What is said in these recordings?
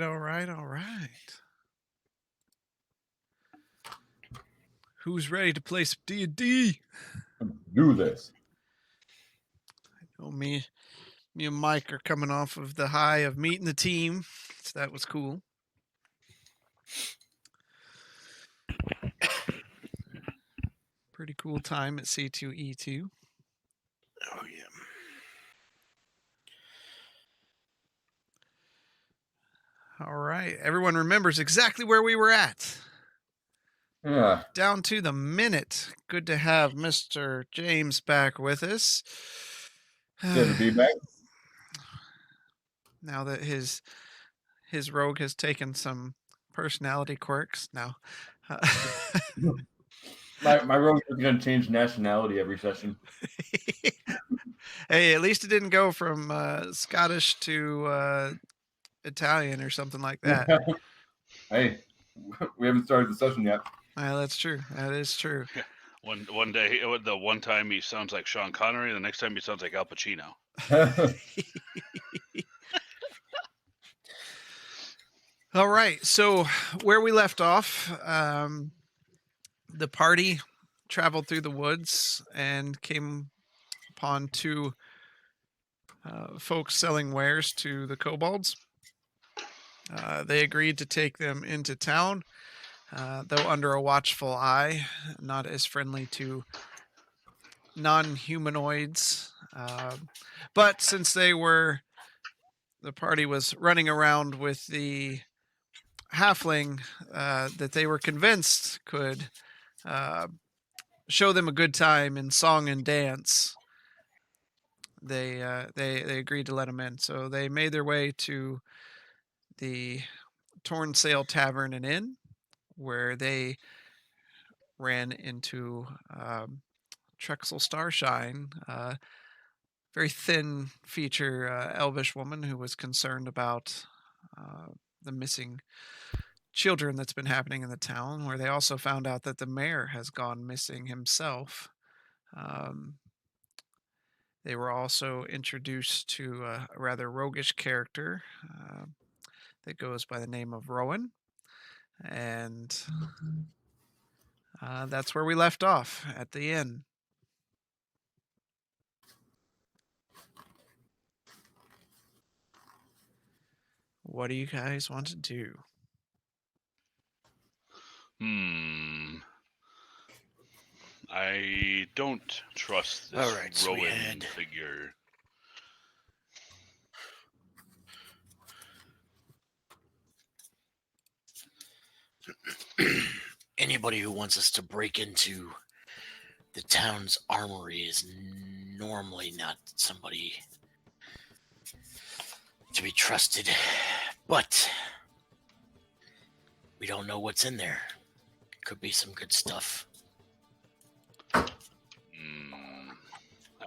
right. Who's ready to play some D&D? Do this. Oh, me and Mike are coming off of the high of meeting the team, so that was cool. Pretty cool time at C2E2. Oh, yeah. All right. Everyone remembers exactly where we were at. Yeah. Down to the minute. Good to have Mr. James back with us. Good to be back. Now that his rogue has taken some personality quirks. Now, My rogue is going to change nationality every session. hey, at least it didn't go from Scottish to Italian or something like that. Hey, we haven't started the session yet. That's true. That is true. One day, the one time he sounds like Sean Connery, the next time he sounds like Al Pacino. All right. So where we left off, the party traveled through the woods and came upon two folks selling wares to the kobolds. They agreed to take them into town, though under a watchful eye, not as friendly to non-humanoids. But since the party was running around with the halfling that they were convinced could show them a good time in song and dance, they agreed to let them in. So they made their way to the Torn Sail Tavern and Inn, where they ran into Trexel Starshine, very thin feature elvish woman who was concerned about the missing children that's been happening in the town, where they also found out that the mayor has gone missing himself. They were also introduced to a rather roguish character that goes by the name of Rowan. And that's where we left off, at the inn. What do you guys want to do? I don't trust this All right, so we Rowan had- figure. Anybody who wants us to break into the town's armory is normally not somebody to be trusted, but we don't know what's in there. Could be some good stuff. I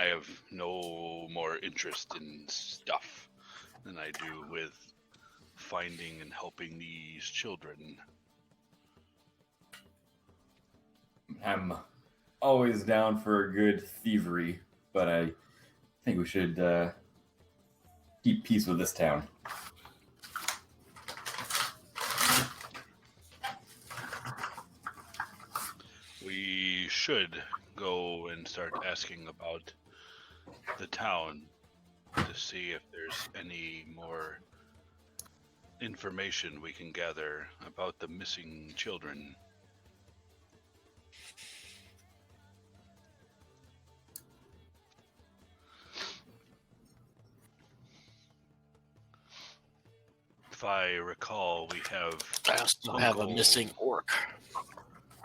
have no more interest in stuff than I do with finding and helping these children. I'm always down for a good thievery, but I think we should keep peace with this town. We should go and start asking about the town to see if there's any more information we can gather about the missing children. If I recall, we have... I also have a missing orc.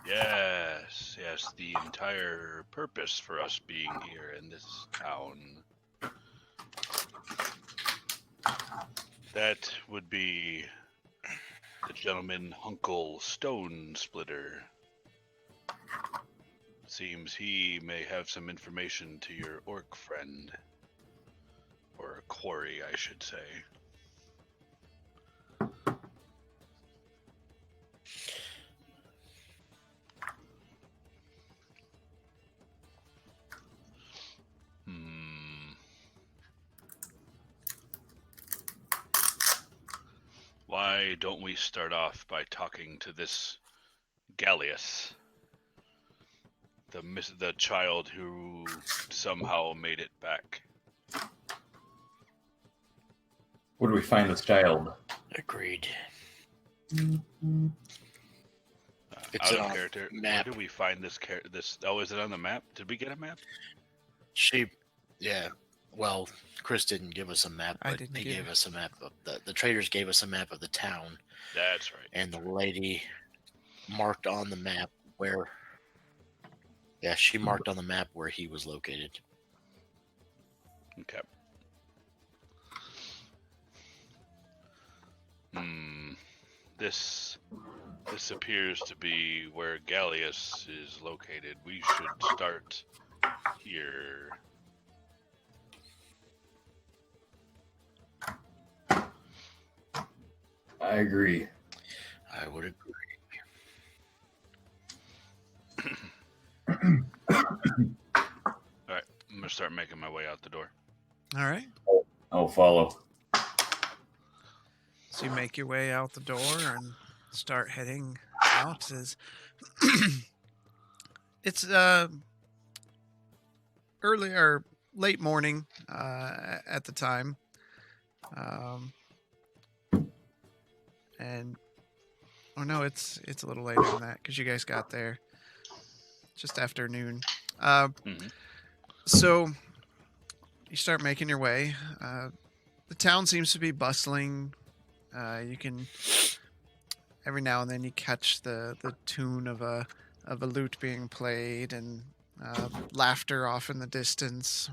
Yes, the entire purpose for us being here in this town. That would be the gentleman Uncle Stone Splitter. Seems he may have some information to your orc friend. Or quarry, I should say. Why why don't we start off by talking to this Gallius, the child who somehow made it back? Where do we find this child? Agreed. It's Out on of a character. map. Where do we find this? Oh, is it on the map? Did we get a map? Yeah. Well, Chris didn't give us a map, I but didn't he give gave us a map of the traders gave us a map of the town, That's right. and the lady marked on the map where. Yeah, she marked on the map where he was located. Okay. This appears to be where Gallius is located. We should start here. I agree. I would agree. All right, I'm gonna start making my way out the door. All right. I'll follow. So you make your way out the door and start heading out. It's early or late morning at the time, and no, it's a little later than that because you guys got there just after noon. So you start making your way. The town seems to be bustling. You can every now and then you catch the tune of a lute being played and laughter off in the distance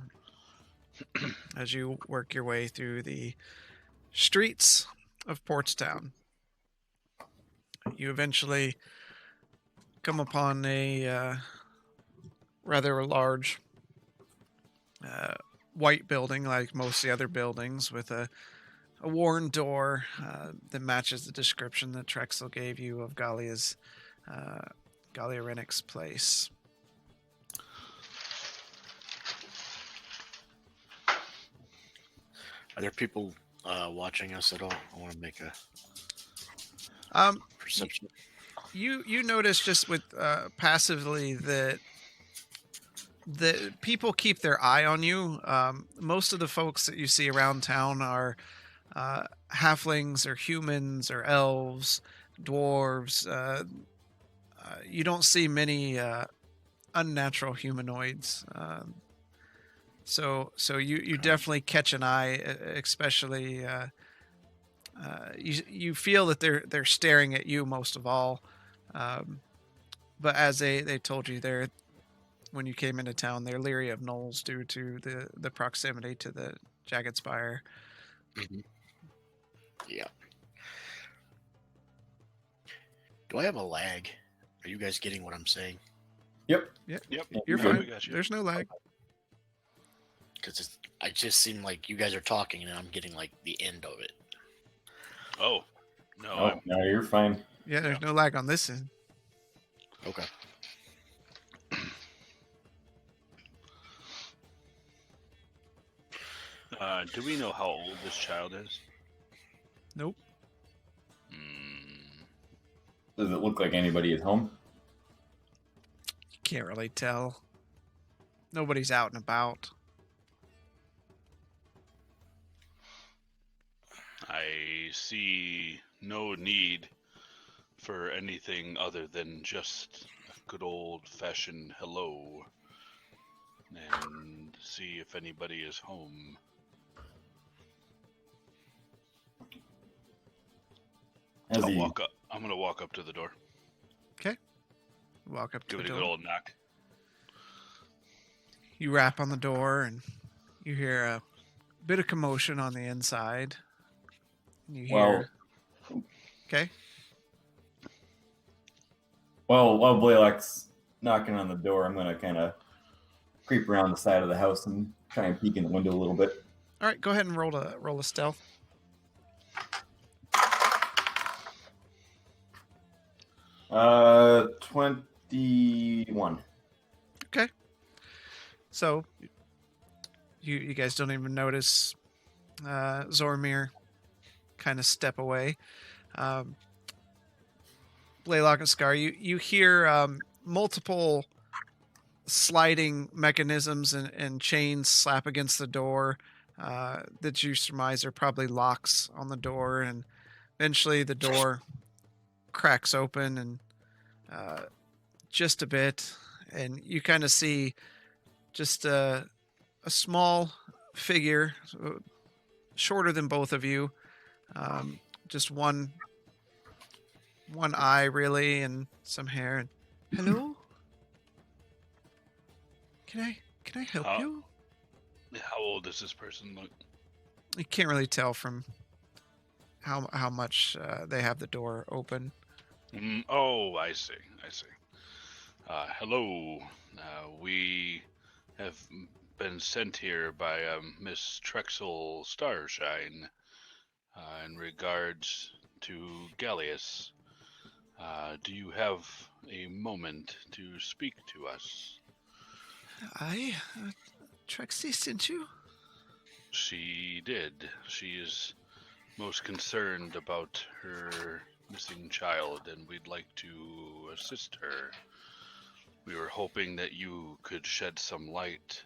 as you work your way through the streets of Portstown. You eventually come upon a rather large white building, like most of the other buildings, with a worn door that matches the description that Trexel gave you of Gallia Rennick's place. Are there people watching us at all? I want to make a perception. You notice just with passively that the people keep their eye on you. Most of the folks that you see around town are halflings or humans or elves, dwarves. You don't see many unnatural humanoids. So you definitely catch an eye, especially you feel that they're staring at you most of all. But as they told you, when you came into town, they're leery of gnolls due to the proximity to the Jagged Spire. Mm-hmm. Yeah. Do I have a lag? Are you guys getting what I'm saying? Yep. Yep. Yeah, You're fine. we got you. There's no lag. Because I just seem like you guys are talking and I'm getting like the end of it. Oh, no. Oh, no, you're fine. Yeah, there's no lag on this end. Okay. Do we know how old this child is? Nope. Does it look like anybody at home? You can't really tell. Nobody's out and about. I see no need for anything other than just a good old-fashioned hello and see if anybody is home. Has I'll he- walk up. I'm gonna walk up to the door. Walk up to Give the it a good door. old knock. You rap on the door and you hear a bit of commotion on the inside. You hear. Okay. Well, while Blaylock's knocking on the door, I'm gonna kind of creep around the side of the house and try and peek in the window a little bit. All right, go ahead and roll a stealth. Uh, 21. Okay. So you guys don't even notice Zormir kind of step away. Um, Blaylock and Scar, you hear multiple sliding mechanisms and chains slap against the door that you surmise are probably locks on the door, and eventually the door cracks open and just a bit, and you kind of see just a small figure, shorter than both of you, just one eye really, and some hair. Hello, can I help Huh? you? How old does this person look? You can't really tell from how much they have the door open. Oh, I see. Hello. We have been sent here by Miss Trexel Starshine in regards to Gallius. Do you have a moment to speak to us? Trexie sent you? She did. She is most concerned about her missing child, and we'd like to assist her. We were hoping that you could shed some light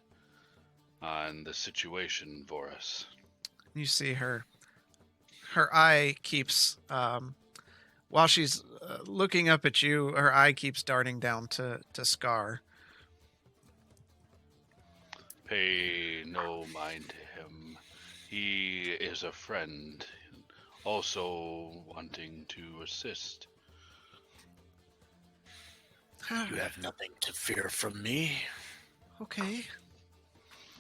on the situation for us. You see her eye keeps while she's looking up at you, her eye keeps darting down to Scar. Pay no mind to him. He is a friend, also wanting to assist. You have nothing to fear from me. Okay.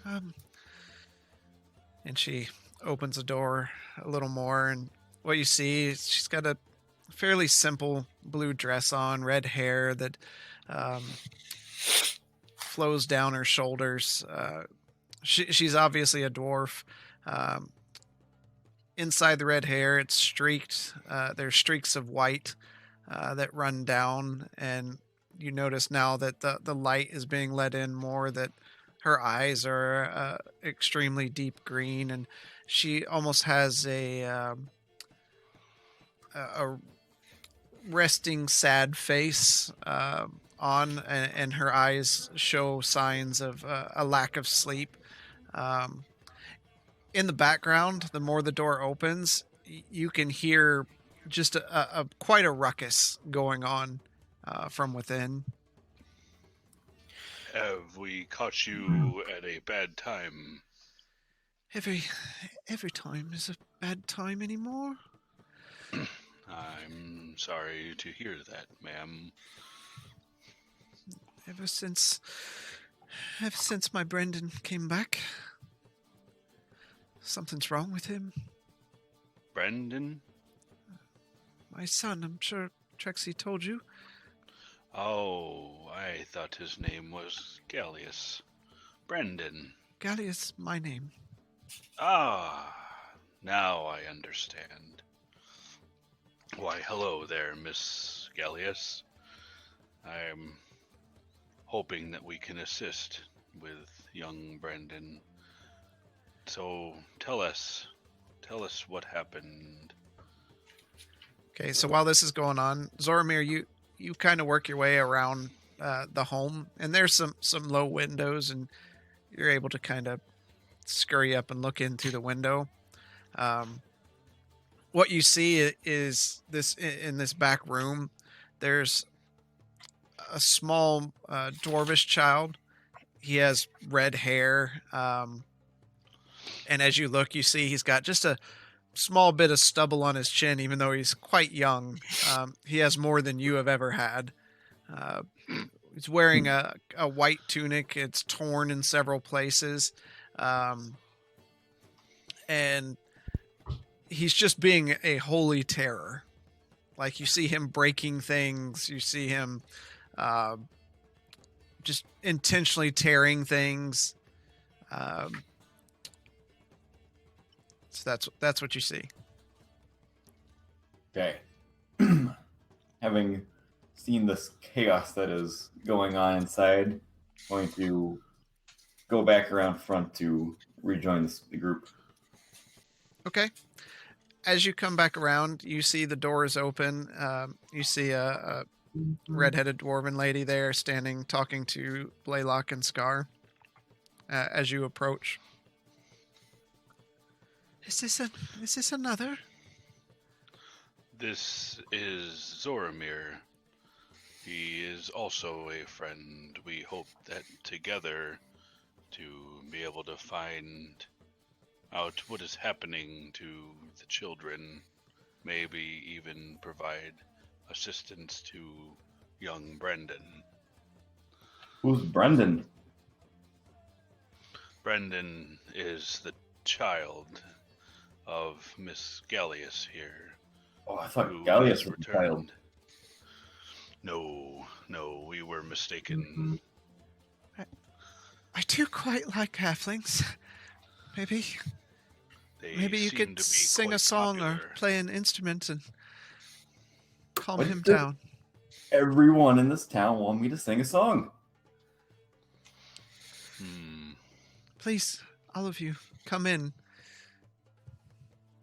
And she opens the door a little more, and what you see is she's got a fairly simple blue dress on, red hair that flows down her shoulders. She's obviously a dwarf. Inside the red hair, it's streaked. There's streaks of white that run down, and you notice now that the light is being let in more, that her eyes are extremely deep green, and she almost has a resting, sad face on, and her eyes show signs of a lack of sleep. In the background, the more the door opens, you can hear just a quite a ruckus going on from within. Have we caught you at a bad time? Every time is a bad time anymore. I'm sorry to hear that, ma'am. Ever since my Brendan came back, something's wrong with him. Brendan? My son, I'm sure Trexie told you. Oh, I thought his name was Gallius. Brendan. Gallius, my name. Ah, now I understand. Why, hello there, Miss Gallius. I'm hoping that we can assist with young Brendan. So tell us what happened. Okay, so while this is going on, Zoramir, you kind of work your way around the home, and there's some low windows, and you're able to kind of scurry up and look in through the window. What you see is this in this back room. There's a small dwarvish child. He has red hair, and as you look, you see he's got just a small bit of stubble on his chin, even though he's quite young. He has more than you have ever had. He's wearing a white tunic. It's torn in several places. And he's just being a holy terror. Like, you see him breaking things. You see him just intentionally tearing things. So that's what you see. Okay. Having seen this chaos that is going on inside, going to go back around front to rejoin the group. Okay. as you come back around, you see the doors open. You see a redheaded dwarven lady there standing talking to Blaylock and Scar as you approach. Is this another? This is Zoramir. He is also a friend. We hope that together to be able to find out what is happening to the children, maybe even provide assistance to young Brendan. Who's Brendan? Brendan is the child of Miss Gallius here. Oh, I thought who Gallius has was the child. returned. No, we were mistaken. I do quite like halflings. Maybe They you seem could to be sing a quite song popular. or play an instrument and calm What him the- down. Everyone in this town want me to sing a song. Please, all of you, come in.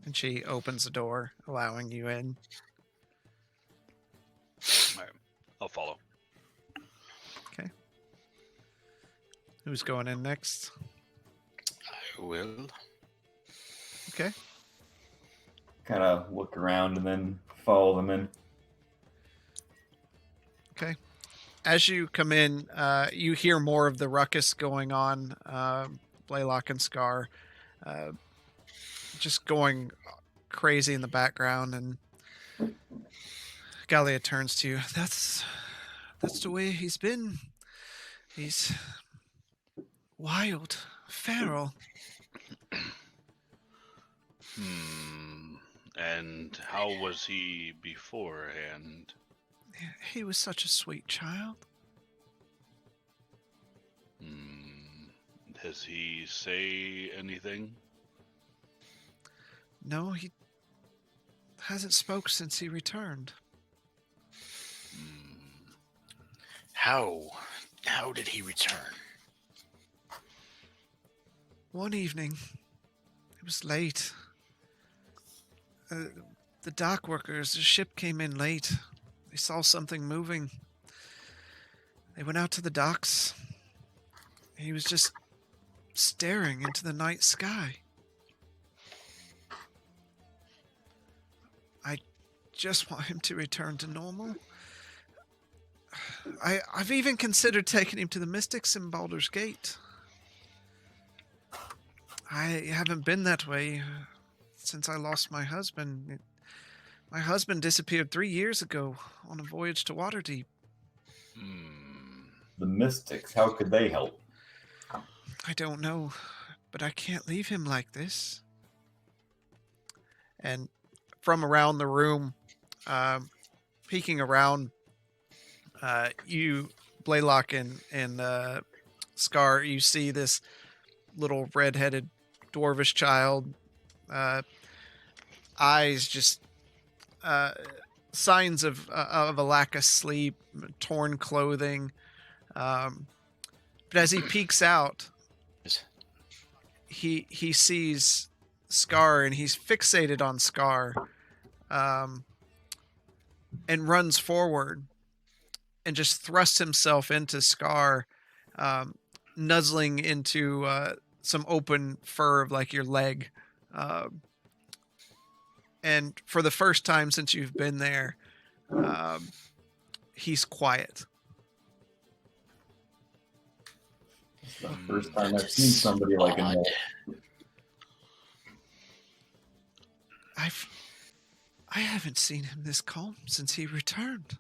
And she opens the door, allowing you in. All right, I'll follow. Okay. Who's going in next? I will. Okay. Kind of look around and then follow them in. Okay. As you come in, you hear more of the ruckus going on. Blaylock and Scar just going crazy in the background, and Gallia turns to you. That's the way he's been. He's wild, feral. And how was he beforehand? He was such a sweet child. Does he say anything? No, he hasn't spoke since he returned. How did he return? One evening, it was late. The dock workers, the ship came in late. They saw something moving. They went out to the docks. He was just staring into the night sky. I just want him to return to normal. I've even considered taking him to the Mystics in Baldur's Gate. I haven't been that way since I lost my husband. My husband disappeared 3 years ago on a voyage to Waterdeep. The Mystics, how could they help? I don't know, but I can't leave him like this. And from around the room, peeking around, you, Blaylock and Scar, you see this little red-headed dwarvish child, eyes just signs of a lack of sleep, torn clothing. But as he peeks out, he sees Scar, and he's fixated on Scar, and runs forward and just thrusts himself into Scar, nuzzling into some open fur of like your leg. And for the first time since you've been there, he's quiet. It's the first time I've seen somebody like a gnome. I haven't seen him this calm since he returned.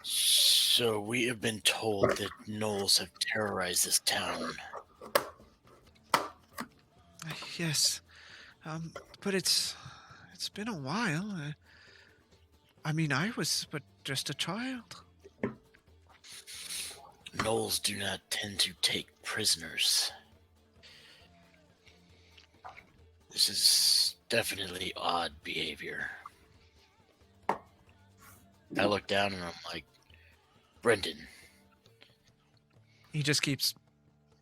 So we have been told that gnolls have terrorized this town. Yes, but it's been a while. I mean, I was but just a child. Gnolls do not tend to take prisoners. This is definitely odd behavior. I look down and I'm like, Brendan. He just keeps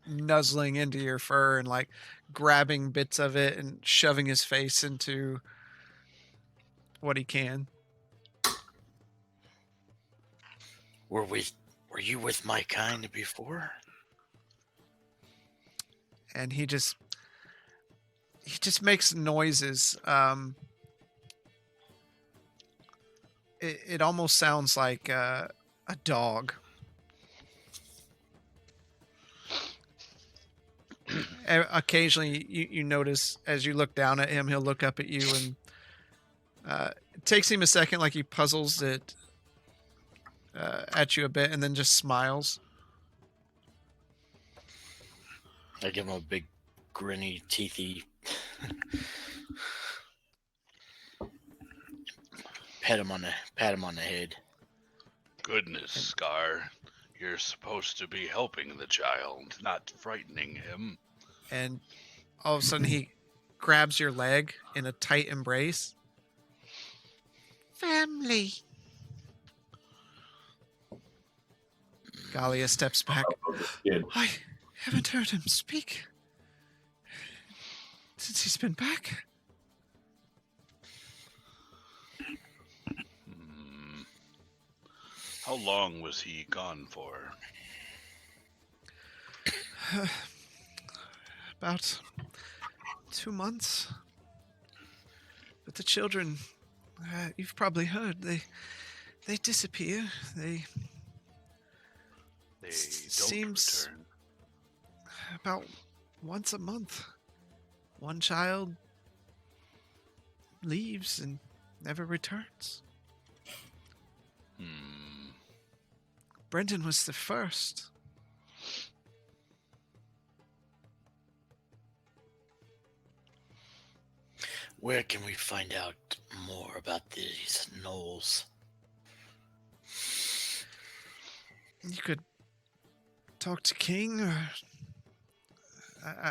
nuzzling into your fur and like grabbing bits of it and shoving his face into what he can. Were you with my kind before? And he just makes noises. It almost sounds like a dog. Occasionally, you notice as you look down at him, he'll look up at you, and it takes him a second, like he puzzles it at you a bit, and then just smiles. I give him a big, grinny, teethy pat him on the head. Goodness, Scar. You're supposed to be helping the child, not frightening him. And all of a sudden, he grabs your leg in a tight embrace. Family. Galia steps back. Kid. I haven't heard him speak since he's been back. How long was he gone for? About 2 months. But the children, you've probably heard, they disappear. They They don't seems return. about once a month. One child leaves and never returns. Brendan was the first. Where can we find out more about these gnolls? You could talk to King, or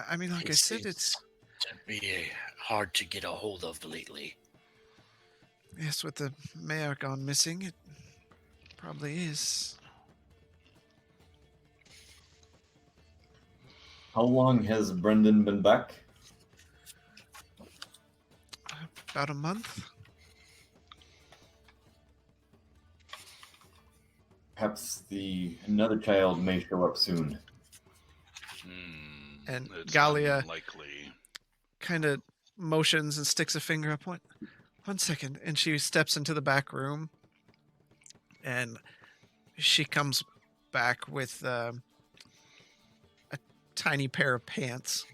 I mean, like I said, it's to be hard to get a hold of lately. yes, with the mayor gone missing, it probably is. How long has Brendan been back? About a month. Perhaps another child may show up soon. And It's Galia unlikely. kind of motions and sticks a finger up. One second, and she steps into the back room, and she comes back with a tiny pair of pants,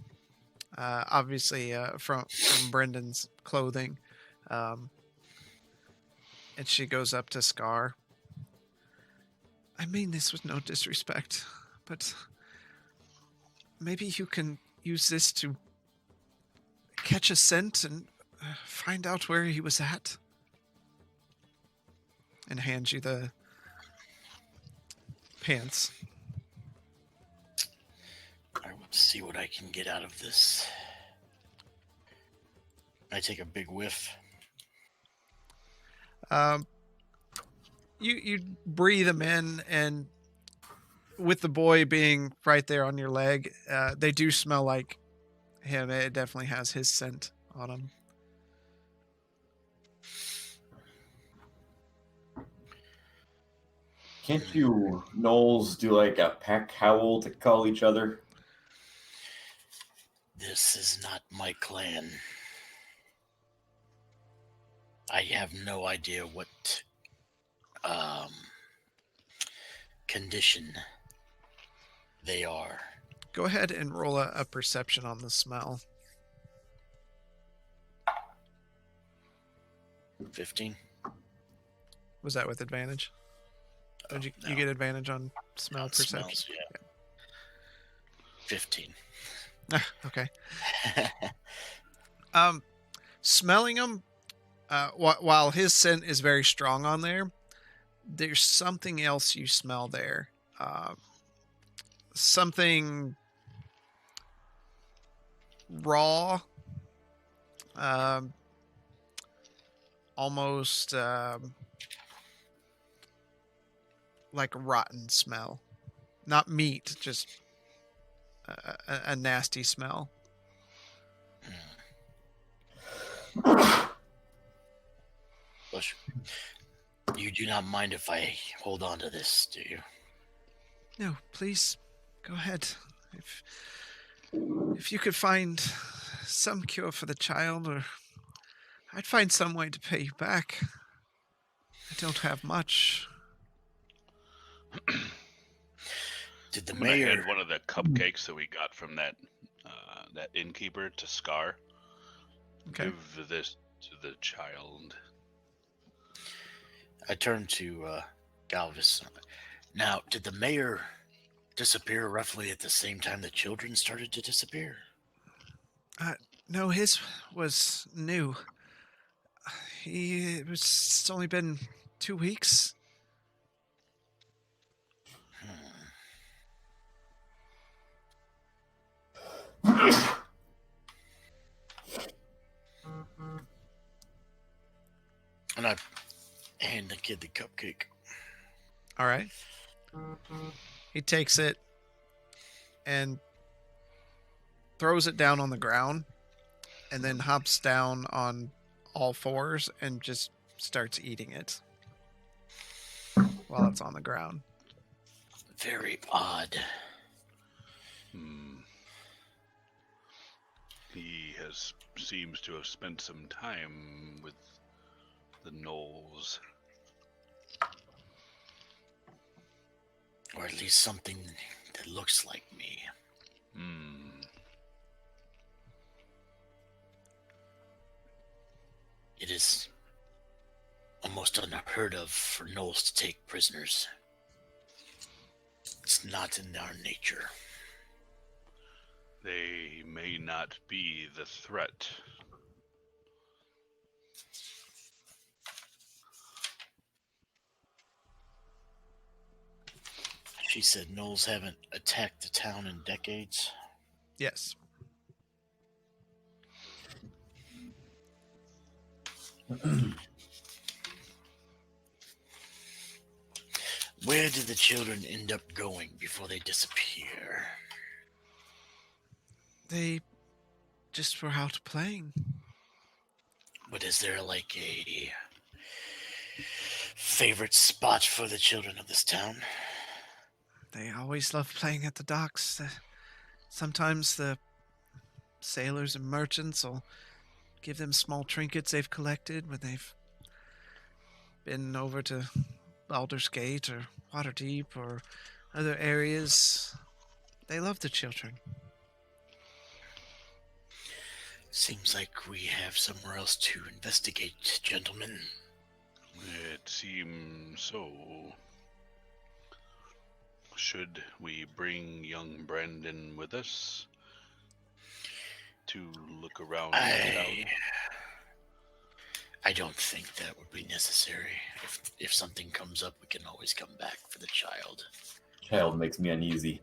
obviously from Brendan's clothing, and she goes up to Scar. I mean this with no disrespect, but maybe you can use this to catch a scent and find out where he was at. And hands you the pants. I will see what I can get out of this. I take a big whiff. You breathe them in, and with the boy being right there on your leg, they do smell like him. It definitely has his scent on them. Can't you gnolls do like a pack howl to call each other? This is not my clan. I have no idea what condition they are. Go ahead and roll a perception on the smell. 15. Was that with advantage? Did you No. get advantage on smell perception? Smells, yeah. 15. Okay. Smelling them, while his scent is very strong on there, there's something else you smell there. Something raw, almost like rotten smell. Not meat, just a nasty smell. Bush, you do not mind if I hold on to this, do you? No, please, go ahead. If you could find some cure for the child, or I'd find some way to pay you back. I don't have much. Did the I'm gonna mayor? hand one of the cupcakes that we got from that innkeeper to Scar. Okay. Give this to the child. I turned to Galvis. Now, did the mayor disappear roughly at the same time the children started to disappear? No, his was new. It's only been 2 weeks. And I hand the kid the cupcake. All right. He takes it and throws it down on the ground, and then hops down on all fours and just starts eating it while it's on the ground. Very odd. He seems to have spent some time with the Knolls. Or at least something that looks like me. It is almost unheard of for Knolls to take prisoners. It's not in our nature. They may not be the threat. She said Knolls haven't attacked the town in decades. Yes. Where did the children end up going before they disappear? They just were out playing. But is there like a favorite spot for the children of this town? They always love playing at the docks. Sometimes the sailors and merchants will give them small trinkets they've collected when they've been over to Baldur's Gate or Waterdeep or other areas. They love the children. Seems like we have somewhere else to investigate, gentlemen. It seems so. Should we bring young Brandon with us to look around the town? I don't think that would be necessary. If something comes up, we can always come back for the child. Child makes me uneasy.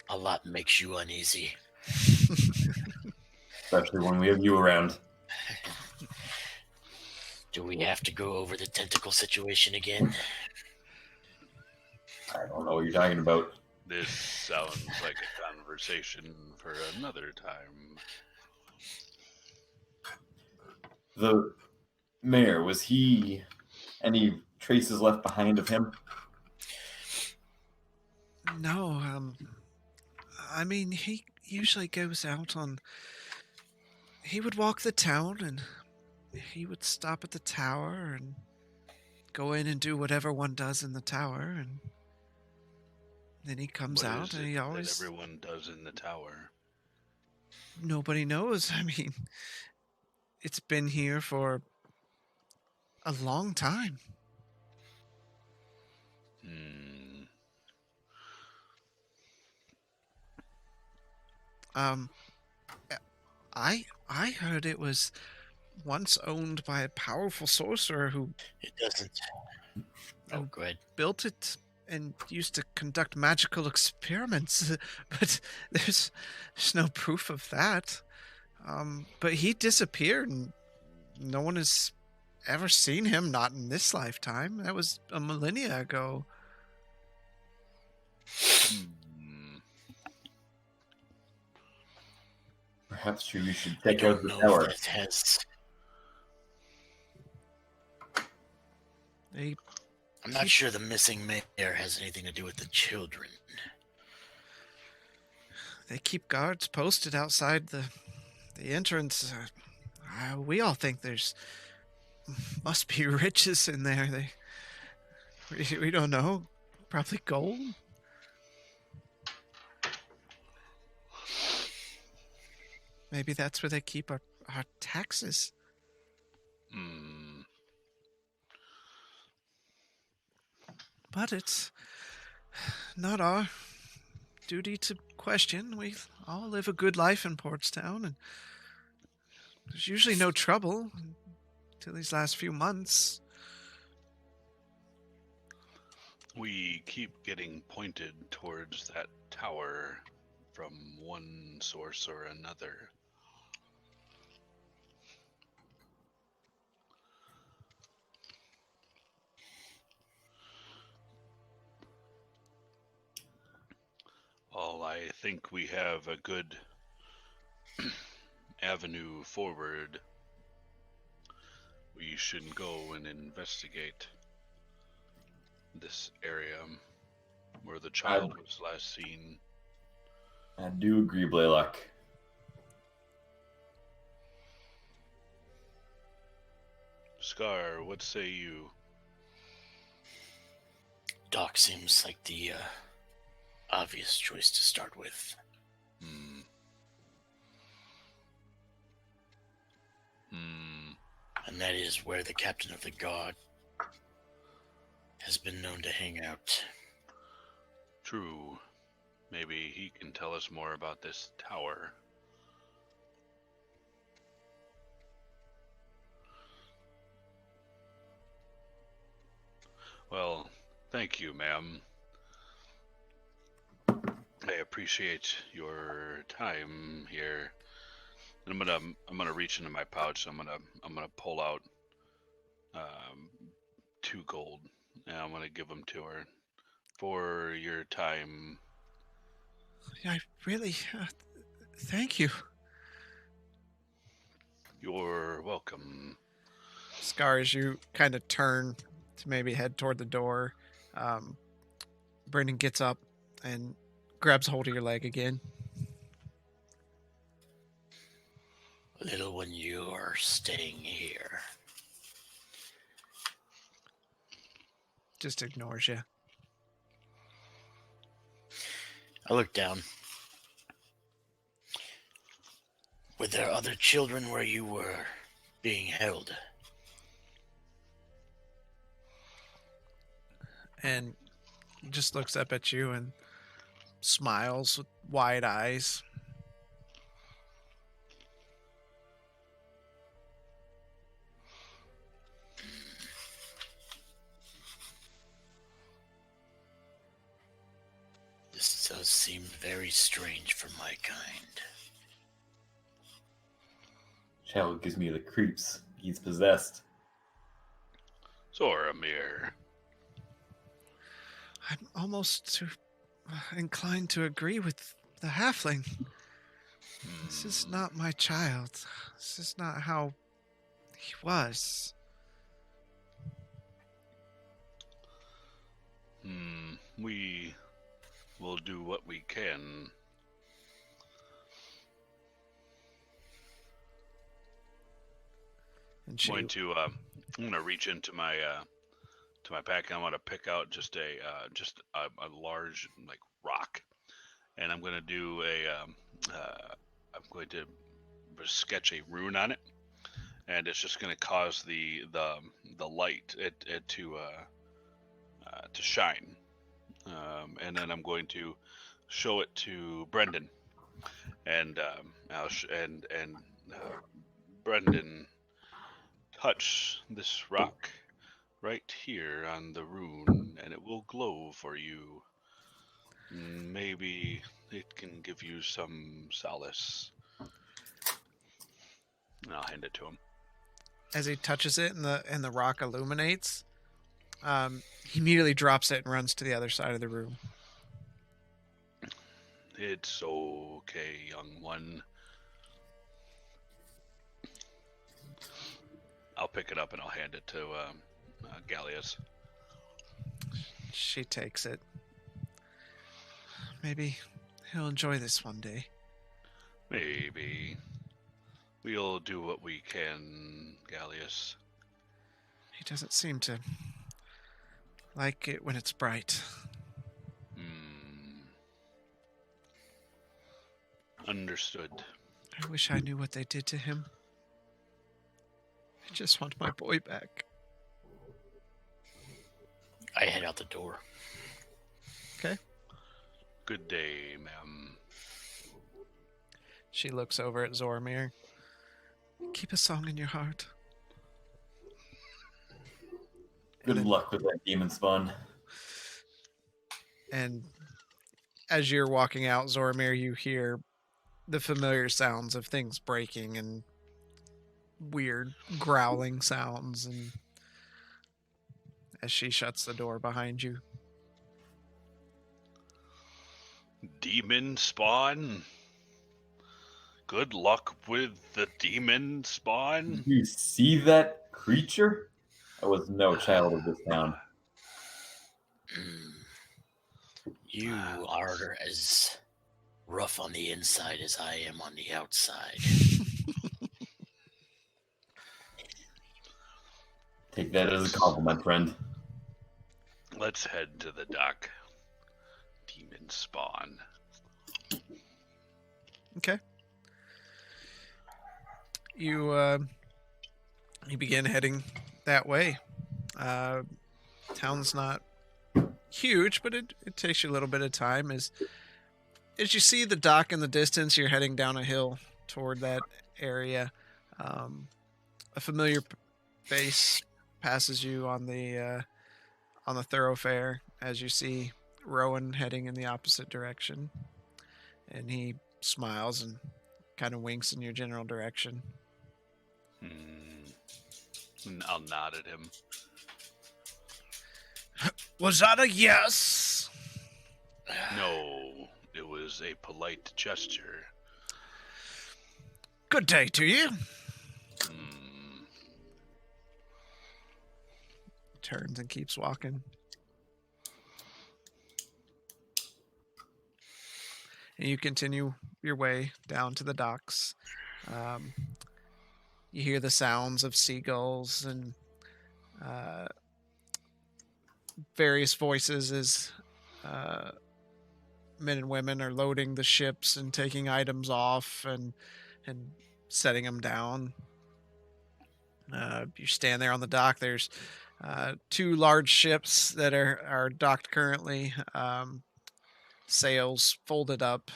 A lot makes you uneasy. Especially when we have you around. Do we have to go over the tentacle situation again? I don't know what you're talking about. This sounds like a conversation for another time. The mayor, was he any traces left behind of him? No, I mean, he usually goes out on... He would walk the town, and he would stop at the tower and go in and do whatever one does in the tower, and then he comes What out, is and it he always... that everyone does in the tower? Nobody knows. I mean, it's been here for a long time. I heard it was once owned by a powerful sorcerer who It doesn't. Oh, go ahead. built it and used to conduct magical experiments, but there's no proof of that. But he disappeared, and no one has ever seen him, not in this lifetime. That was a millennia ago. Perhaps you should I check out don't the know tower. if that has. They I'm not sure the missing mayor has anything to do with the children. keep guards posted outside the entrance. We all think there's must be riches in there. We don't know. Probably gold. Maybe that's where they keep our taxes. Hmm. But it's not our duty to question. We all live a good life in Portstown, and there's usually no trouble until these last few months. We keep getting pointed towards that tower from one source or another. Well, I think we have a good avenue forward. We should go and investigate this area where the child was last seen. I do agree, Blaylock. Scar, what say you? Doc seems like the obvious choice to start with. Hmm. And that is where the captain of the guard has been known to hang out. True. Maybe he can tell us more about this tower. Well, thank you, ma'am. I appreciate your time here. I'm gonna reach into my pouch. I'm gonna pull out 2 gold, and I'm gonna give them to her for your time. I really thank you. You're welcome. Scar, as you kind of turn to maybe head toward the door, Brendan gets up and grabs hold of your leg again. Little one, you are staying here. Just ignores you. I look down. Were there other children where you were being held? And just looks up at you and smiles with wide eyes. This does seem very strange for my kind. Child gives me the creeps. He's possessed. Zoramir. I'm almost inclined to agree with the halfling. This is not my child. This is not how he was. We will do what we can. And she, I'm gonna reach into my pack, and I want to pick out just a large like rock, and I'm gonna do I'm going to sketch a rune on it, and it's just gonna cause the light to shine, and then I'm going to show it to Brendan, and Brendan, touch this rock right here on the rune, and it will glow for you. Maybe it can give you some solace. And I'll hand it to him. as he touches it and the rock illuminates, he immediately drops it and runs to the other side of the room. It's okay, young one. I'll pick it up and I'll hand it to Gallius. She takes it. Maybe he'll enjoy this one day. Maybe. We'll do what we can, Gallius. He doesn't seem to like it when it's bright. Understood. I wish I knew what they did to him. I just want my boy back. I head out the door. Okay. Good day, ma'am. She looks over at Zormir. Keep a song in your heart. Good luck with that demon spawn. And as you're walking out, Zormir, you hear the familiar sounds of things breaking and weird growling sounds, and as she shuts the door behind you. Demon spawn? Good luck with the demon spawn? Did you see that creature? I was no child of this town. You are as rough on the inside as I am on the outside. Take that as a compliment, friend. Let's head to the dock. Demon spawn. Okay. You begin heading that way. Town's not huge, but it takes you a little bit of time. As you see the dock in the distance, you're heading down a hill toward that area. A familiar face passes you on the thoroughfare as you see Rowan heading in the opposite direction, and he smiles and kind of winks in your general direction. I'll nod at him. Was that a yes? No, it was a polite gesture. Good day to you. Turns and keeps walking. And you continue your way down to the docks. You hear the sounds of seagulls and various voices as men and women are loading the ships and taking items off and setting them down. You stand there on the dock. There's two large ships that are docked currently. Sails folded up,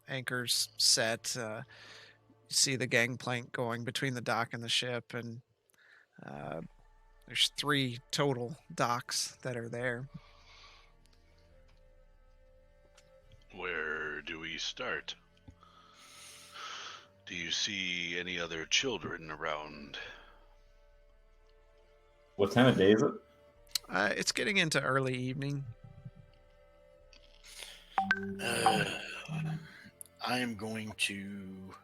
anchors set. You see the gangplank going between the dock and the ship, and there's 3 total docks that are there. Where do we start? Do you see any other children around? What time of day is it? It's getting into early evening. I am going to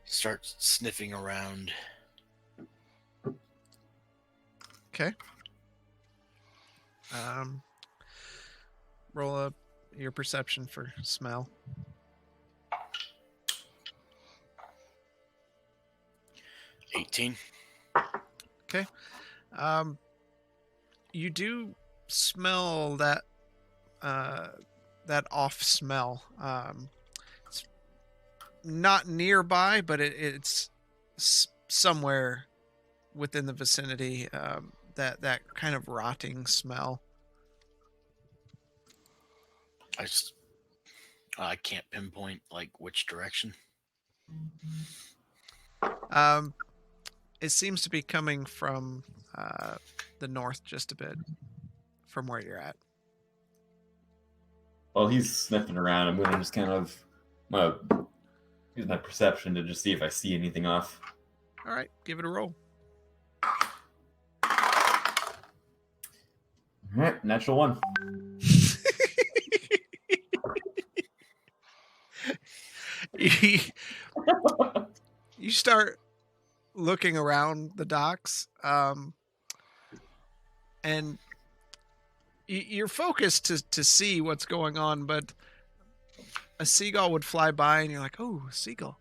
start sniffing around. Okay. Roll up your perception for smell. 18. Okay. You do smell that that off smell. It's not nearby, but it's somewhere within the vicinity. That kind of rotting smell. I can't pinpoint like which direction. It seems to be coming from the north just a bit from where you're at. While he's sniffing around, I'm going to just kind of use my perception to just see if I see anything off. All right, give it a roll. All right, natural 1. You start looking around the docks, and you're focused to see what's going on, but a seagull would fly by, and you're like, "Oh, a seagull."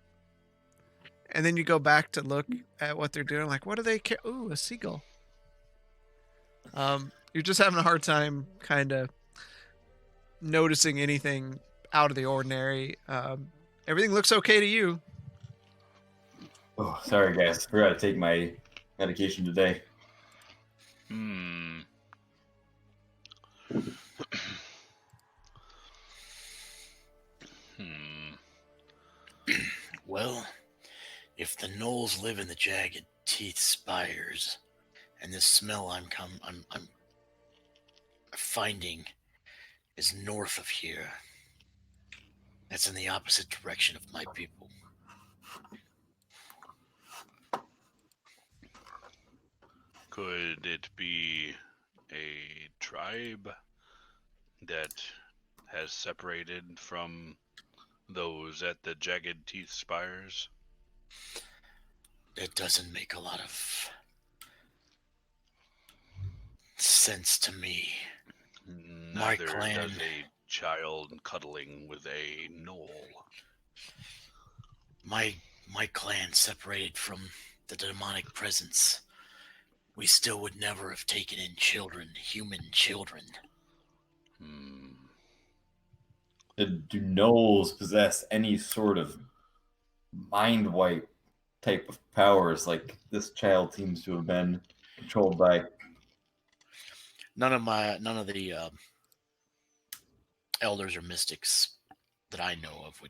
And then you go back to look at what they're doing, like, what do they care? Ooh, a seagull. You're just having a hard time kind of noticing anything out of the ordinary. Everything looks okay to you. Oh, sorry guys, forgot to take my medication today. Hmm. Hmm. Well, if the gnolls live in the jagged teeth spires, and this smell I'm finding is north of here, that's in the opposite direction of my people. Could it be a tribe that has separated from those at the jagged teeth spires? It doesn't make a lot of sense to me. Neither clan- does a child cuddling with a gnoll. My clan separated from the demonic presence. We still would never have taken in children, human children. Hmm. Do gnolls possess any sort of mind wipe type of powers like this child seems to have been controlled by? None of the elders or mystics that I know of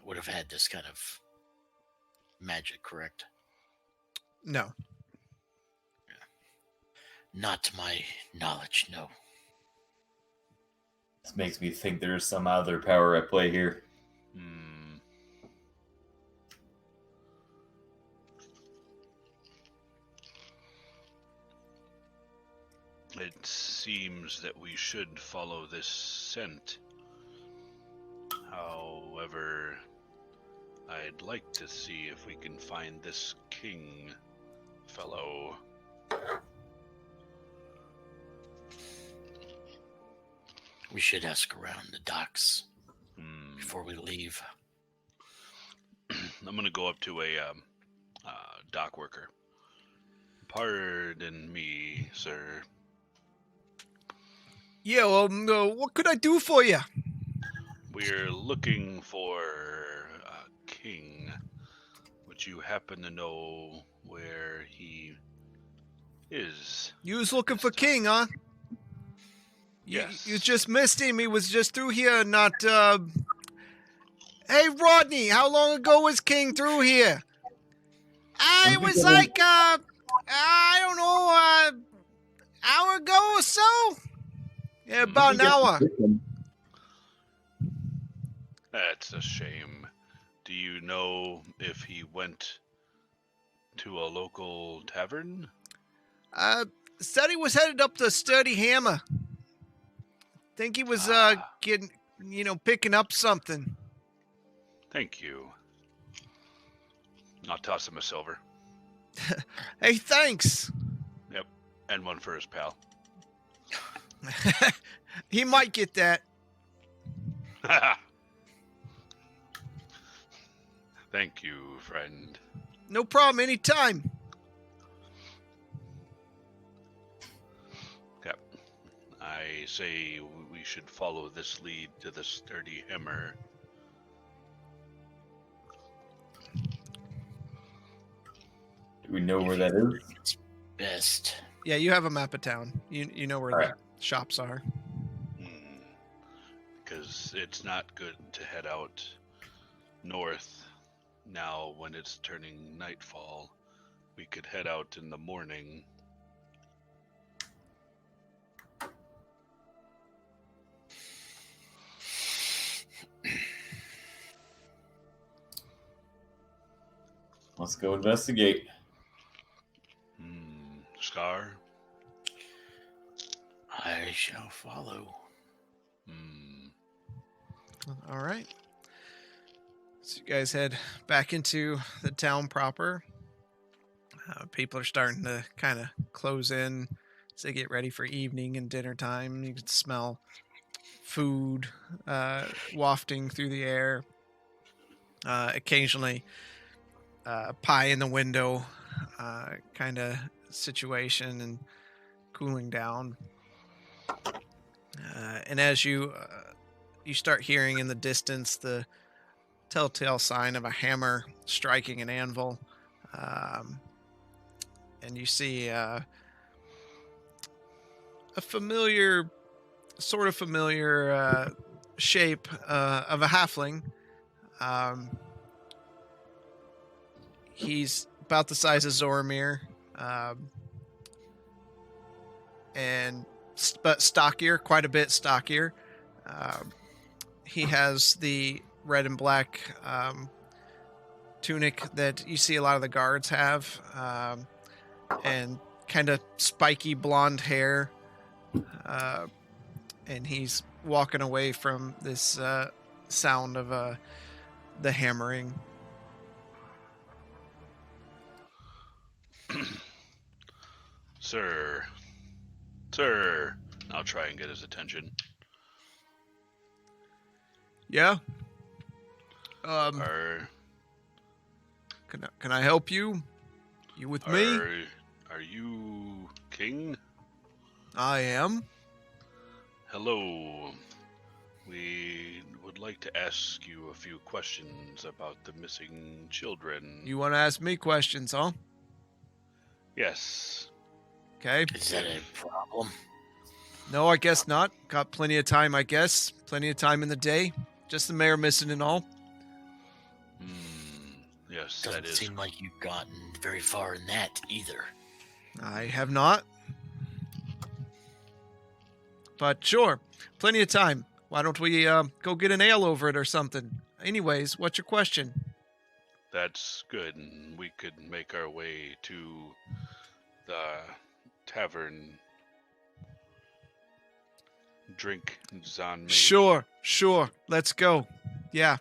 would have had this kind of magic, correct? No. Not to my knowledge, no. This makes me think there's some other power at play here. Hmm. It seems that we should follow this scent. However, I'd like to see if we can find this king fellow. We should ask around the docks Hmm. before we leave. I'm gonna go up to a dock worker. Pardon me, sir. Yeah, what could I do for you? We're looking for a king. Would you happen to know where he is? You was looking for King, huh? Yes. You just missed him. He was just through here, not, Hey, Rodney, how long ago was King through here? It was like, I don't know, hour ago or so? Yeah, about an hour. That's a shame. Do you know if he went to a local tavern? Said he was headed up to Sturdy Hammer. Think he was, getting, picking up something. Thank you. I'll toss him a silver. Hey, thanks. Yep, and one for his pal. He might get that. Thank you, friend. No problem, anytime. Yep. I say we should follow this lead to the Sturdy Hammer. Do we know where that is? It's best. Yeah, you have a map of town. You know where Alright. the shops are. Because it's not good to head out north now when it's turning nightfall. We could head out in the morning. Let's go investigate. Scar? I shall follow. All right. So you guys head back into the town proper. People are starting to kind of close in as they get ready for evening and dinner time. You can smell food wafting through the air. Occasionally, pie in the window kind of situation and cooling down. And as you start hearing in the distance the telltale sign of a hammer striking an anvil, and you see a sort of familiar shape of a halfling. He's about the size of Zoramir, but stockier, quite a bit stockier. He has the red and black tunic that you see a lot of the guards have, and kind of spiky blonde hair. And he's walking away from this sound of the hammering. Sir. I'll try and get his attention. Yeah. Are Can I help you? You with me? Are you king? I am. Hello. We would like to ask you a few questions about the missing children. You want to ask me questions, huh? Yes. Okay. Is that a problem? No, I guess not. Got plenty of time, I guess. Plenty of time in the day. Just the mayor missing and all. Yes, Doesn't that is. seem like you've gotten very far in that either. I have not. But sure, plenty of time. Why don't we go get an ale over it or something? Anyways, what's your question? That's good, and we could make our way to the tavern. Drink on me. Sure. Let's go. Yeah.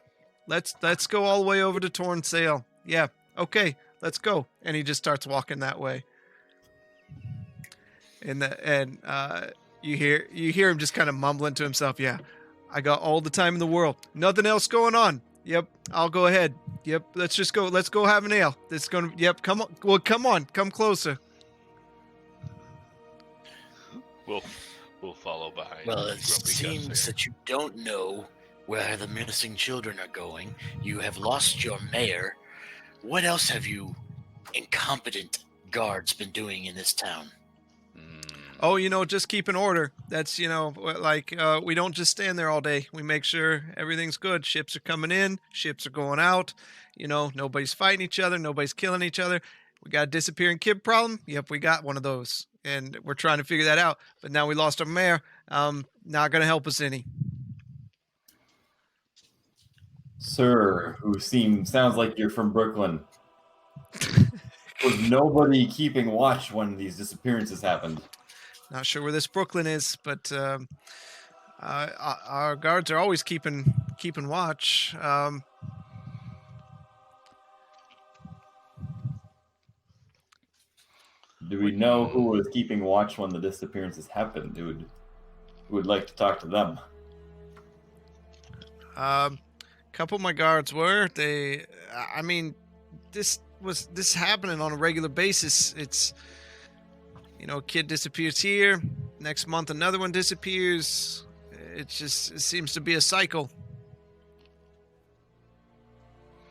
Let's go all the way over to Torn Sail. Yeah. Okay, let's go. And he just starts walking that way. And you hear him just kind of mumbling to himself, yeah. I got all the time in the world. Nothing else going on. Yep, I'll go ahead. Yep, let's just go. Let's go have an ale. It's going to Yep, come on. Well, come on. Come closer. We'll follow behind. Well, it Grumpy Gus seems there. that you don't know where the missing children are going. You have lost your mayor. What else have you incompetent guards been doing in this town? Oh, just keeping order. That's, we don't just stand there all day. We make sure everything's good. Ships are coming in. Ships are going out. Nobody's fighting each other. Nobody's killing each other. We got a disappearing kid problem. Yep, we got one of those. And we're trying to figure that out. But now we lost our mayor. Not going to help us any. Sir, who sounds like you're from Brooklyn. Was nobody keeping watch when these disappearances happened? Not sure where this Brooklyn is, but our guards are always keeping watch. Do we know who was keeping watch when the disappearances happened, dude? Who would like to talk to them? Couple of my guards were. This happening on a regular basis. It's, a kid disappears here. Next month, another one disappears. It seems to be a cycle.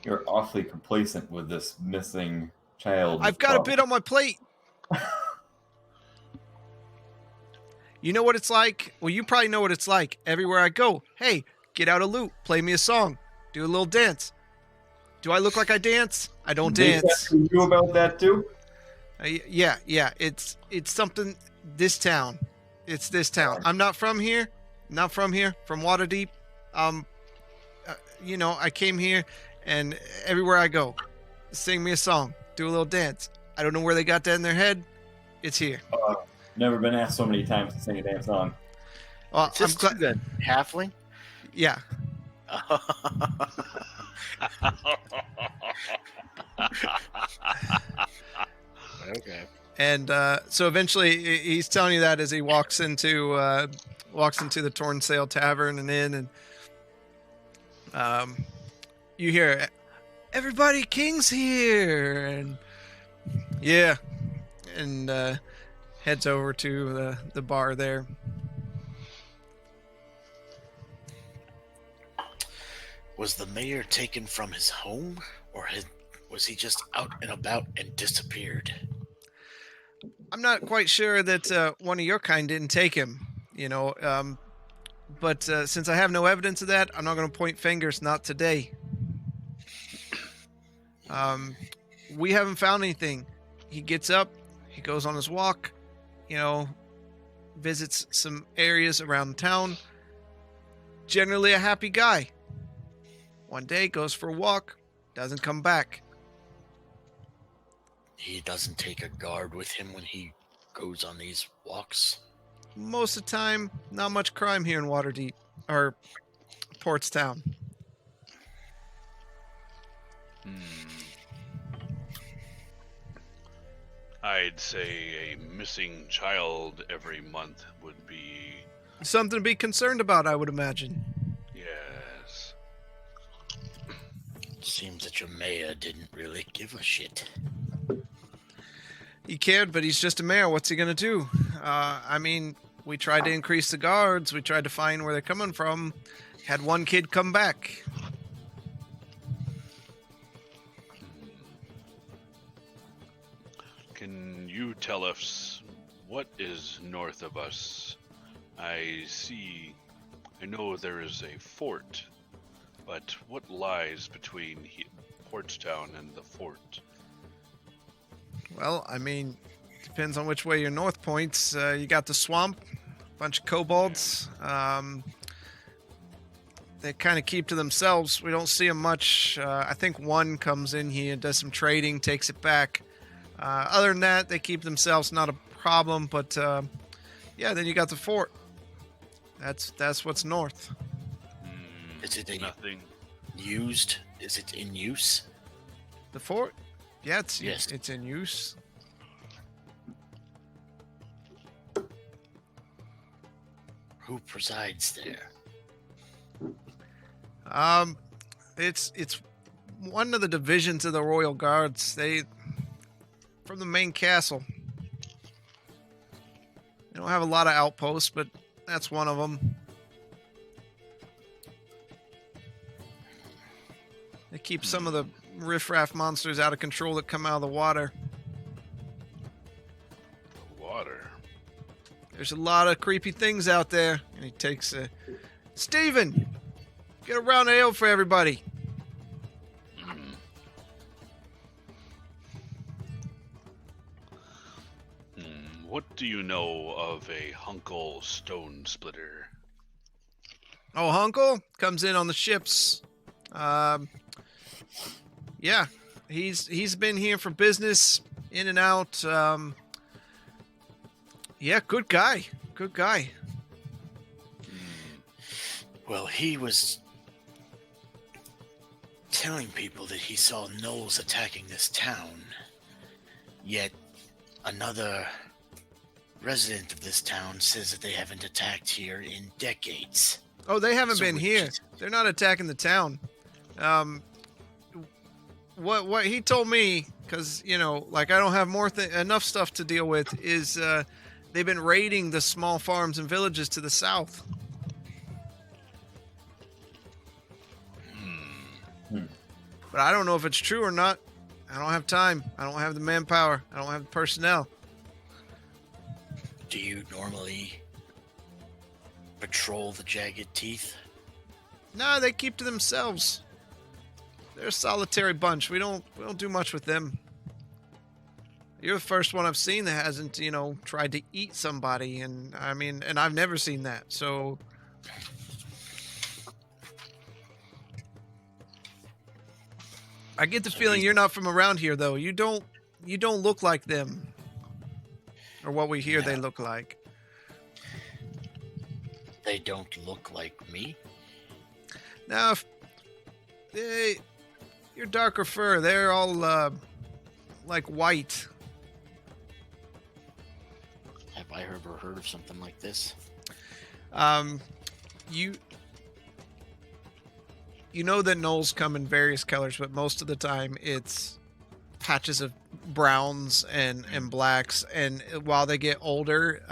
You're awfully complacent with this missing child. I've got a bit on my plate. You know what it's like? Well, you probably know what it's like. Everywhere I go, hey, get out a lute, play me a song, do a little dance. Do I look like I dance? I don't dance. You about that too? Yeah. It's something. This town. It's this town. I'm not from here. Not from here. From Waterdeep. I came here, and everywhere I go, sing me a song, do a little dance. I don't know where they got that in their head. It's here. Never been asked so many times to sing a damn song. Well, Is this to the halfling? Yeah. Okay. And so eventually, he's telling you that as he walks into the Torn Sail Tavern and Inn, and you hear, "Everybody, King's here!" And yeah, and heads over to the bar there. Was the mayor taken from his home, or was he just out and about and disappeared? I'm not quite sure that one of your kind didn't take him, but since I have no evidence of that, I'm not going to point fingers. Not today. We haven't found anything. He gets up, he goes on his walk, visits some areas around town. Generally a happy guy. One day goes for a walk, doesn't come back. He doesn't take a guard with him when he goes on these walks? Most of the time, not much crime here in Waterdeep, or Portstown. I'd say a missing child every month would be... Something to be concerned about, I would imagine. Yes. Seems that your mayor didn't really give a shit. He cared, but he's just a mayor. What's he going to do? We tried to increase the guards. We tried to find where they're coming from. Had one kid come back. Can you tell us what is north of us? I know there is a fort, but what lies between Portstown and the fort? Well, depends on which way your north points. You got the swamp, a bunch of kobolds. They kind of keep to themselves. We don't see them much. I think one comes in here, does some trading, takes it back. Other than that, they keep themselves, not a problem. But then you got the fort. That's what's north. Is it Nothing. used? Is it in use? The fort? Yeah, Yes. it's in use. Who presides there? It's one of the divisions of the Royal Guards. They from the main castle. They don't have a lot of outposts, but that's one of them. They keep some of the riffraff monsters out of control that come out of the water. Water. There's a lot of creepy things out there. And he takes Steven! Get a round of ale for everybody. What do you know of a Hunkle Stone Splitter? Oh, Hunkle comes in on the ships. Yeah, he's been here for business, in and out. Yeah, good guy. Good guy. Well, he was telling people that he saw gnolls attacking this town. Yet another resident of this town says that they haven't attacked here in decades. Oh, they haven't So been we here. just- They're not attacking the town. What he told me, because I don't have enough stuff to deal with, is they've been raiding the small farms and villages to the south. But I don't know if it's true or not. I don't have time. I don't have the manpower. I don't have the personnel. Do you normally patrol the Jagged Teeth? No, they keep to themselves. They're a solitary bunch. We don't do much with them. You're the first one I've seen that hasn't, tried to eat somebody, and I've never seen that. So I get the feeling you're not from around here, though. You don't look like them, or what we hear they look like. They don't look like me. Now, you're darker fur. They're all like white. I ever heard of something like this? You know that gnolls come in various colors, but most of the time it's patches of browns and blacks. And while they get older,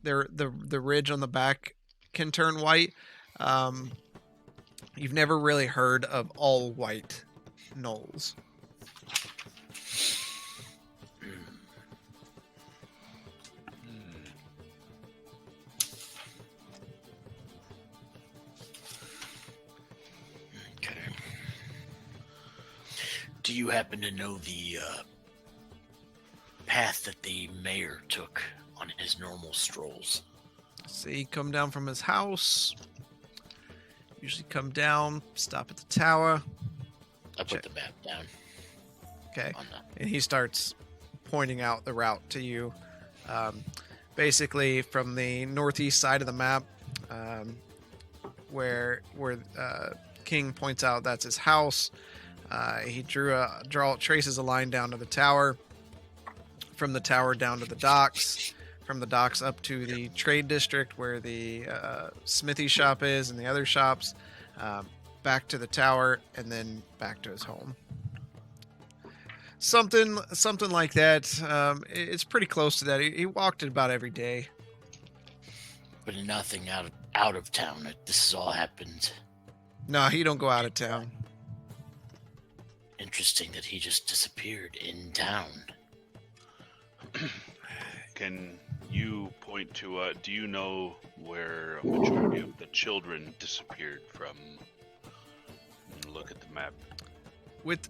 the ridge on the back can turn white. You've never really heard of all white gnolls. Okay. Do you happen to know the path that the mayor took on his normal strolls? See, come down from his house. Usually come down, stop at the tower. I put the map down. Okay. On the... And he starts pointing out the route to you. Basically, from the northeast side of the map, where King points out that's his house. He traces a line down to the tower. From the tower down to the docks. From the docks up to the trade district where the smithy shop is and the other shops. Back to the tower and then back to his home. Something like that. It's pretty close to that. He walked it about every day. But nothing out of town. This has all happened. No, he don't go out of town. Interesting that he just disappeared in town. Can you point to, do you know where a majority of the children disappeared from? Look at the map. With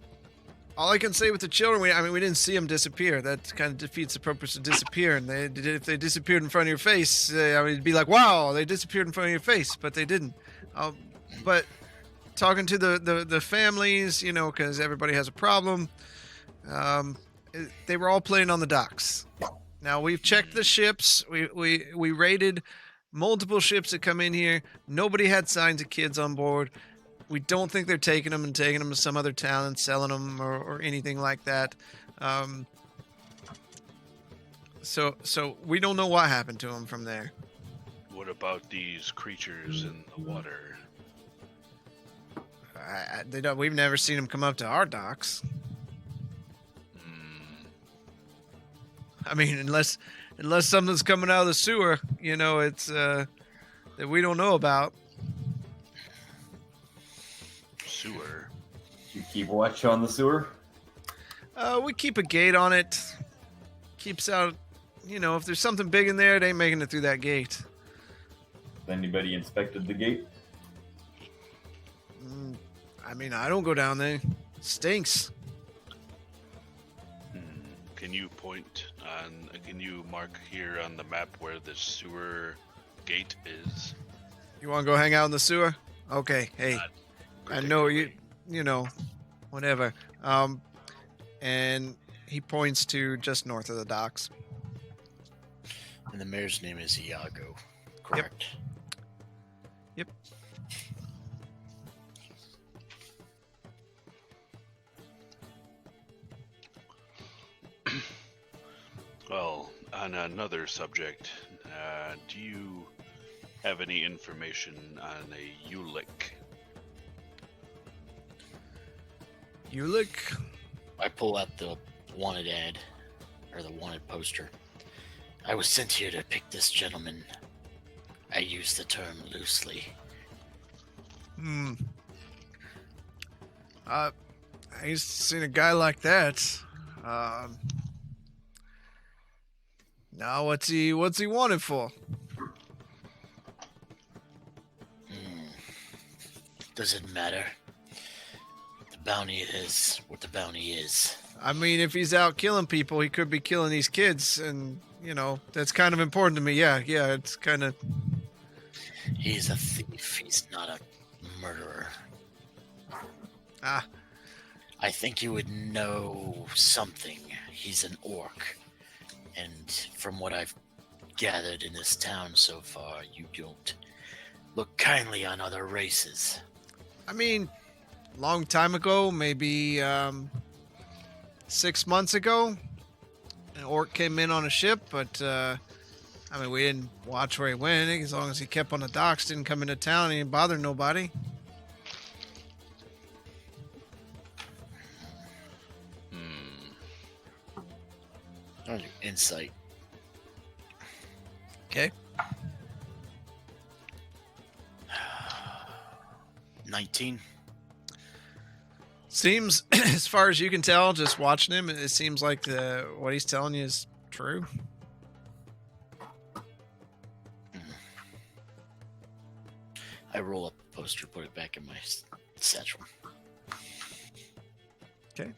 all I can say with the children, we didn't see them disappear. That kind of defeats the purpose of disappear. And if they disappeared in front of your face, it'd be like, wow, they disappeared in front of your face, but they didn't. But talking to the families, because everybody has a problem, they were all playing on the docks. Now, we've checked the ships. We raided multiple ships that come in here. Nobody had signs of kids on board. We don't think they're taking them to some other town and selling them or anything like that. So we don't know what happened to them from there. What about these creatures in the water? We've never seen them come up to our docks. I mean, unless something's coming out of the sewer, it's that we don't know about. Sewer. You keep watch on the sewer? We keep a gate on it. Keeps out, if there's something big in there, it ain't making it through that gate. Has anybody inspected the gate? I don't go down there. It stinks. Can you mark here on the map where the sewer gate is? You want to go hang out in the sewer? Okay. Hey, I know you. Whatever. And he points to just north of the docks. And the mayor's name is Iago, correct? Yep. Well, on another subject, do you have any information on a Ulick? Ulick? I pull out the wanted ad, or the wanted poster. I was sent here to pick this gentleman. I use the term loosely. I ain't seen a guy like that. Now what's he wanted for? Doesn't matter. The bounty is what the bounty is. If he's out killing people, he could be killing these kids, and that's kind of important to me. Yeah, it's kind of. He's a thief. He's not a murderer. I think you would know something. He's an orc. And from what I've gathered in this town so far, you don't look kindly on other races. Long time ago, maybe 6 months ago, an orc came in on a ship, but I mean, we didn't watch where he went. As long as he kept on the docks, didn't come into town, he didn't bother nobody. On your insight. Okay. 19. Seems, as far as you can tell, just watching him, it seems like what he's telling you is true. I roll up the poster, put it back in my satchel. Okay.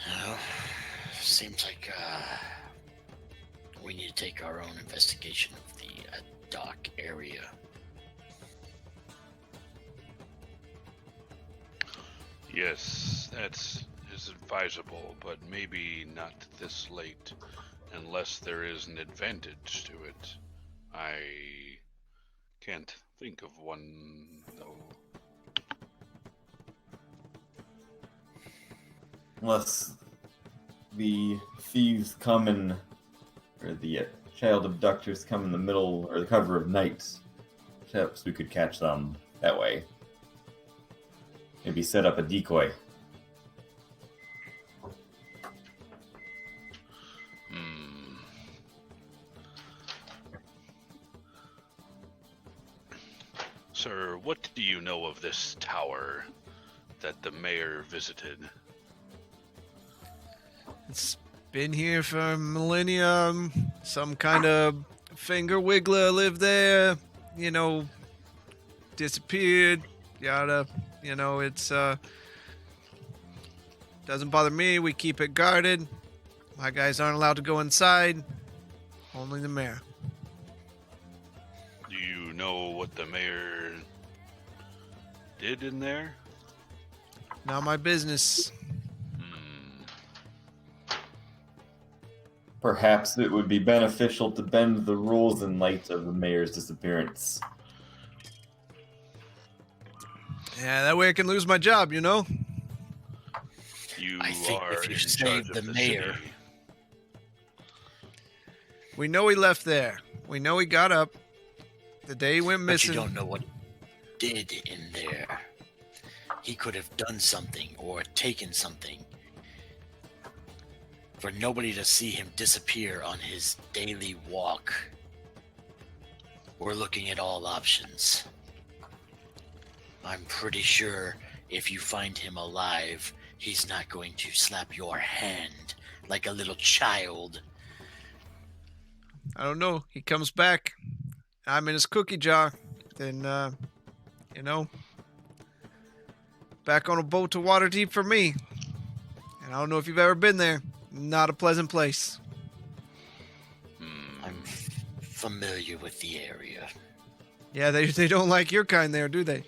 Well, seems like we need to take our own investigation of the dock area. Yes, that's is advisable, but maybe not this late, unless there is an advantage to it. I can't think of one, though. Unless the thieves come in, or the child abductors come in the middle or the cover of night. Perhaps we could catch them that way. Maybe set up a decoy. Sir, what do you know of this tower that the mayor visited? It's been here for a millennium. Some kind of finger wiggler lived there. You know, disappeared. Yada. You know, it's doesn't bother me. We keep it guarded. My guys aren't allowed to go inside. Only the mayor. Do you know what the mayor did in there? Not my business. Perhaps it would be beneficial to bend the rules in light of the mayor's disappearance. Yeah, that way I can lose my job, you know? You I think are if you in save charge the of the mayor- city. We know he left there. We know he got up. The day he went But missing. you don't know what he did in there. He could have done something or taken something. For nobody to see him disappear on his daily walk. We're looking at all options. I'm pretty sure if you find him alive, he's not going to slap your hand like a little child. I don't know. He comes back. I'm in his cookie jar. Then, you know, back on a boat to Waterdeep for me. And I don't know if you've ever been there. Not a pleasant place. I'm familiar with the area. Yeah, they don't like your kind there, do they?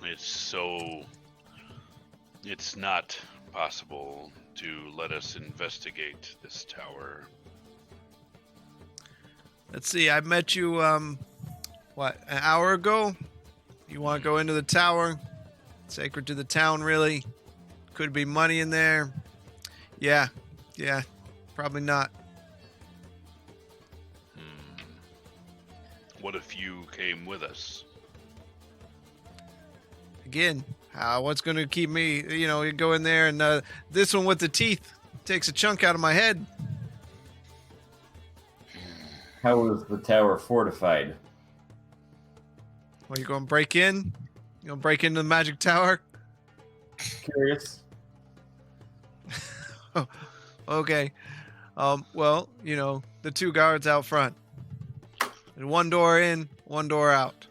No. It's not possible to let us investigate this tower. Let's see. I met you, an hour ago? You want to go into the tower? Sacred to the town, really? Could be money in there. Yeah, probably not. What if you came with us? Again, what's going to keep me, you go in there and this one with the teeth takes a chunk out of my head. How is the tower fortified? Well, you going to break in? You going to break into the magic tower? Curious. Okay. Well, the two guards out front. There's one door in, one door out.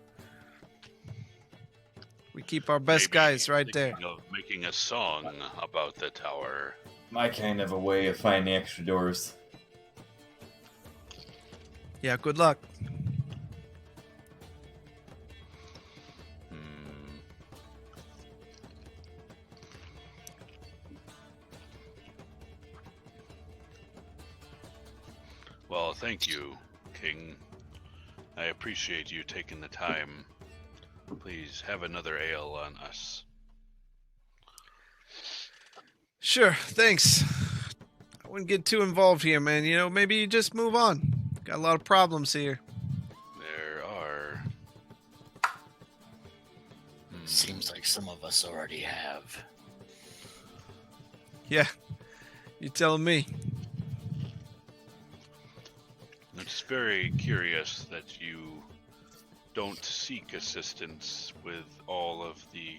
We keep our best Maybe guys right there. thinking of making a song about the tower. My kind of a way of finding extra doors. Yeah, good luck. Well, thank you. King. I appreciate you taking the time. Please have another ale on us. Sure, thanks. I wouldn't get too involved here, man. You know, maybe you just move on. Got a lot of problems here. There are. Seems like some of us already have. Yeah, you telling me. It's very curious that you don't seek assistance with all of the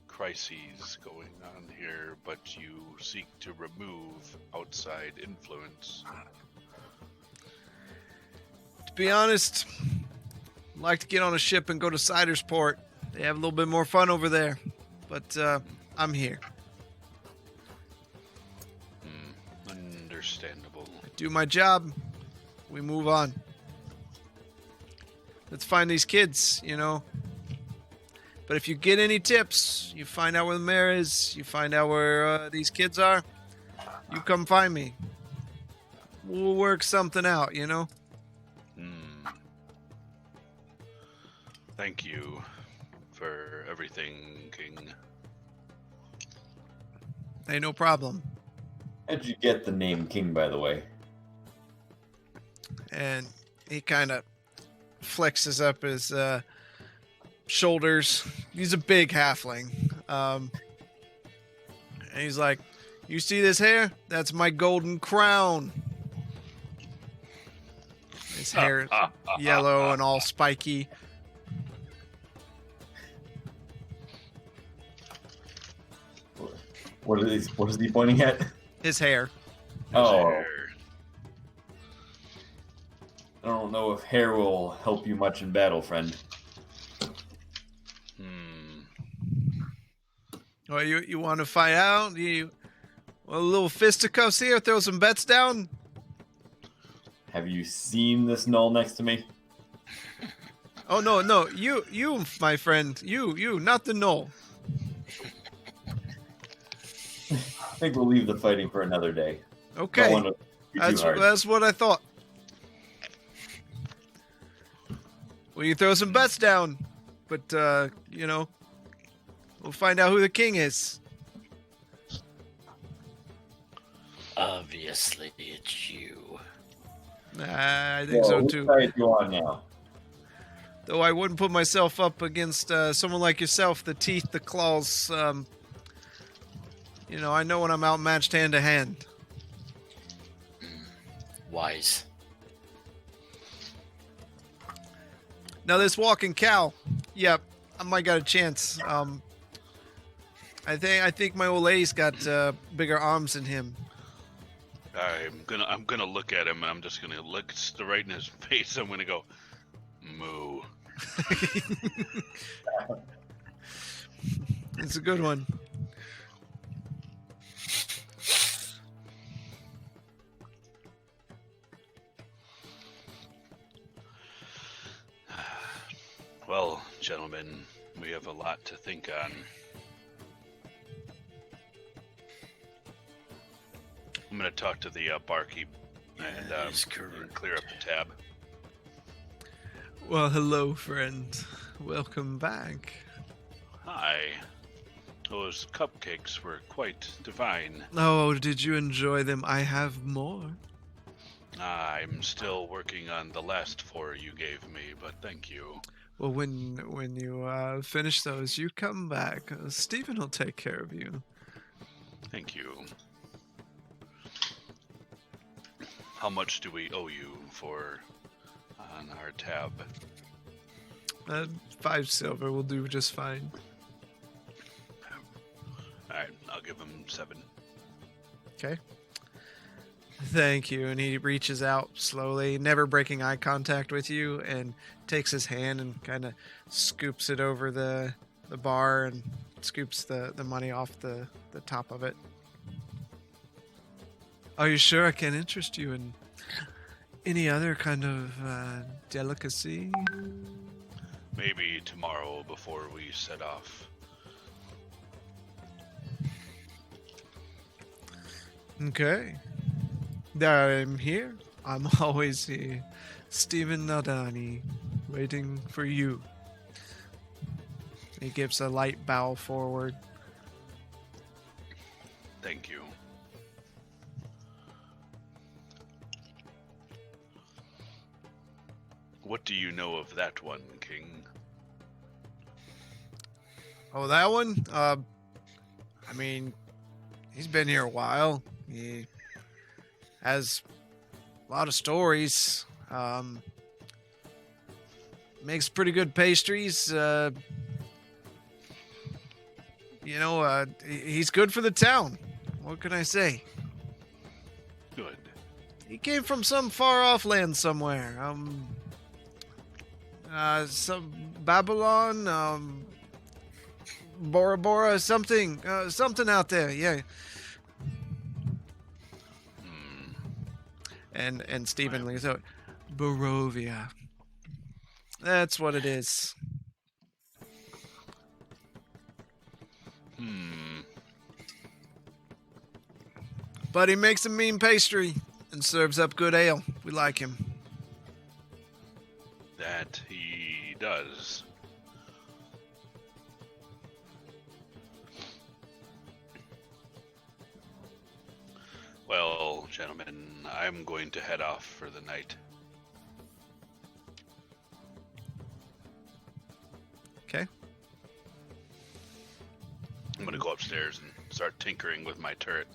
crises going on here, but you seek to remove outside influence. To be honest, I'd like to get on a ship and go to Cidersport. They have a little bit more fun over there. But I'm here. Understandable. Do my job. We move on. Let's find these kids, you know. But if you get any tips, you find out where the mayor is, you find out where these kids are, you come find me. We'll work something out, you know. Thank you for everything, King. Hey, no problem. How'd you get the name King, by the way? And he kind of flexes up his shoulders. He's a big halfling. And he's like, you see this hair? That's my golden crown. His hair is yellow and all spiky. What is he pointing at? His hair. Oh, There. I don't know if hair will help you much in battle, friend. Well, you want to fight out? You want a little fisticuffs here? Throw some bets down? Have you seen this null next to me? Oh, no. You, my friend. You, not the knoll. I think we'll leave the fighting for another day. Okay. Don't want to be too hard. That's what I thought. Well, you throw some bets down, but you know, we'll find out who the king is. Obviously, it's you. I think so which too. side you on now? Though I wouldn't put myself up against someone like yourself. The teeth, the claws. You know, I know when I'm outmatched hand to hand. Wise. Now this walking cow, yep, I might got a chance. I think my old lady's got bigger arms than him. I'm gonna look at him. I'm just gonna look right in his face. I'm gonna go, moo. It's a good one. Well, gentlemen, we have a lot to think on. I'm gonna talk to the barkeep and That is correct. clear up the tab. Well, hello, friend. Welcome back. Hi. Those cupcakes were quite divine. Oh, did you enjoy them? I have more. I'm still working on the last 4 you gave me, but thank you. Well, when you finish those, you come back. Stephen will take care of you. Thank you. How much do we owe you for on our tab? 5 silver will do just fine. Alright, I'll give him 7. Okay. Thank you. And he reaches out slowly, never breaking eye contact with you, and takes his hand and kind of scoops it over the bar and scoops the money off the top of it. Are you sure I can interest you in any other kind of delicacy? Maybe tomorrow before we set off. Okay. I'm here. I'm always here, Stephen Naldani, waiting for you. He gives a light bow forward. Thank you. What do you know of that one, King? Oh, that one? I mean, he's been here a while. He has a lot of stories. Makes pretty good pastries. He's good for the town. What can I say? Good. He came from some far off land somewhere. Some Babylon, Bora Bora, something out there. Yeah. Hmm. And Stephen looks out. Barovia. That's what it is. But he makes a mean pastry and serves up good ale. We like him. That he does. Well, gentlemen, I'm going to head off for the night. Okay. I'm going to go upstairs and start tinkering with my turret.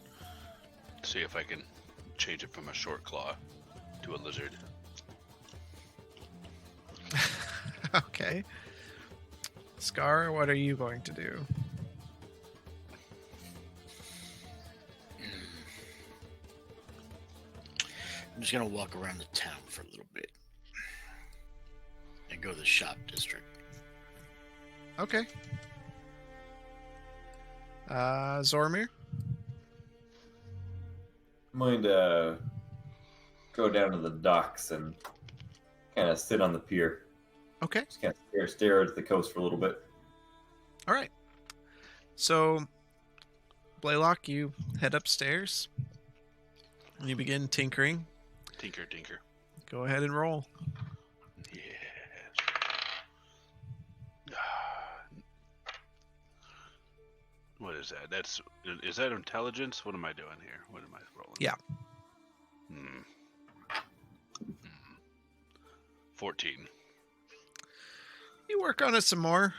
See if I can change it from a short claw to a lizard. Okay. Scar, what are you going to do? I'm just gonna walk around the town for a little bit and go to the shop district. Okay. Zormir? I'm going to go down to the docks and kind of sit on the pier. Okay. Just kind of stare at the coast for a little bit. All right. So, Blaylock, you head upstairs and you begin tinkering. Tinker. Go ahead and roll. Yes. What is that? Is that intelligence? What am I doing here? What am I rolling? Yeah. 14. You work on it some more.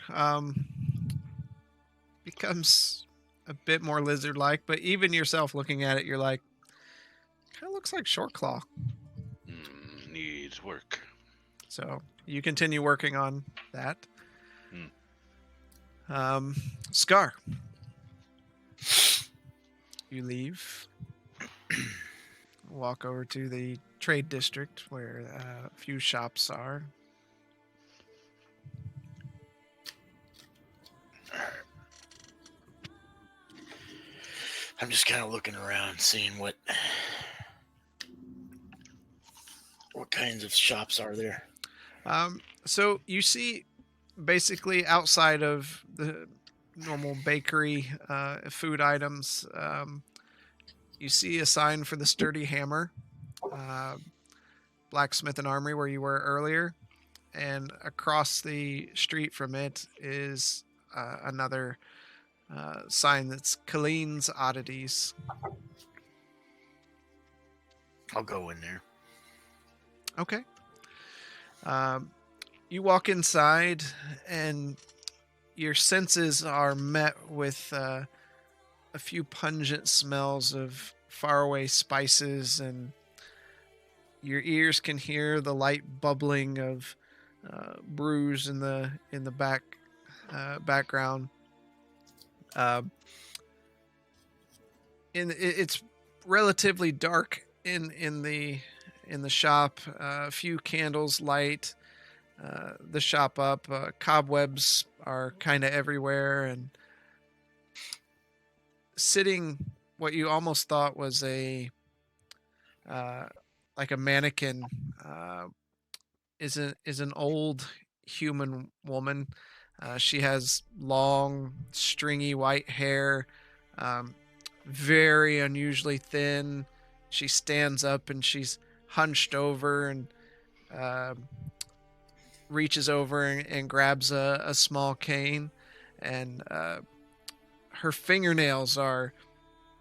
Becomes a bit more lizard-like, but even yourself looking at it, you're like, kind of looks like Shortclaw. Needs work. So you continue working on that. Scar. You leave. Walk over to the trade district where a few shops are. I'm just kind of looking around, seeing what kinds of shops are there. So you see, basically outside of the normal bakery food items, you see a sign for the Sturdy Hammer, blacksmith and armory where you were earlier, and across the street from it is another sign that's Colleen's Oddities. I'll go in there. Okay. You walk inside and your senses are met with a few pungent smells of faraway spices, and your ears can hear the light bubbling of brews in the background. It's relatively dark in the shop. A few candles light the shop up. Cobwebs are kind of everywhere, and sitting what you almost thought was a like a mannequin is an old human woman. She has long, stringy white hair, very unusually thin. She stands up and she's hunched over and reaches over and grabs a small cane, and her fingernails are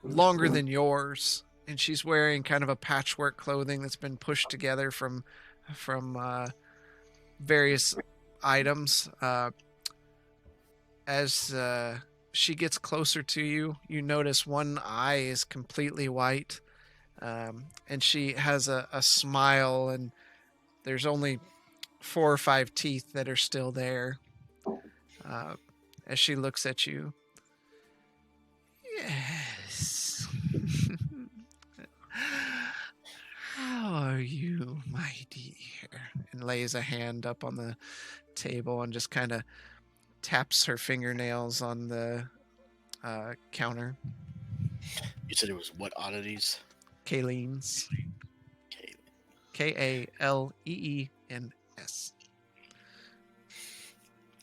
longer than yours, and she's wearing kind of a patchwork clothing that's been pushed together from various items. As she gets closer to you, you notice one eye is completely white, and she has a smile, and there's only 4 or 5 teeth that are still there. As she looks at you, yes. How are you, my dear? And lays a hand up on the table and just kind of taps her fingernails on the counter. You said it was what oddities? Kayleen's. Okay. Kaleens.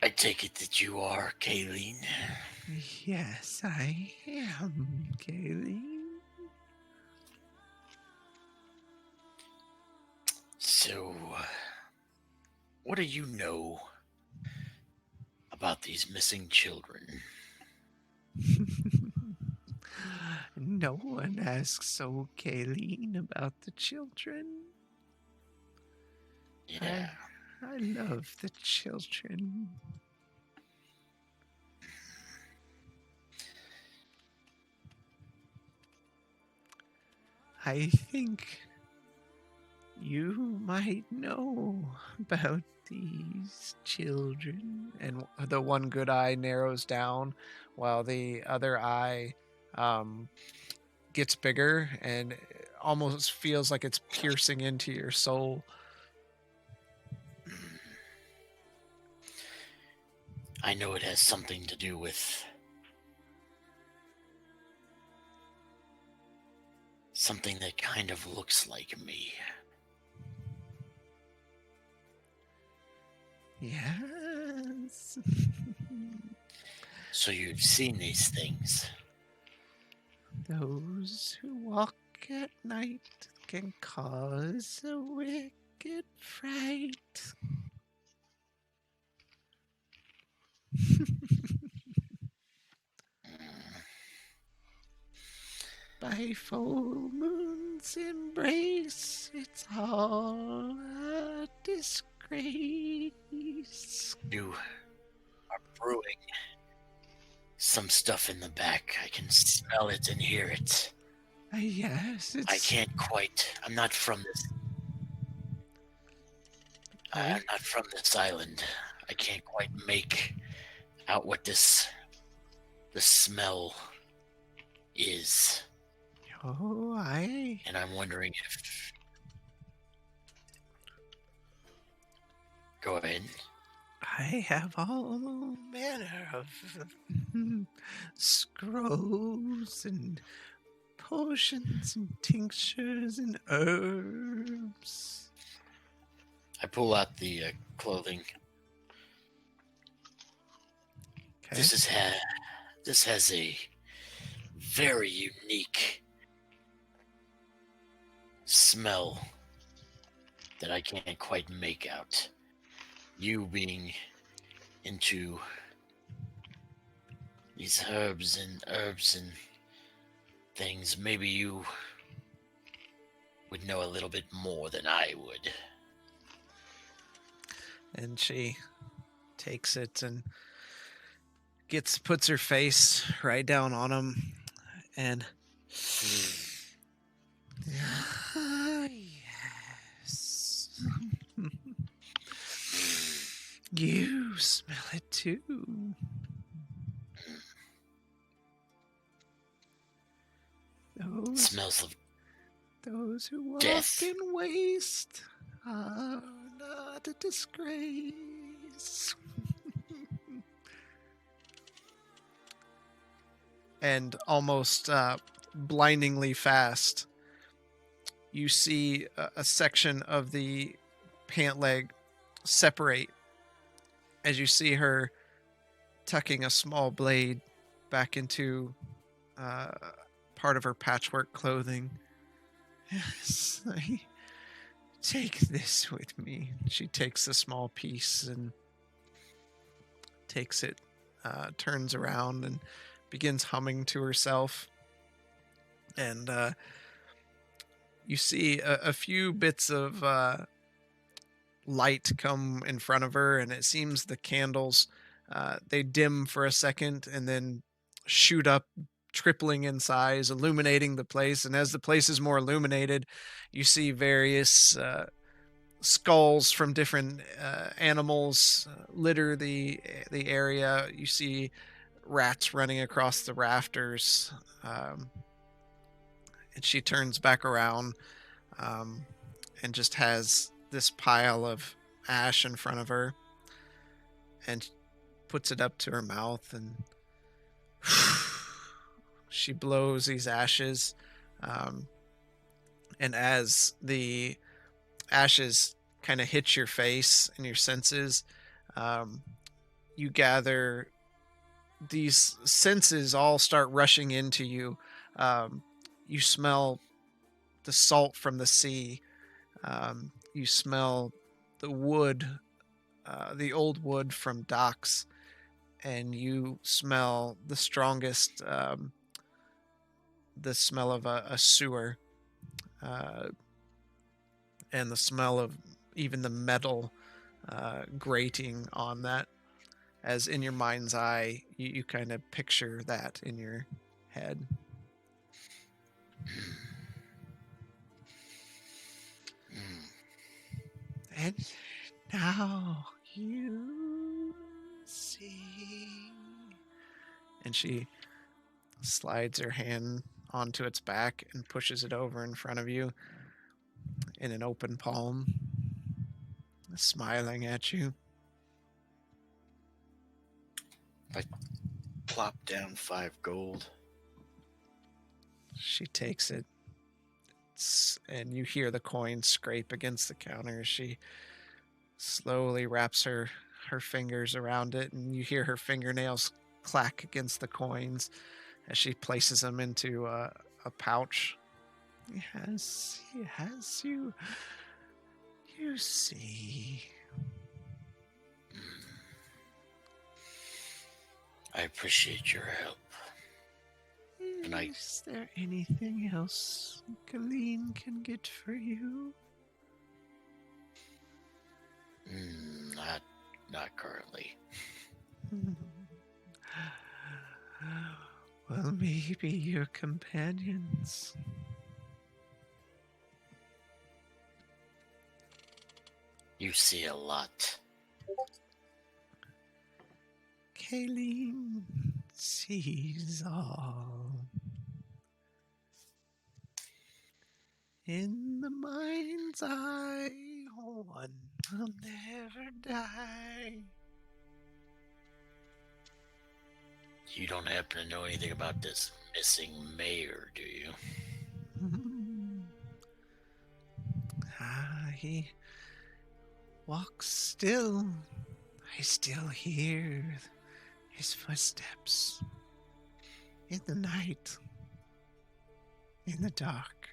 I take it that you are Kayleen. Yes, I am, Kayleen. So, what do you know about these missing children? No one asks old Kayleen about the children. Yeah. I love the children. I think you might know about these children. And the one good eye narrows down while the other eye gets bigger and almost feels like it's piercing into your soul. I know it has something to do with something that kind of looks like me. Yes. So you've seen these things. Those who walk at night can cause a wicked fright. By full moon's embrace, it's all a disgrace. You are brewing some stuff in the back. I can smell it and hear it. Yes, it's... I can't quite. I'm not from this. I'm not from this island. I can't quite make out what the smell is. Oh, And I'm wondering if... Go ahead. I have all manner of scrolls and potions and tinctures and herbs. I pull out the clothing. Okay. This has a very unique smell that I can't quite make out. You being into these herbs and things, maybe you would know a little bit more than I would. And she takes it and puts her face right down on him, and yes, you smell it too. It smells of Those who walk death. in waste are not a disgrace. And almost blindingly fast, you see a section of the pant leg separate as you see her tucking a small blade back into part of her patchwork clothing. Yes, Take this with me. She takes a small piece and takes it, turns around and begins humming to herself. And you see a few bits of light come in front of her, and it seems the candles, they dim for a second and then shoot up, tripling in size, illuminating the place. And as the place is more illuminated, you see various skulls from different animals litter the area. You see rats running across the rafters, and she turns back around, um, and just has this pile of ash in front of her, and puts it up to her mouth, and she blows these ashes, um, and as the ashes kind of hit your face and your senses, um, you gather these senses all start rushing into you. You smell the salt from the sea. You smell the wood, the old wood from docks, and you smell the strongest, the smell of a sewer, uh, and the smell of even the metal grating on that. As in your mind's eye, you kind of picture that in your head. And now you see. And she slides her hand onto its back and pushes it over in front of you in an open palm, smiling at you. Plop down 5 gold. She takes it, and you hear the coin scrape against the counter as she slowly wraps her fingers around it, and you hear her fingernails clack against the coins as she places them into a pouch. Yes, you see. I appreciate your help. And Is there anything else Colleen can get for you? Not currently. Well, maybe your companions. You see a lot. Kayleen sees all. In the mind's eye, one will never die. You don't happen to know anything about this missing mayor, do you? He walks still. I still hear his footsteps in the night, in the dark.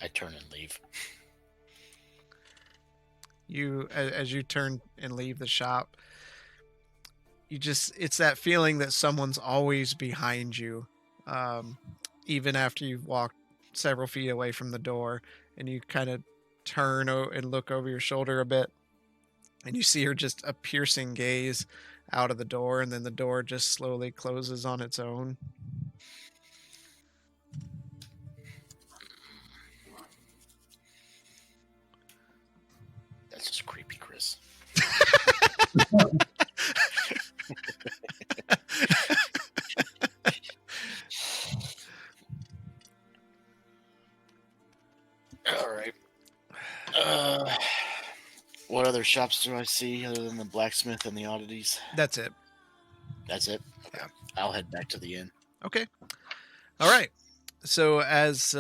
I turn and leave. As you turn and leave the shop, it's that feeling that someone's always behind you, even after you've walked several feet away from the door, and you kind of turn and look over your shoulder a bit, and you see her just a piercing gaze out of the door, and then the door just slowly closes on its own. That's just creepy, Chris. All right. What other shops do I see other than the blacksmith and the oddities? That's it. That's it? Okay. Yeah. I'll head back to the inn. Okay. All right. So as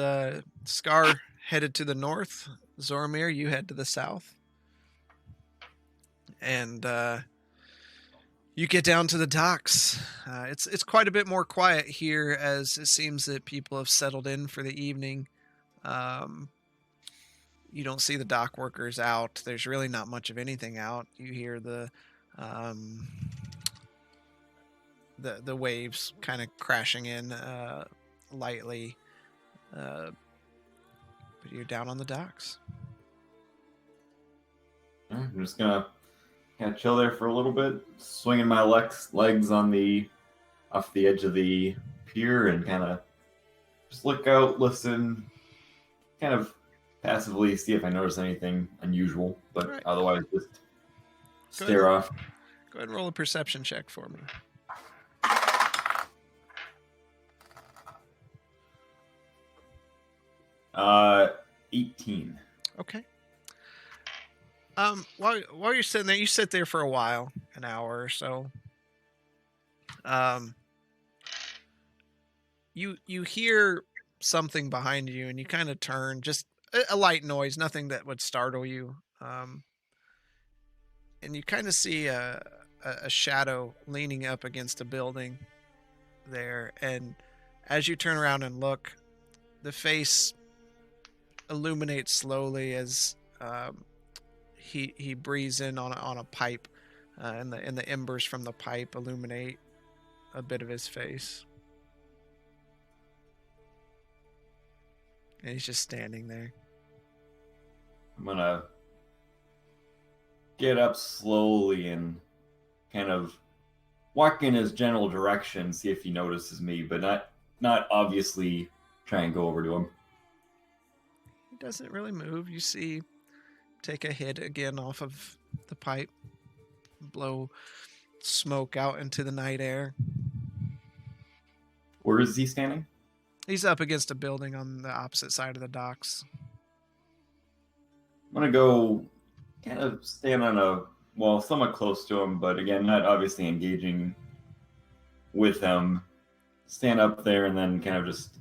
Scar headed to the north, Zoromir, you head to the south. And You get down to the docks. It's quite a bit more quiet here, as it seems that people have settled in for the evening. Um, you don't see the dock workers out. There's really not much of anything out. You hear um, the waves kind of crashing in lightly, but you're down on the docks. I'm just gonna kind of chill there for a little bit, swinging my legs on the off the edge of the pier, and kind of just look out, listen, kind of passively see if I notice anything unusual, but Right. otherwise just Go stare ahead. off. Go ahead and roll a perception check for me. 18. Okay. While you're sitting there, you sit there for a while, an hour or so. You hear something behind you, and you kind of turn, just a light noise, nothing that would startle you. And you kind of see a shadow leaning up against a building there, and as you turn around and look, the face illuminates slowly as he breathes in on a pipe, and the embers from the pipe illuminate a bit of his face, and he's just standing there. I'm gonna get up slowly and kind of walk in his general direction, see if he notices me, but not obviously try and go over to him. He doesn't really move. You see, take a hit again off of the pipe, blow smoke out into the night air. Where is he standing? He's up against a building on the opposite side of the docks. I'm gonna go kind of stand on somewhat close to him, but again, not obviously engaging with him. Stand up there and then kind of just,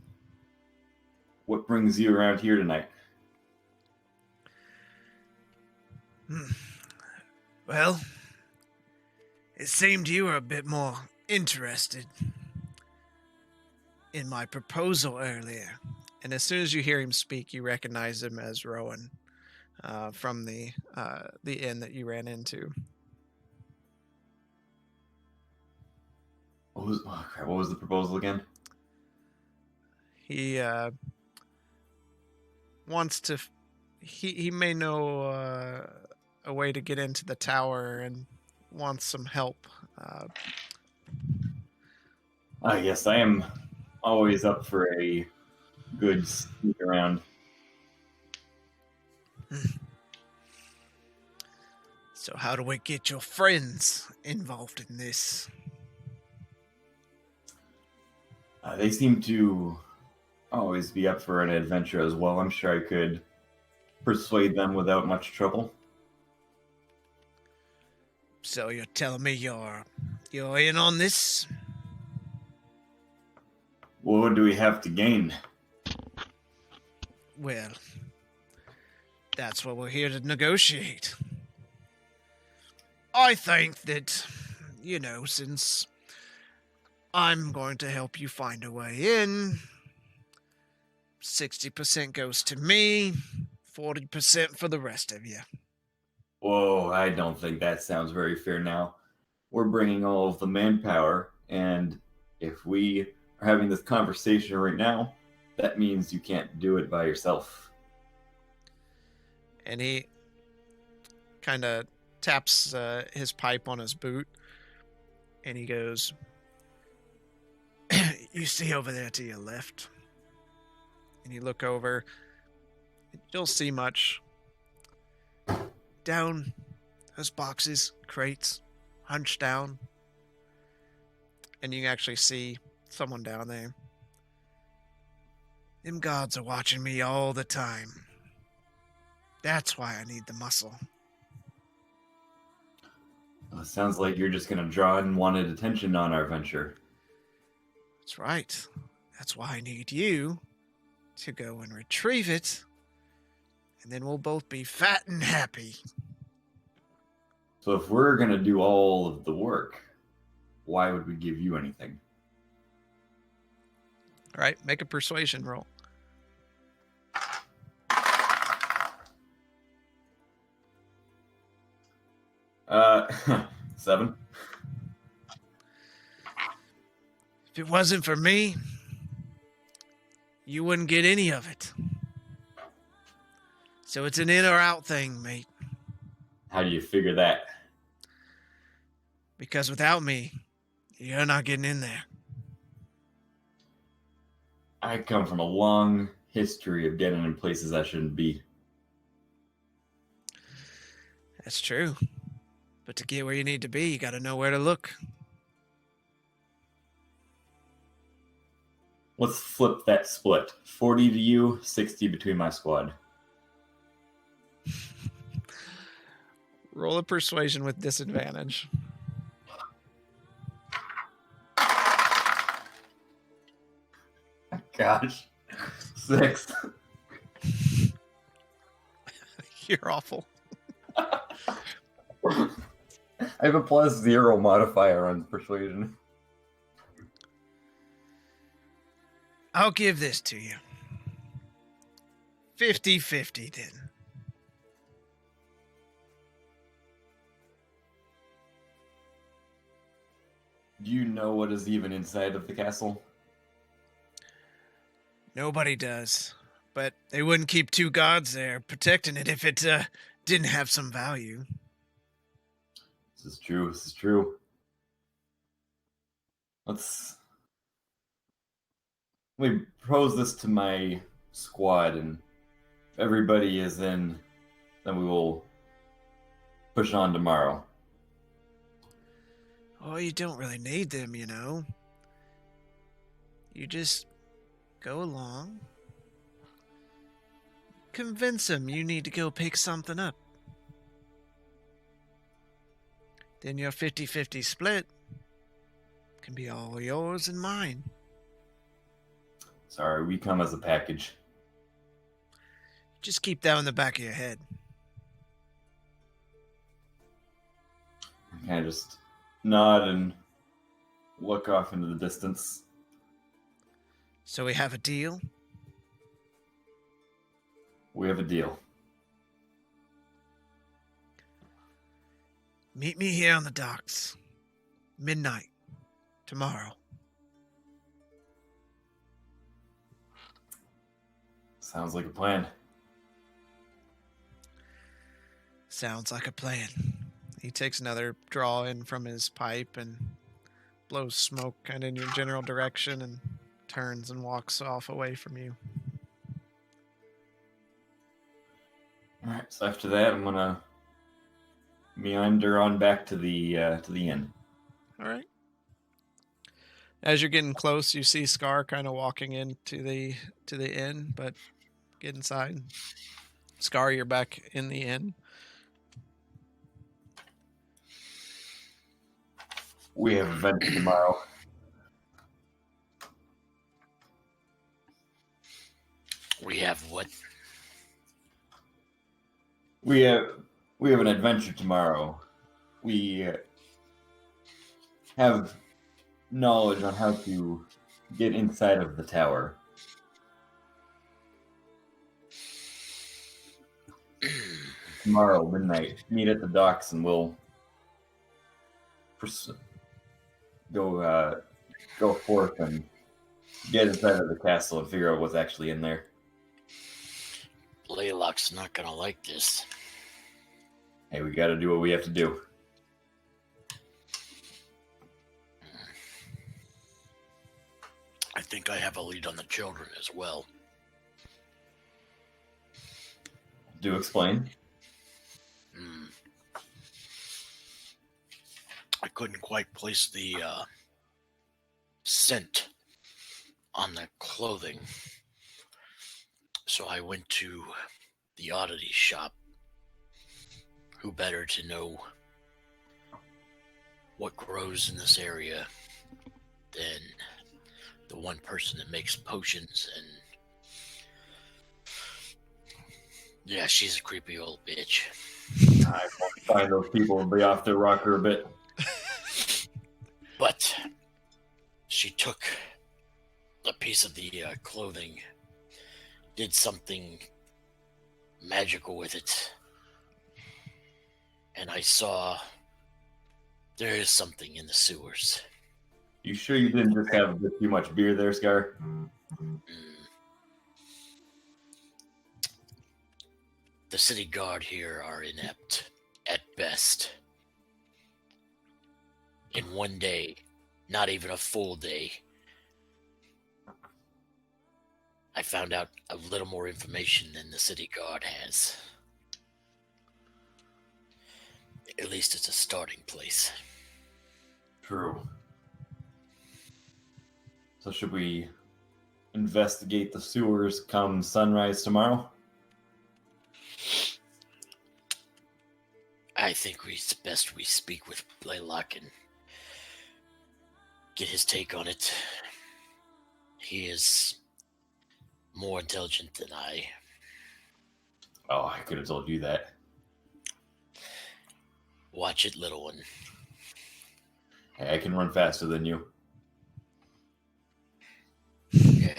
what brings you around here tonight? Well, it seemed you were a bit more interested in my proposal earlier. And as soon as you hear him speak, you recognize him as Rowan, from the inn that you ran into. What was the proposal again? He wants to. He may know a way to get into the tower and wants some help. Yes, I am always up for a good sneak around. So how do we get your friends involved in this? They seem to always be up for an adventure as well. I'm sure I could persuade them without much trouble. So you're telling me you're in on this? What do we have to gain? Well, that's what we're here to negotiate. I think that, since I'm going to help you find a way in, 60% goes to me, 40% for the rest of you. Whoa, I don't think that sounds very fair now. We're bringing all of the manpower, and if we are having this conversation right now, that means you can't do it by yourself. And he kind of taps his pipe on his boot, and he goes, you see over there to your left, and you look over, you don't see much. Down those boxes, crates, hunched down, and you can actually see someone down there. Them guards are watching me all the time. That's why I need the muscle. Well, it sounds like you're just going to draw unwanted attention on our venture. That's right. That's why I need you to go and retrieve it, and then we'll both be fat and happy. So if we're going to do all of the work, why would we give you anything? All right, make a persuasion roll. Uh, 7. If it wasn't for me, you wouldn't get any of it. So it's an in or out thing, mate. How do you figure that? Because without me, you're not getting in there. I come from a long history of getting in places I shouldn't be. That's true. But to get where you need to be, you got to know where to look. Let's flip that split. 40 to you, 60 between my squad. Roll a persuasion with disadvantage. Gosh. 6. You're awful. I have a +0 modifier on persuasion. I'll give this to you. 50-50 then. Do you know what is even inside of the castle? Nobody does. But they wouldn't keep two gods there protecting it if it didn't have some value. This is true. This is true. Let me propose this to my squad, and if everybody is in, then we will push on tomorrow. Oh, you don't really need them, you know. You just go along. Convince them you need to go pick something up. Then your 50-50 split can be all yours and mine. Sorry, we come as a package. Just keep that in the back of your head. I kind of just nod and look off into the distance. So we have a deal? We have a deal. Meet me here on the docks. Midnight. Tomorrow. Sounds like a plan. Sounds like a plan. He takes another draw in from his pipe and blows smoke kind of in your general direction and turns and walks off away from you. All right. So after that, I'm gonna meander on back to the inn. All right. As you're getting close, you see Scar kind of walking into the inn, but get inside. Scar, you're back in the inn. We have events tomorrow. We have what? We have an adventure tomorrow. We have knowledge on how to get inside of the tower. Tomorrow, midnight. Meet at the docks and we'll go forth and get inside of the castle and figure out what's actually in there. Laylock's not gonna like this. Hey, we gotta do what we have to do. I think I have a lead on the children as well. Do explain. I couldn't quite place the scent on the clothing, so I went to the oddity shop. Who better to know what grows in this area than the one person that makes potions? And yeah, she's a creepy old bitch. I won't find those people and be off their rocker a bit. But piece of the clothing did something magical with it. And I saw there is something in the sewers. You sure you didn't just have a bit too much beer there, Scar? Mm. The city guard here are inept at best. In one day, not even a full day, I found out a little more information than the city guard has. At least it's a starting place. True. So should we investigate the sewers come sunrise tomorrow? I think it's best we speak with Blaylock and get his take on it. He is more intelligent than I. Oh, I could have told you that. Watch it, little one. Hey, I can run faster than you. Yeah,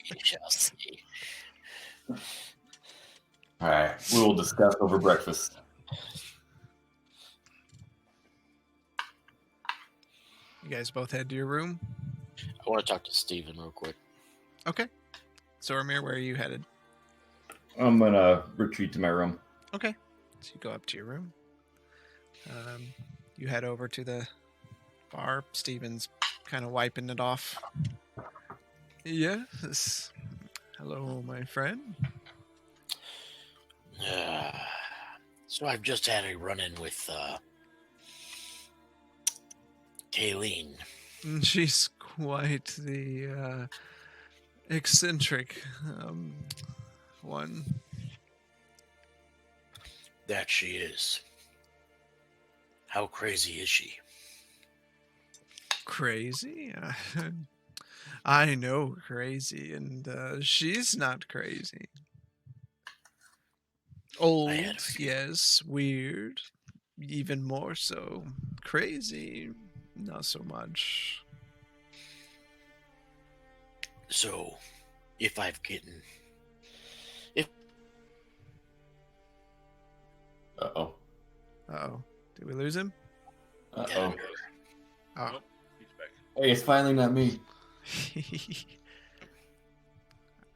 we shall see. All right, we will discuss over breakfast. You guys both head to your room. I want to talk to Steven real quick. Okay. Zormir, where are you headed? I'm gonna retreat to my room. Okay. So you go up to your room. You head over to the bar. Steven's kind of wiping it off. Yes. Hello, my friend. So I've just had a run-in with Kayleen. She's quite the eccentric one. That she is. How crazy is she? Crazy? I know crazy, and she's not crazy. Old, had a few. yes. Weird, even more so. Crazy, not so much. So, if Uh-oh. Uh-oh. Did we lose him? Uh-oh. Oh. Nope, he's back. Hey, it's finally not me.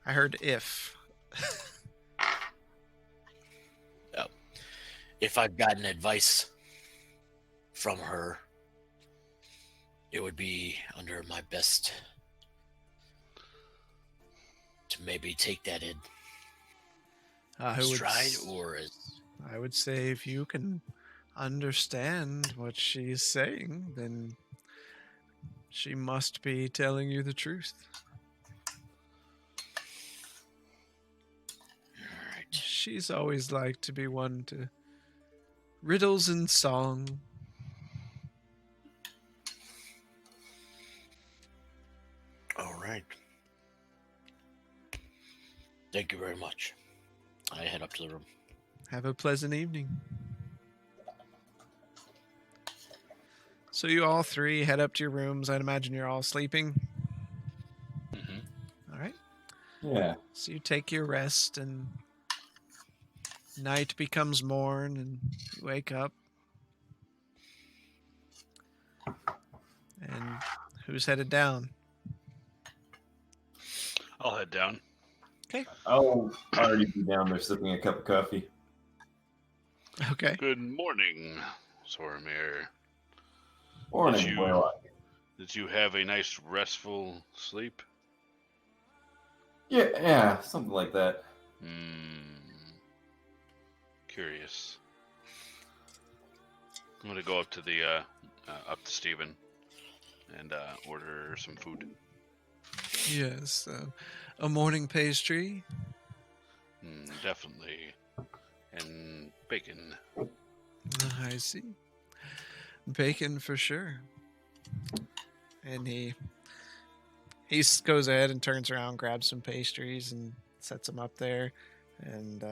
I heard if. if I've gotten advice from her, it would be under my best to maybe take that in stride, or as I would say if you can understand what she's saying, then she must be telling you the truth. all right. She's always liked to be one to riddles and song. All right. Thank you very much. I head up to the room. Have a pleasant evening. So you all three head up to your rooms. I'd imagine you're all sleeping. Mm-hmm. All right. Yeah. So you take your rest, and night becomes morn, and you wake up. And who's headed down? I'll head down. I'll already be down there sipping a cup of coffee. Okay. Good morning, Sormir. Morning, Did you- Blaylock. Did you have a nice restful sleep? Yeah, something like that. Curious. I'm gonna go up to the up to Steven and order some food. Yes. A morning pastry. Definitely. And bacon. I see. Bacon for sure. And he goes ahead and turns around, grabs some pastries, and sets them up there. And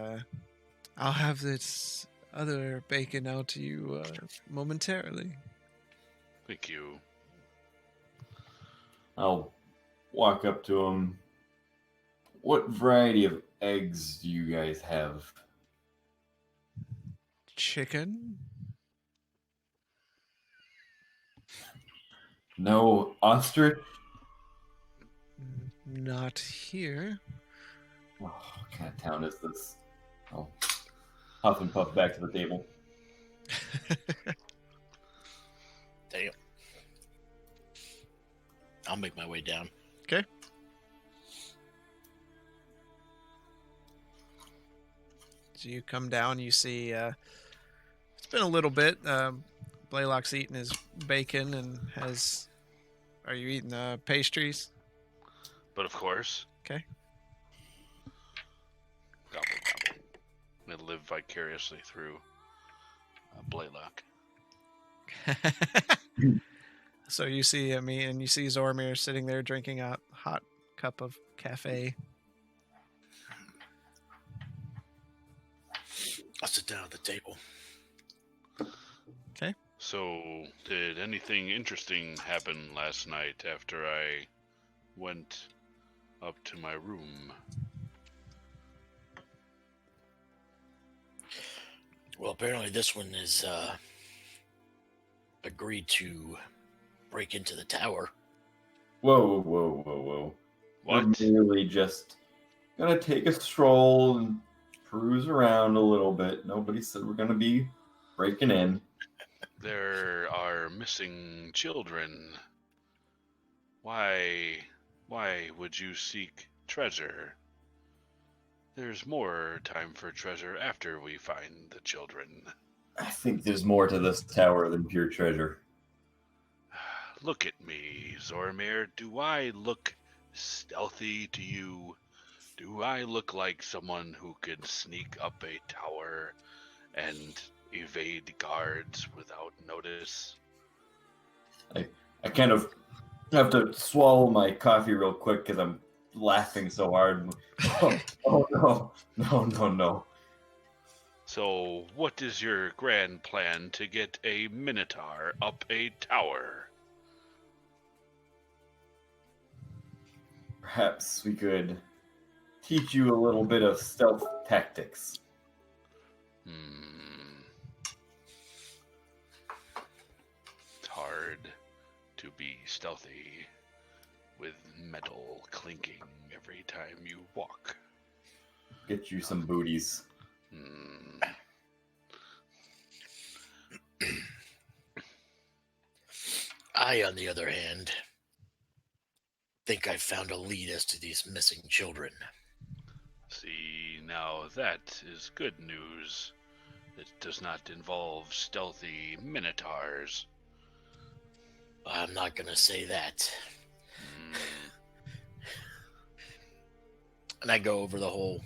I'll have this other bacon out to you momentarily. Thank you. I'll walk up to him. What variety of eggs do you guys have? Chicken? No ostrich? Not here. Oh, what kind of town is this? I'll huff and puff back to the table. Damn. I'll make my way down. Okay. So you come down, you see it's been a little bit. Blaylock's eating his bacon and has. Are you eating pastries? But of course. Okay. Gobble, gobble. I live vicariously through Blaylock. So you see me, and you see Zormir sitting there drinking a hot cup of cafe. I'll sit down at the table. Okay. So, did anything interesting happen last night after I went up to my room? Well, apparently this one is agreed to break into the tower. Whoa, whoa, whoa, whoa. What? We're merely just gonna take a stroll and cruise around a little bit. Nobody said we're gonna be breaking in. There are missing children. Why would you seek treasure? There's more time for treasure after we find the children. I think there's more to this tower than pure treasure. Look at me, Zormir. Do I look stealthy to you? Do I look like someone who could sneak up a tower and evade guards without notice? I kind of have to swallow my coffee real quick because I'm laughing so hard. Oh no. So, what is your grand plan to get a Minotaur up a tower? Perhaps we could teach you a little bit of stealth tactics. It's hard to be stealthy with metal clinking every time you walk. Get you some booties. I, on the other hand, think I've found a lead as to these missing children. See, now that is good news. It does not involve stealthy minotaurs. I'm not going to say that. And I go over the whole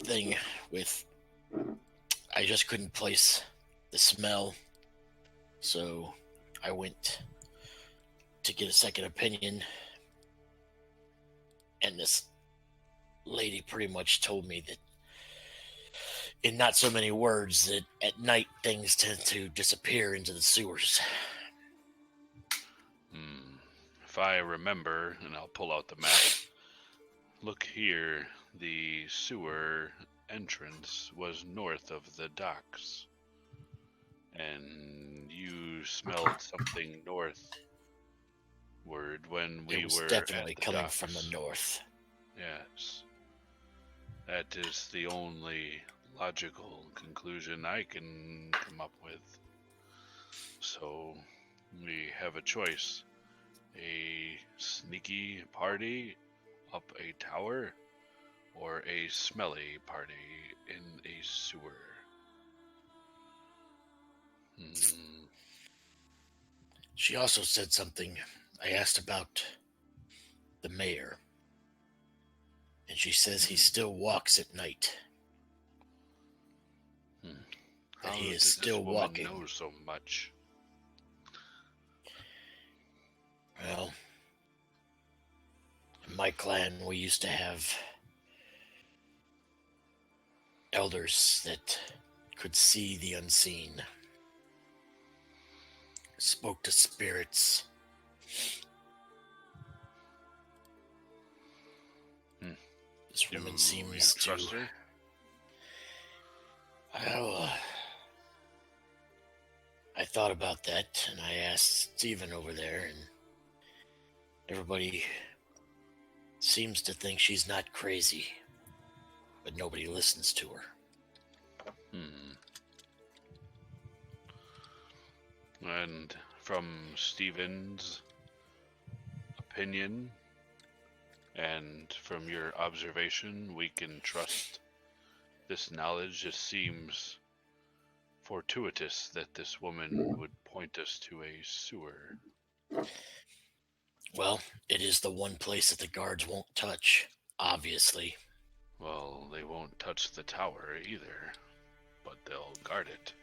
thing with, I just couldn't place the smell, so I went to get a second opinion, and this lady pretty much told me that, in not so many words, that at night things tend to disappear into the sewers. If I remember, and I'll pull out the map. Look here, the sewer entrance was north of the docks. And you smelled something northward when we It was were definitely at the coming docks. from the north. Yes. That is the only logical conclusion I can come up with. So, we have a choice. A sneaky party up a tower, or a smelly party in a sewer. She also said something. I asked about the mayor, and she says he still walks at night. That he is does still this woman walking. know so much? Well, in my clan, we used to have elders that could see the unseen. spoke to spirits. This woman You seems to... trust her? Well, I thought about that, and I asked Steven over there, and everybody seems to think she's not crazy, but nobody listens to her. And from Stephen's opinion and from your observation, we can trust this knowledge. It seems fortuitous that this woman would point us to a sewer. Well, it is the one place that the guards won't touch, obviously. Well, they won't touch the tower either, but they'll guard it.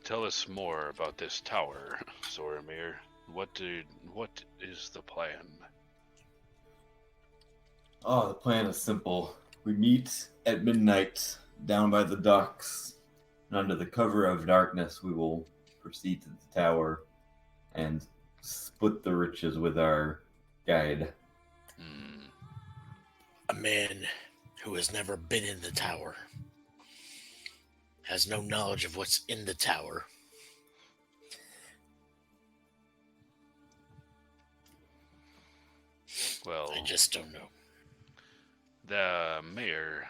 Tell us more about this tower, Zoramir. What is the plan? Oh, the plan is simple. We meet at midnight down by the docks, and under the cover of darkness, we will proceed to the tower and split the riches with our guide. A man who has never been in the tower, has no knowledge of what's in the tower. Well, I just don't know. the mayor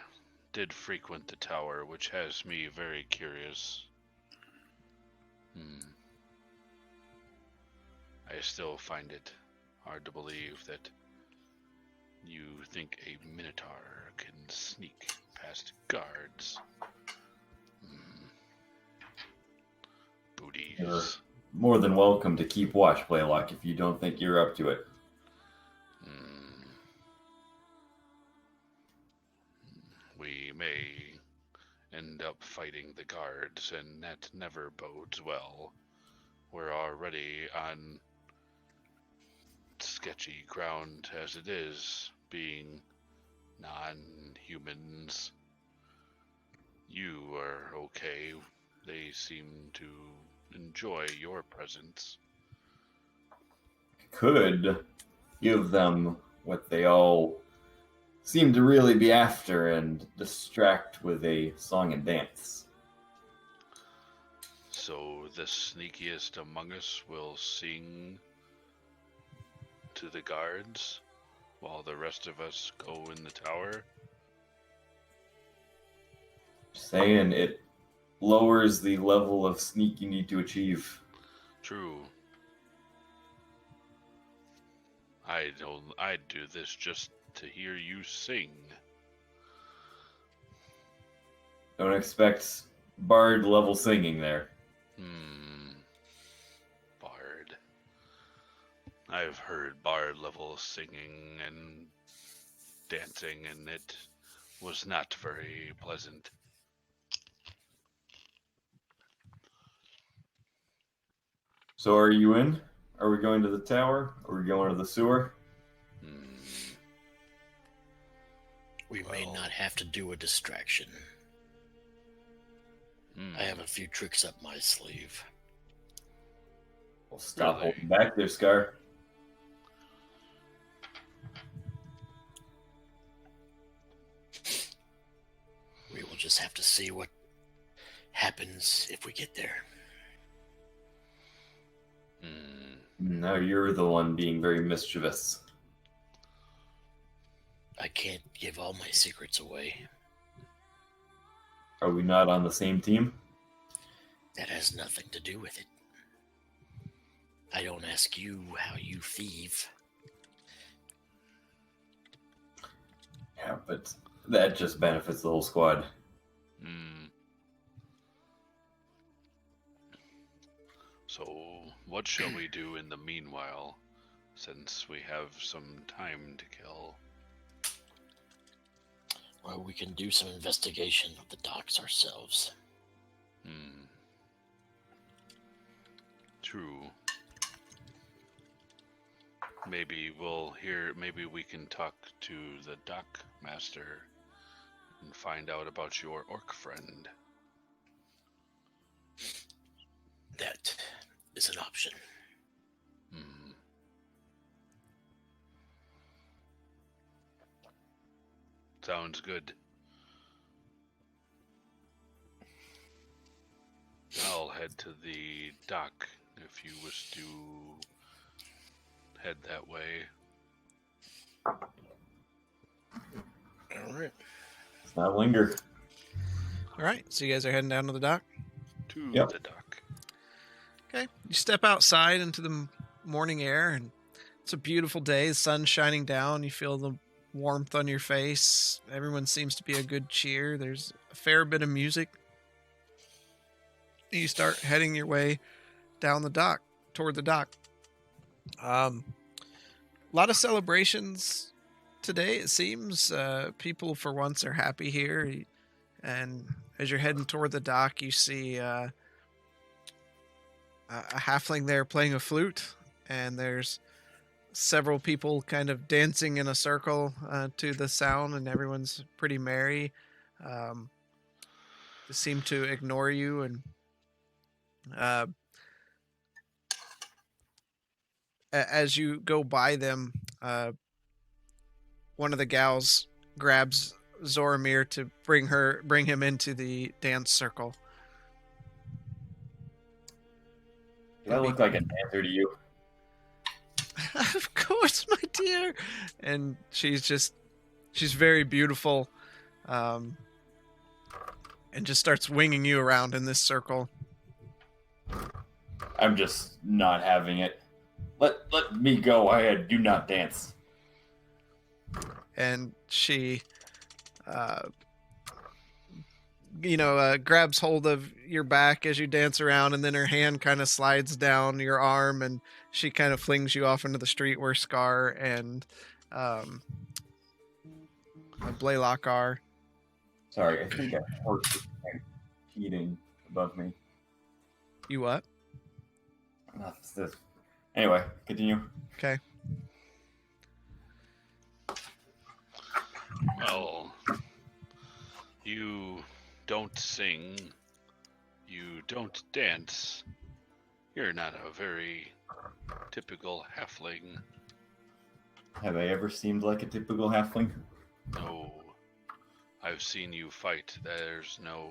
did frequent the tower, which has me very curious. I still find it hard to believe that you think a minotaur can sneak past guards. Booties. You're more than welcome to keep watch, Blaylock, if you don't think you're up to it. We may end up fighting the guards, and that never bodes well. We're already on sketchy ground as it is, being non-humans. You are okay. They seem to enjoy your presence. Could give them what they all seem to really be after and distract with a song and dance. So the sneakiest among us will sing to the guards while the rest of us go in the tower. Saying it lowers the level of sneak you need to achieve. True. I'd do this just to hear you sing. Don't expect bard level singing there. Bard. I've heard bard level singing and dancing, and it was not very pleasant. So are you in? Are we going to the tower? Are we going to the sewer? We may not have to do a distraction. I have a few tricks up my sleeve. Well, stop Really? holding back there, Scar. We will just have to see what happens if we get there. No, you're the one being very mischievous. I can't give all my secrets away. Are we not on the same team? That has nothing to do with it. I don't ask you how you thieve. Yeah, but that just benefits the whole squad. So, what shall we do in the meanwhile, since we have some time to kill? Well, we can do some investigation of the docks ourselves. True. maybe maybe we can talk to the dock master and find out about your orc friend. That is an option. Hmm. Sounds good. I'll head to the dock if you wish to head that way. All right. Let's not linger. All right, so you guys are heading down to the dock. To Yep. the dock. Okay, you step outside into the morning air, and it's a beautiful day. The sun's shining down. You feel the warmth on your face. Everyone seems to be a good cheer. There's a fair bit of music. You start heading your way down the dock, toward the dock. A lot of celebrations today, it seems. People, for once, are happy here. And as you're heading toward the dock, you see a halfling there playing a flute, and there's several people kind of dancing in a circle to the sound, and everyone's pretty merry. They seem to ignore you, and as you go by them, one of the gals grabs Zoramir to bring him into the dance circle. Do I look like a dancer to you? Of course, my dear. And she's very beautiful, and just starts winging you around in this circle. I'm just not having it. Let me go. I do not dance. And she, grabs hold of your back as you dance around, and then her hand kind of slides down your arm, and she kind of flings you off into the street where Scar and Blaylock are. Sorry, I think I heard eating above me. You what? What's this? Anyway, continue. Okay. Well, you don't sing, you don't dance. You're not a very typical halfling. Have I ever seemed like a typical halfling? No. I've seen you fight. There's no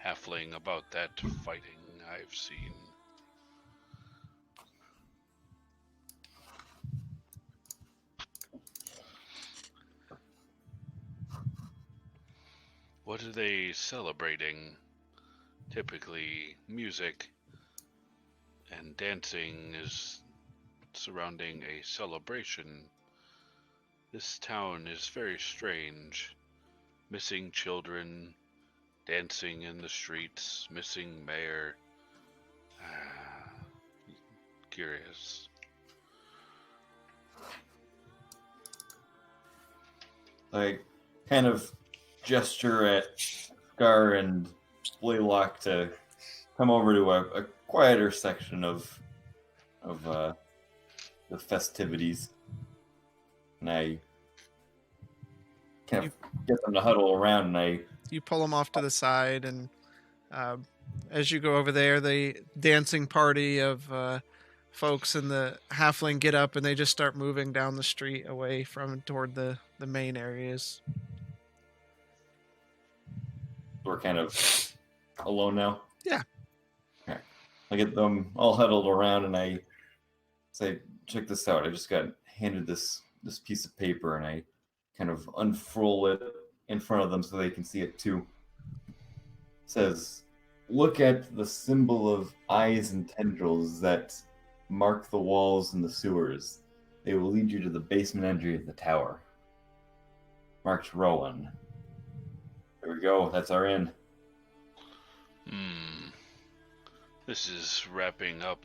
halfling about that fighting I've seen. What are they celebrating? Typically, music and dancing is surrounding a celebration. This town is very strange. Missing children, dancing in the streets, missing mayor. Curious. I kind of gesture at Scar and Blaylock to come over to a quieter section of the festivities, and I kind of get them to huddle around, and You pull them off to the side, and as you go over there, the dancing party of folks and the halfling get up, and they just start moving down the street away from toward the main areas. we're kind of alone now. Yeah. Okay. I get them all huddled around, and I say, "Check this out. I just got handed this piece of paper, and I kind of unfurl it in front of them so they can see it too." It says, "Look at the symbol of eyes and tendrils that mark the walls and the sewers. They will lead you to the basement entry of the tower. Marked Rowan." There we go. That's our inn. This is wrapping up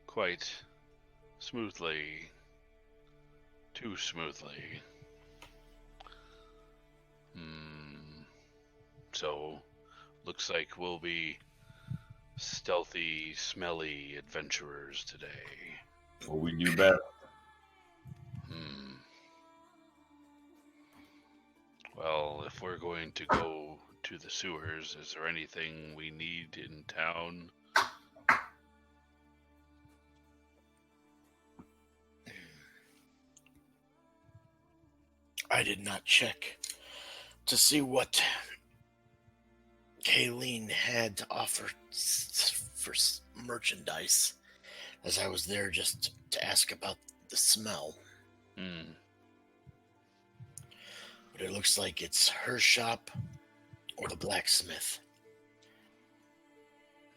quite smoothly. Too smoothly. So, looks like we'll be stealthy, smelly adventurers today. Well, we do better. we're going to go to the sewers, is there anything we need in town? I did not check to see what Kayleen had to offer for merchandise, as I was there just to ask about the smell. Hmm. But it looks like it's her shop or the blacksmith.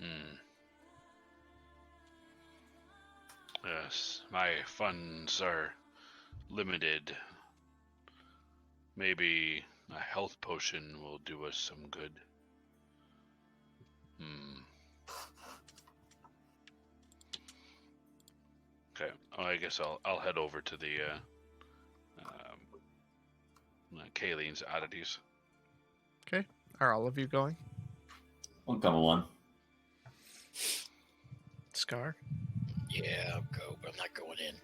Hmm. Yes, my funds are limited. Maybe a health potion will do us some good. Okay, I guess I'll head over to the Kayleen's oddities. Okay. Are all of you going? We'll come along. Scar? Yeah, I'll go, but I'm not going in.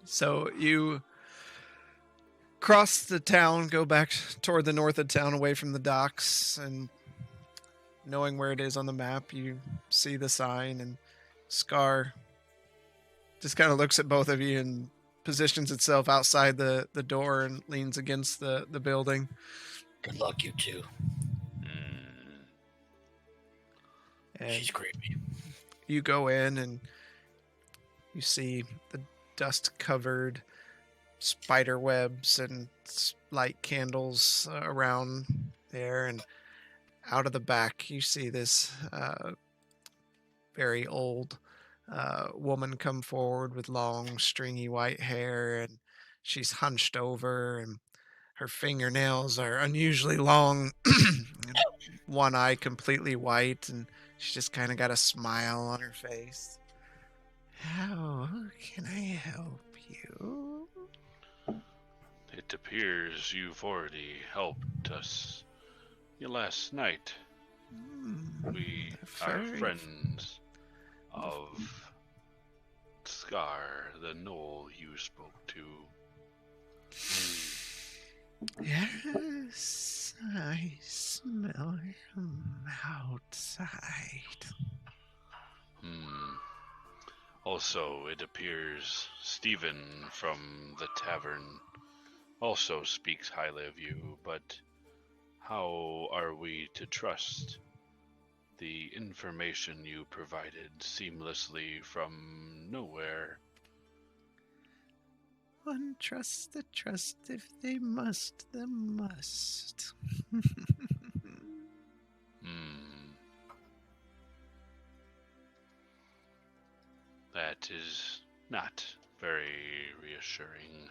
So you cross the town, go back toward the north of town away from the docks, and knowing where it is on the map, you see the sign, and Scar just kind of looks at both of you and positions itself outside the door and leans against the building. Good luck, you two. And She's creepy. you go in and you see the dust-covered spider webs and light candles around there, and out of the back you see this very old woman come forward with long stringy white hair, and she's hunched over, and her fingernails are unusually long, one eye completely white, and she's just kind of got a smile on her face. How can I help you? It appears you've already helped us last night. We are friends of Scar, the gnoll you spoke to. Yes, I smell him outside. Also, it appears Stephen from the tavern also speaks highly of you, but how are we to trust the information you provided seamlessly from nowhere? One trusts the trust, if they must, the must. That is not very reassuring.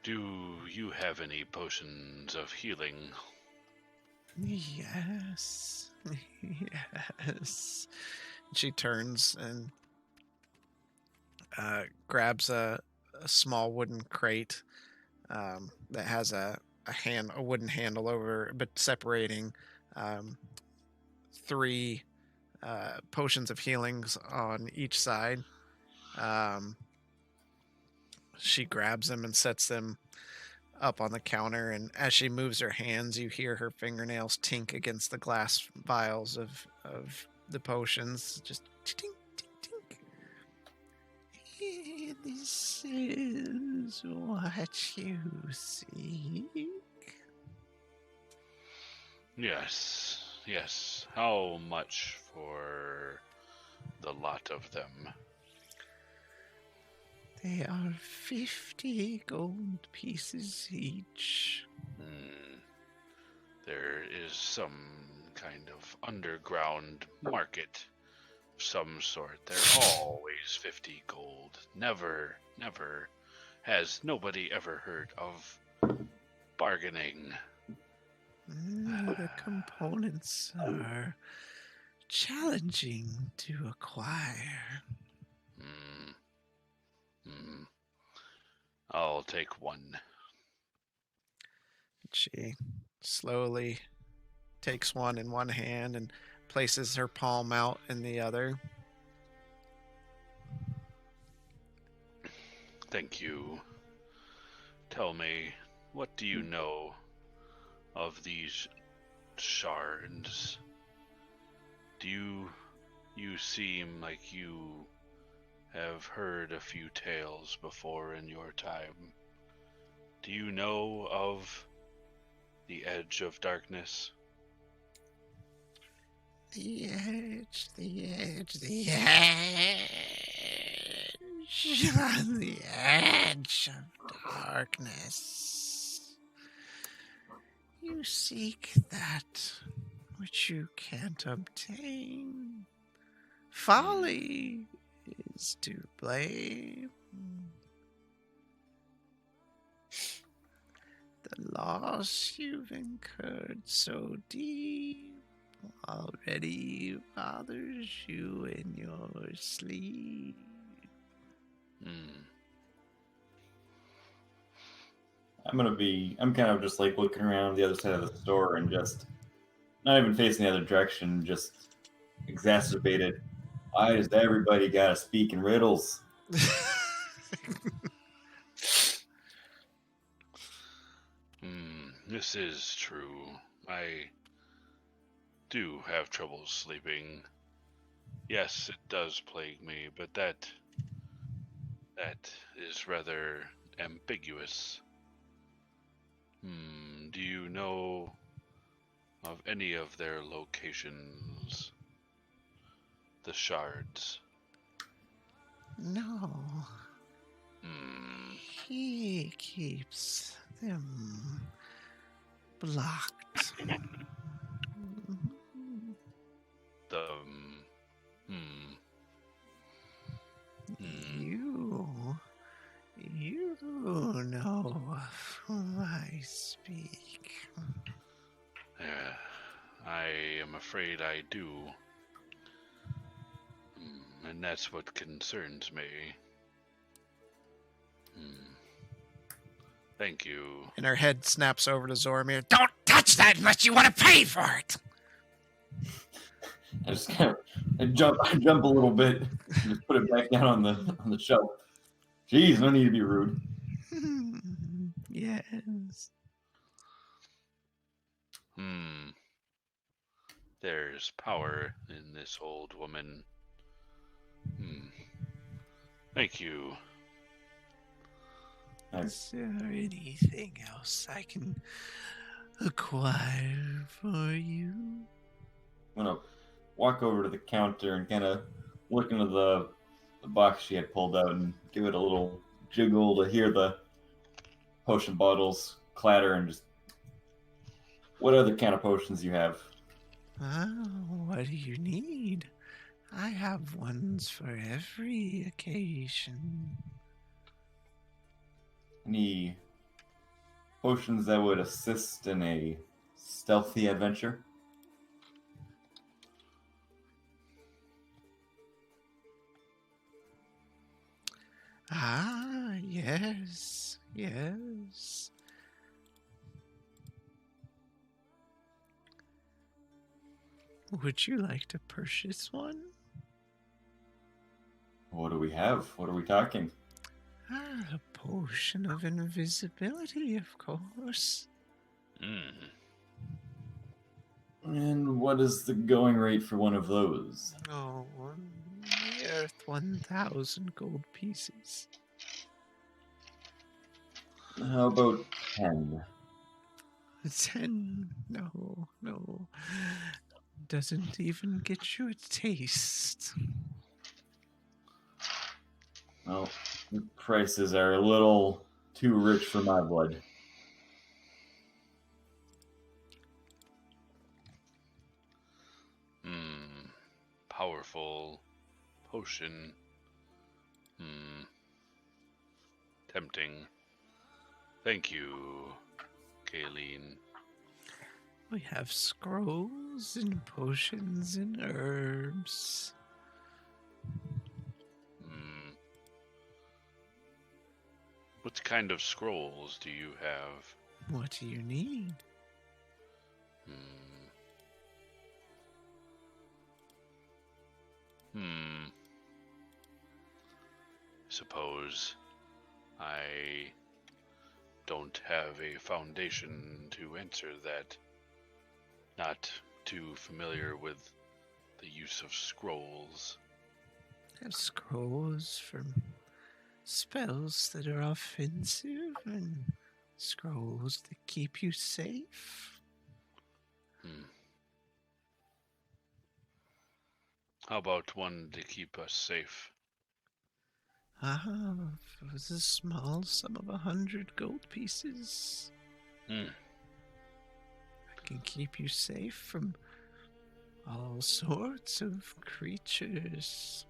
Do you have any potions of healing? Yes, yes. She turns and grabs a small wooden crate that has a wooden handle over, but separating three potions of healings on each side. She grabs them and sets them up on the counter, and as she moves her hands, you hear her fingernails tink against the glass vials of the potions. Just tink, tink, tink. This is what you seek. Yes. How much for the lot of them? They are 50 gold pieces each. There is some kind of underground market of some sort. They're always 50 gold. Never has nobody ever heard of bargaining. The components are challenging to acquire. I'll take one. She slowly takes one in one hand and places her palm out in the other. Thank you. Tell me, what do you know of these shards? You seem like you have heard a few tales before in your time. Do you know of the Edge of Darkness? The edge, the edge, the edge. On the edge of darkness. You seek that which you can't obtain. Folly is to blame. The loss you've incurred so deep already bothers you in your sleep. I'm kind of just like looking around the other side of the store and just not even facing the other direction, just exacerbated. Why does everybody gotta speak in riddles? This is true. I do have trouble sleeping. Yes, it does plague me, but that is rather ambiguous. Do you know of any of their locations? The shards. No. He keeps them blocked. You know of whom I speak. I am afraid I do. And that's what concerns me. Thank you. And her head snaps over to Zoromir. Don't touch that unless you want to pay for it! I just kind of jump a little bit and just put it back down on the shelf. Jeez, no need to be rude. Yes. There's power in this old woman. Thank you. Is there anything else I can acquire for you? I'm gonna walk over to the counter and kind of look into the box she had pulled out and give it a little jiggle to hear the potion bottles clatter and just. What other kind of potions you have? What do you need? I have ones for every occasion. Any potions that would assist in a stealthy adventure? Yes, yes. Would you like to purchase one? What do we have? What are we talking? A potion of invisibility, of course. And what is the going rate for one of those? Oh, worth 1,000 gold pieces. How about 10? 10? No. Doesn't even get you a taste. Well, the prices are a little too rich for my blood. Powerful potion. Tempting. Thank you, Kayleen. We have scrolls and potions and herbs. What kind of scrolls do you have? What do you need? Suppose I don't have a foundation to answer that. Not too familiar with the use of scrolls. Have scrolls from spells that are offensive and scrolls that keep you safe. How about one to keep us safe? Ah, for the small sum of 100 gold pieces. Hmm. I can keep you safe from all sorts of creatures.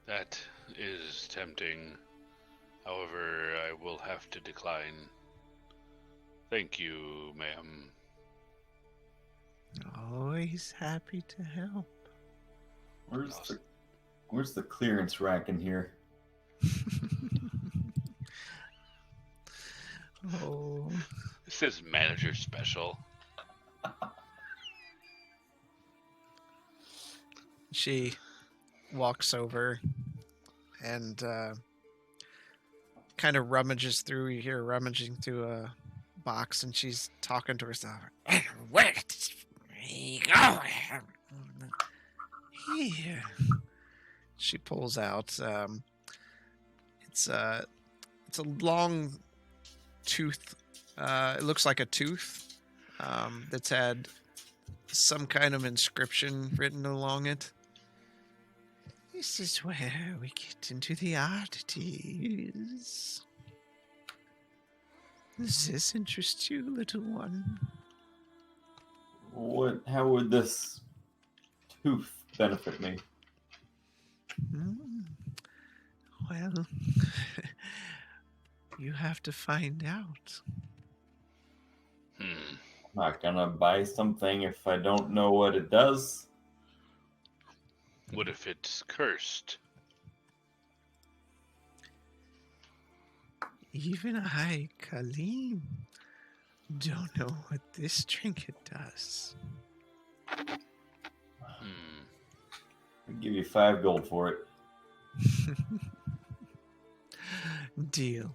That is tempting. However, I will have to decline. Thank you, ma'am. Always happy to help. Where's the clearance rack in here? Oh, This is manager special. she walks over and kind of rummages through. You hear her rummaging through a box, and she's talking to herself. Where did he go? Here. She pulls out. It's a long tooth. It looks like a tooth that's had some kind of inscription written along it. This is where we get into the oddities. Does this interest you, little one? How would this tooth benefit me? Well, you have to find out. Hmm. I'm not gonna buy something if I don't know what it does. What if it's cursed? Even I, Kaleem, don't know what this trinket does. Hmm. I'll give you 5 gold for it. Deal.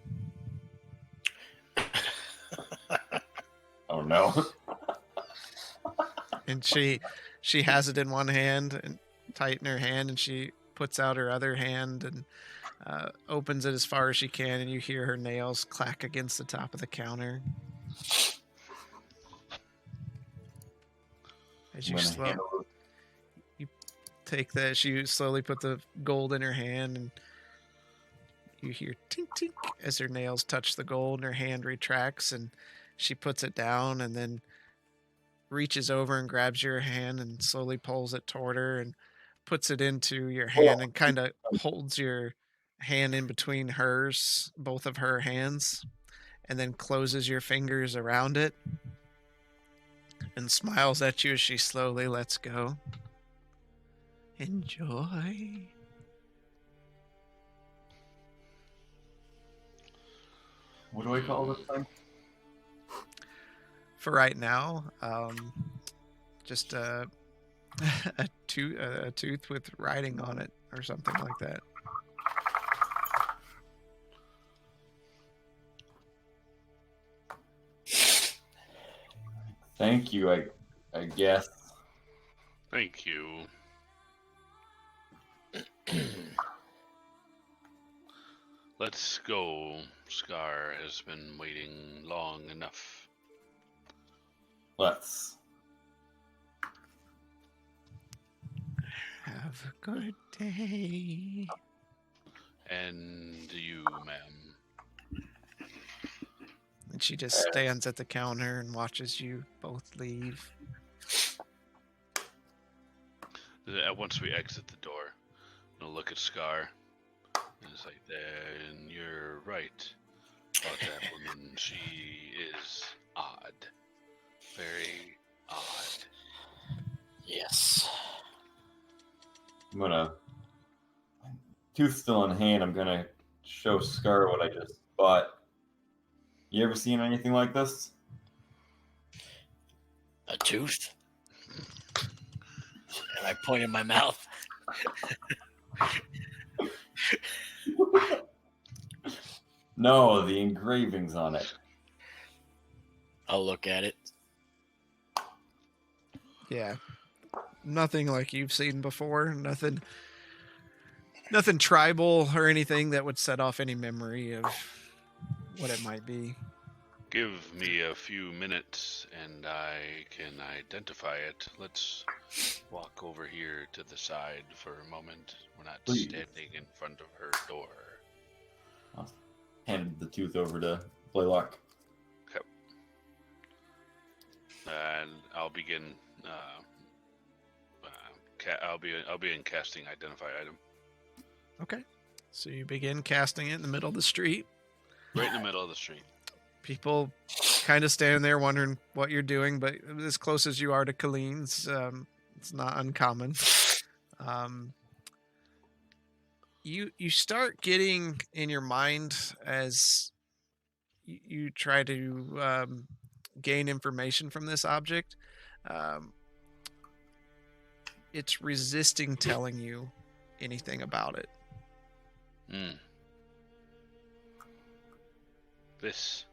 Oh no. And she has it in one hand and tighten her hand, and she puts out her other hand and opens it as far as she can, and you hear her nails clack against the top of the counter. As you take that, she slowly put the gold in her hand, and you hear tink tink as her nails touch the gold, and her hand retracts, and she puts it down, and then reaches over and grabs your hand and slowly pulls it toward her and puts it into your hand and kind of holds your hand in between hers, both of her hands, and then closes your fingers around it and smiles at you as she slowly lets go. Enjoy. What do I call this thing? For right now, just a tooth with writing on it or something like that. Thank you, I guess. Thank you. Let's go. Scar has been waiting long enough. Let's. Have a good day. And you, ma'am. And she just stands at the counter and watches you both leave. Once we exit the door, I'll look at Scar. And it's like, then you're right about that woman. She is odd. Very odd. Yes. I'm gonna. Tooth still in hand. I'm gonna show Scar what I just bought. You ever seen anything like this? A tooth? And I point in my mouth. No, the engravings on it. I'll look at it. Yeah. Nothing like you've seen before. Nothing tribal or anything that would set off any memory of what it might be. Give me a few minutes and I can identify it. Let's walk over here to the side for a moment. We're not Please. standing in front of her door. I'll hand the tooth over to Blaylock. Okay. And I'll begin. I'll be in casting identify item. Okay. So you begin casting it in the middle of the street. Right in the middle of the street. People kind of standing there wondering what you're doing, but as close as you are to Colleen's, it's not uncommon. You start getting in your mind as you try to gain information from this object. It's resisting telling you anything about it. This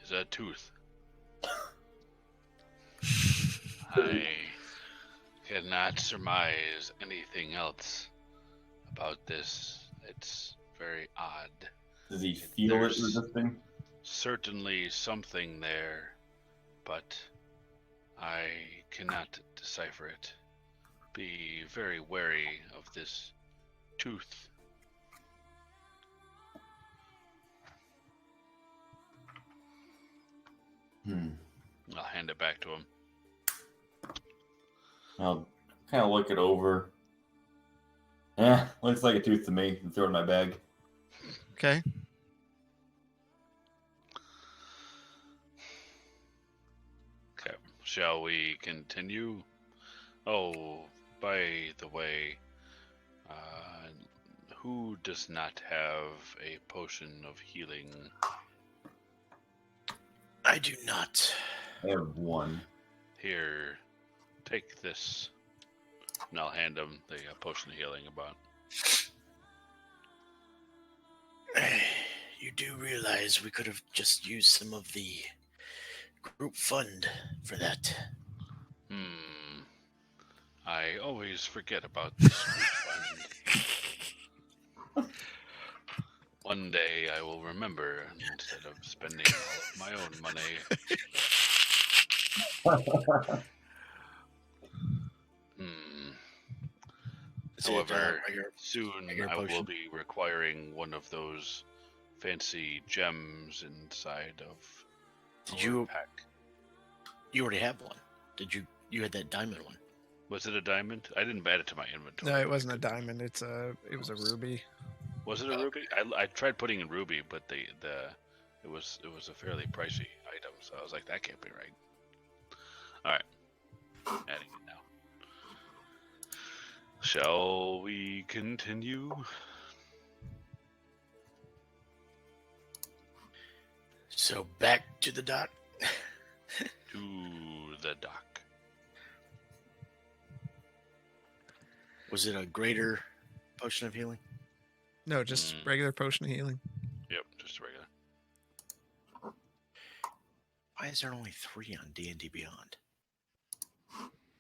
is a tooth. I cannot surmise anything else about this. It's very odd. Does he feel it There's resisting? certainly something there, but I cannot decipher it. Be very wary of this tooth. I'll hand it back to him. I'll kind of look it over. Looks like a tooth to me. And throw it in my bag. Okay. Okay, shall we continue? Oh, by the way, who does not have a potion of healing? I do not. I have one. Here, take this. And I'll hand him the potion of healing about. You do realize we could have just used some of the group fund for that. I always forget about this group fund. One day I will remember instead of spending all of my own money. However, soon I will be requiring one of those fancy gems inside of our pack. You already have one. Did you? You had that diamond one. Was it a diamond? I didn't add it to my inventory. No, it wasn't a diamond. It was a ruby. Was it a ruby? I tried putting in ruby, but it was a fairly pricey item, so I was like, that can't be right. All right, adding it now. Shall we continue? So back to the dock. To the dock. Was it a greater potion of healing? No, just regular potion of healing. Yep, just regular. Why is there only 3 on D&D Beyond?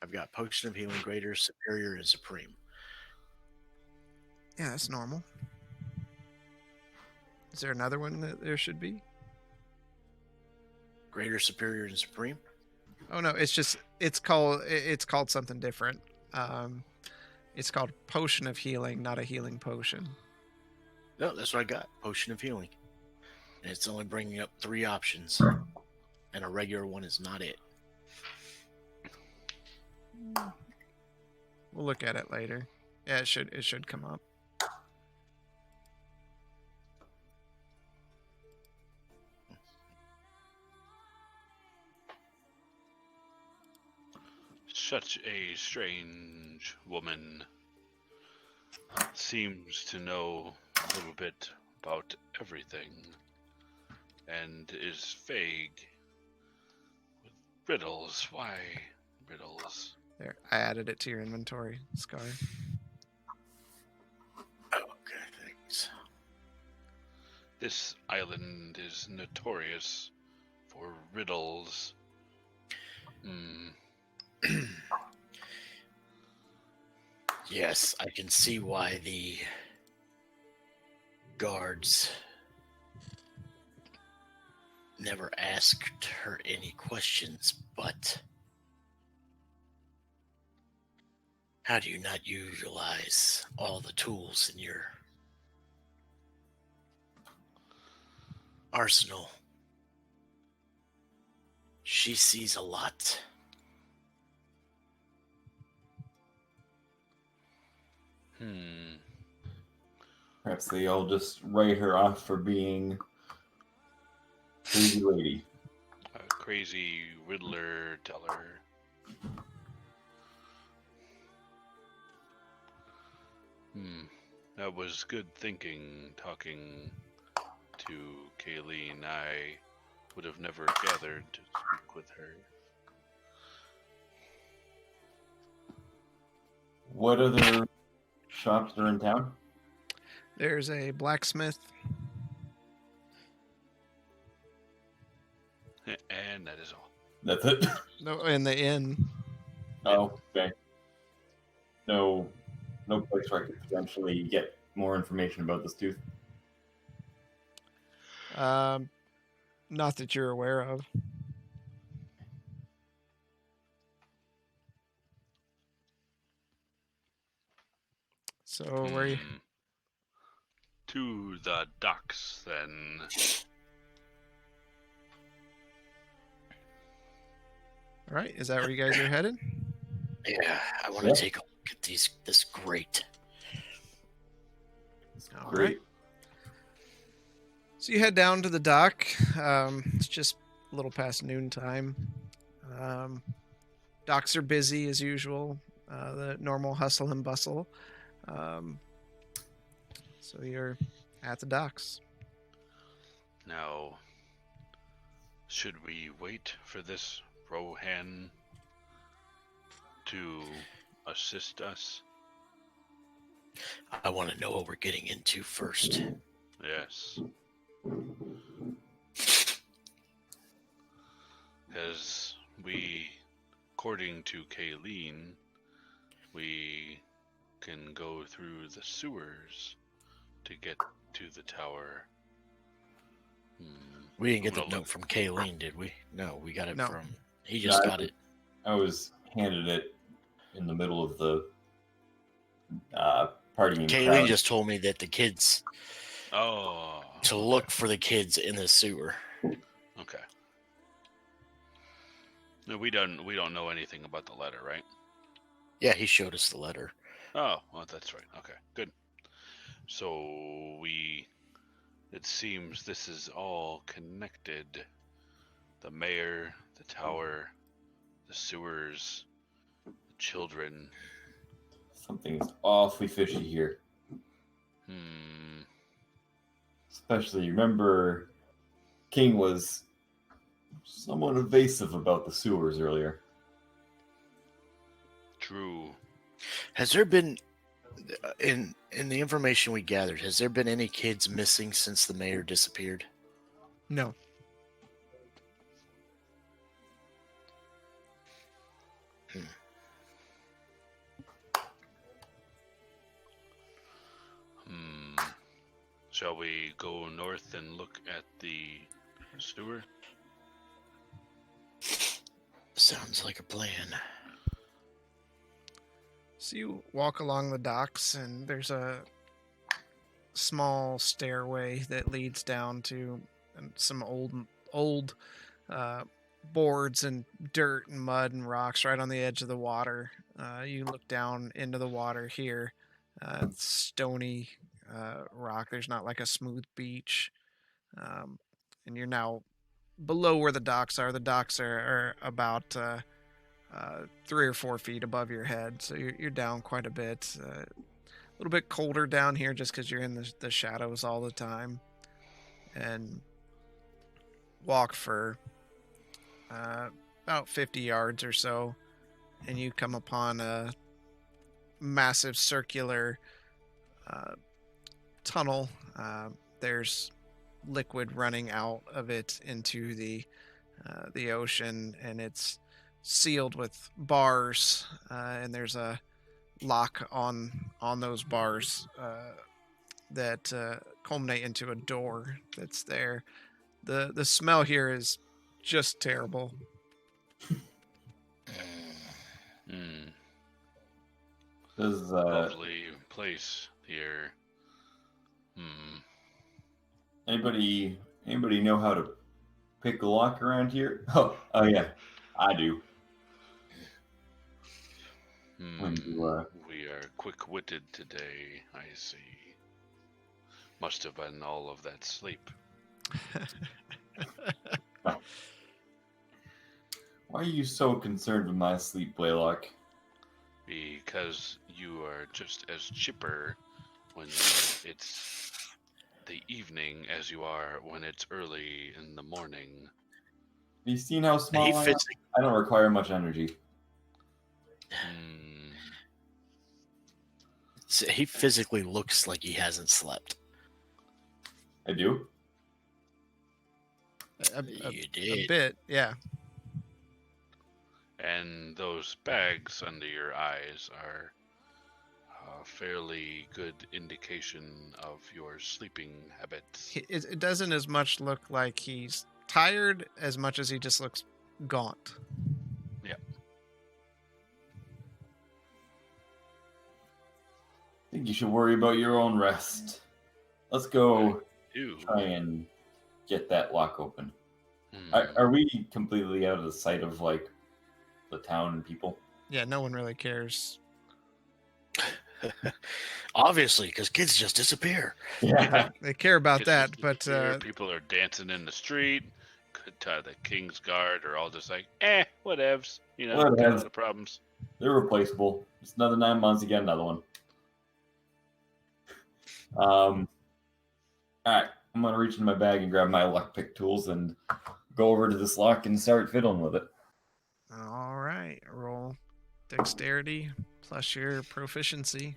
I've got potion of healing, greater, superior, and supreme. Yeah, that's normal. Is there another one that there should be? Greater, superior, and supreme? Oh no, it's called something different. It's called potion of healing, not a healing potion. No, that's what I got. Potion of healing. And it's only bringing up 3 options. And a regular one is not it. We'll look at it later. Yeah, it should come up. Such a strange woman. Seems to know a little bit about everything. And is vague. With riddles. Why riddles? There, I added it to your inventory, Scar. Okay, thanks. This island is notorious for riddles. Hmm. Yes, I can see why the guards never asked her any questions, but how do you not utilize all the tools in your arsenal? She sees a lot. Hmm. Perhaps they all just write her off for being crazy lady. A crazy riddler teller. That was good thinking, talking to Kayleen. I would have never gathered to speak with her. What other shops are in town? There's a blacksmith. And that is all. That's it. No, in the inn. Oh, okay. No place where I could potentially get more information about this tooth. Not that you're aware of. So where you? To the docks, then. All right, is that where you guys are headed? Yeah, I want to Yeah. take a look at this grate. All Great. right. So you head down to the dock. It's just a little past noontime. Docks are busy as usual. The normal hustle and bustle. So you're at the docks. Now, should we wait for this Rohan to assist us? I want to know what we're getting into first. Yes. Because according to Kayleen, we can go through the sewers to get to the tower. We didn't get I'm the gonna note look- from Kayleen, did we? No, we got it No. from. He just No, got it. I was handed it in the middle of the partying Kayleen crowd. just told me that the kids Oh. to look for the kids in the sewer. Okay. No, we don't know anything about the letter, right? Yeah, he showed us the letter. Oh, well, that's right. Okay, good. So it seems this is all connected. The mayor, the tower, the sewers, the children. Something's awfully fishy here. Especially, remember, King was somewhat evasive about the sewers earlier. True. Has there been in the information we gathered, has there been any kids missing since the mayor disappeared? No. Shall we go north and look at the sewer? Sounds like a plan. So you walk along the docks, and there's a small stairway that leads down to some old boards and dirt and mud and rocks right on the edge of the water. You look down into the water here. It's stony rock. There's not like a smooth beach. And you're now below where the docks are. The docks are about 3 or 4 feet above your head, so you're down quite a bit. A little bit colder down here just because you're in the shadows all the time. And walk for about 50 yards or so, and you come upon a massive circular tunnel. There's liquid running out of it into the ocean, and it's sealed with bars, and there's a lock on those bars that culminate into a door that's there. The smell here is just terrible. Hmm. Does Lovely place here. Hmm. anybody know how to pick a lock around here? Oh yeah, I do. When you We are quick-witted today, I see. Must have been all of that sleep. why are you so concerned with my sleep, Blaylock? Because you are just as chipper when it's the evening as you are when it's early in the morning. Have you seen how small He I am? fits. I don't require much energy. Hmm. He physically looks like he hasn't slept. I do. You A did. bit, yeah. And those bags under your eyes are a fairly good indication of your sleeping habits. It doesn't as much look like he's tired as much as he just looks gaunt. I think you should worry about your own rest. Let's go Ew. try and get that lock open. Hmm. Are we completely out of the sight of like the town and people? Yeah, no one really cares. Obviously, because kids just disappear. Yeah. They care about Kids that, just but disappear, people are dancing in the street. The King's Guard are all just like, whatevs. You know, got a Whatevs. lot of problems. They're replaceable. Just another 9 months, you get another one. All right, I'm gonna reach into my bag and grab my lockpick tools and go over to this lock and start fiddling with it. all right, roll dexterity plus your proficiency.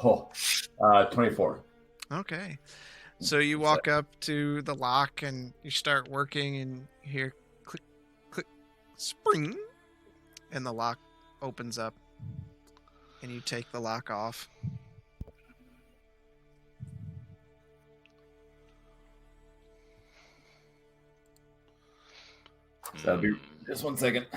Oh, 24. Okay. So you walk up to the lock and you start working and you hear click, click, spring, and the lock opens up and you take the lock off. So that'll be just 1 second.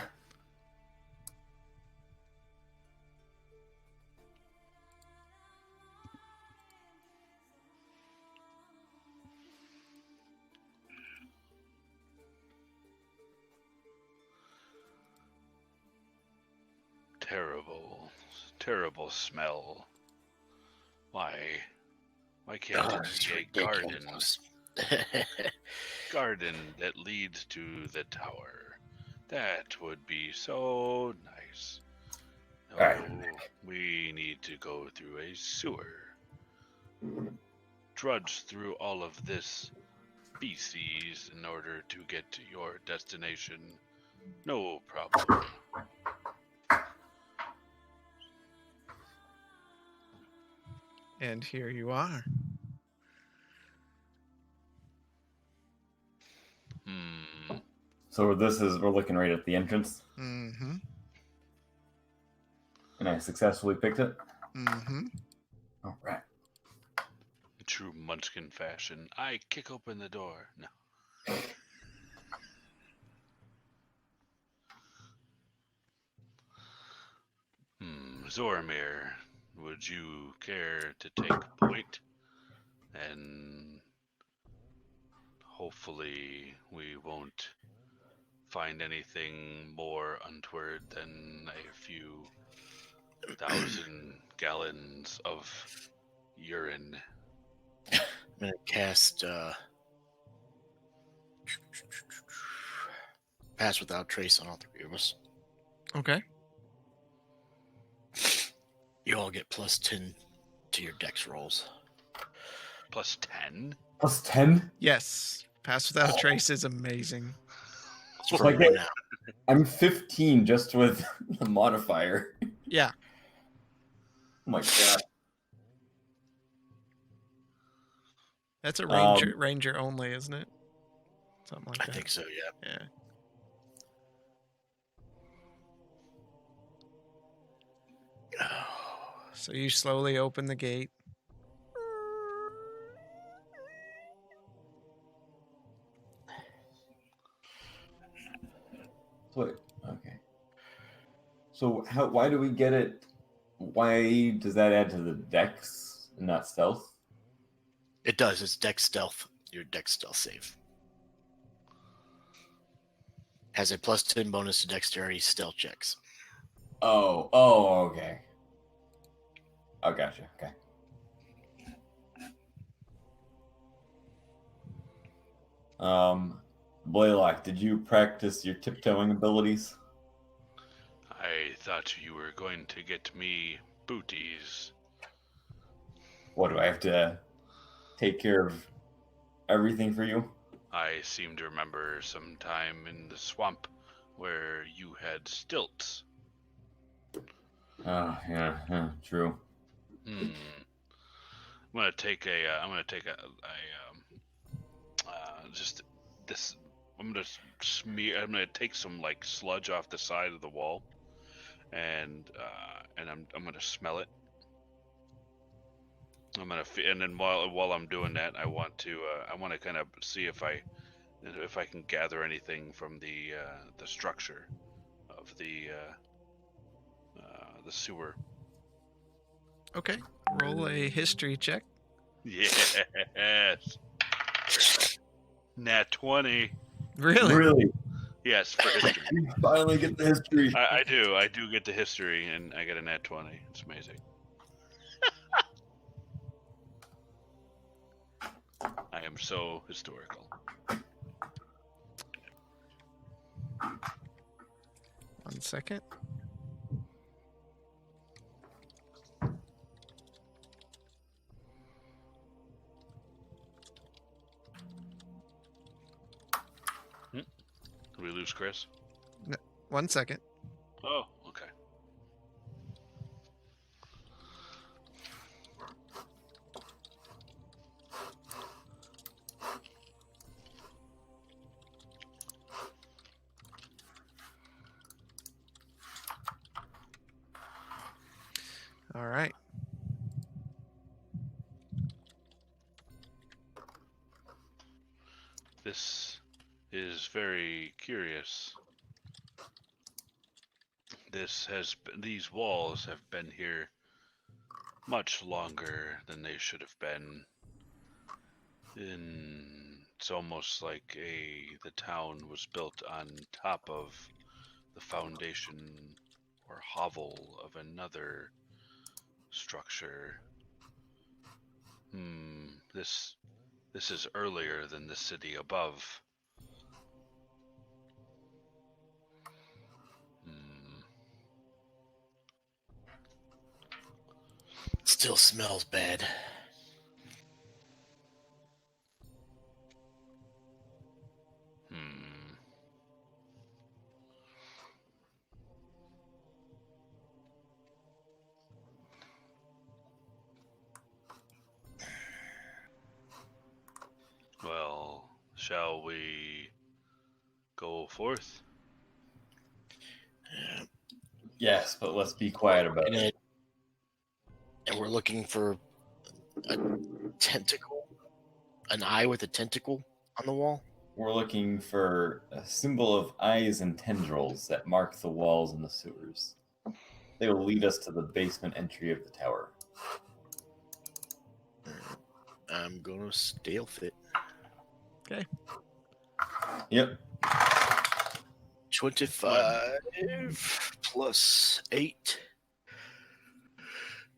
Terrible, terrible smell. Why can't It's it be a garden? ridiculous. Garden that leads to the tower. That would be so nice. No, All right. we need to go through a sewer. Trudge through all of this species in order to get to your destination. No problem. And here you are. So we're looking right at the entrance, Mm-hmm. and I successfully picked it. Mm-hmm. All right. In true Munchkin fashion, I kick open the door. No. Zoramir, would you care to take point? And hopefully we won't find anything more untoward than a few thousand gallons of urine. I'm gonna cast Pass Without Trace on all three of us. Okay. You all get plus 10 to your dex rolls. Plus 10? Plus 10? Yes. Pass without a trace is amazing. For Like one it- now. I'm 15 just with the modifier. Yeah. Oh my god. That's a Um, ranger only, isn't it? Something like I that. think so, yeah. Yeah. So you slowly open the gate. wait, okay. So why do we get it? Why does that add to the dex and not stealth? It does. It's dex stealth. Your dex stealth save. Has a plus 10 bonus to dexterity stealth checks. Oh, okay. Oh, gotcha. Okay. Blaylock, did you practice your tiptoeing abilities? I thought you were going to get me booties. What do I have to take care of everything for you? I seem to remember some time in the swamp where you had stilts. Oh, yeah, true. I'm gonna take just this. I'm gonna take some like sludge off the side of the wall, and I'm gonna smell it. And then while I'm doing that, I want to kind of see if I can gather anything from the structure of the sewer. Okay. Roll a history check. Yes. Nat 20. Really? Yes, for history. You finally get the history. I do. I do get the history, and I get a nat 20. It's amazing. I am so historical. 1 second. Did we lose Chris? 1 second. Oh, okay. All right. This is very curious. These walls have been here much longer than they should have been. It's almost like the town was built on top of the foundation or hovel of another structure. This is earlier than the city above. Still smells bad. Well, shall we go forth? Yes, but let's be quiet about it. And we're looking for a tentacle, an eye with a tentacle on the wall. We're looking for a symbol of eyes and tendrils that mark the walls and the sewers. They will lead us to the basement entry of the tower. I'm gonna stealth it. Okay. Yep. 25 plus 8.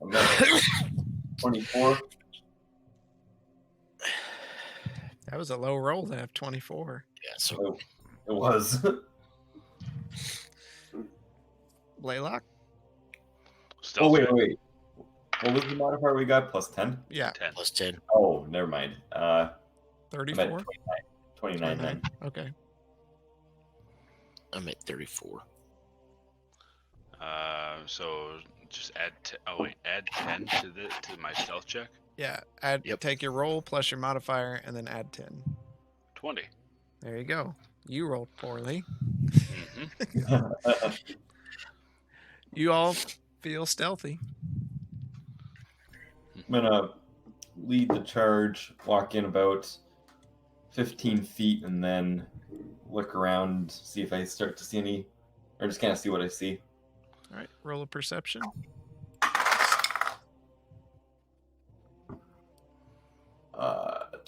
I'm at 24. That was a low roll to have 24. Yeah, so Oh, it was. Blaylock? Oh, Stealth wait. What was the modifier we got? Plus 10? Yeah. 10. plus 10. Oh, never mind. I'm at 34? 29 then. Okay. I'm at 34. So just add. Add 10 to my stealth check. Yeah, Yep. take your roll plus your modifier and then add 10. 20. There you go. You rolled poorly. Mm-hmm. You all feel stealthy. I'm gonna lead the charge, walk in about 15 feet, and then look around, see if I start to see any, or just kind of see what I see. All right, roll a perception.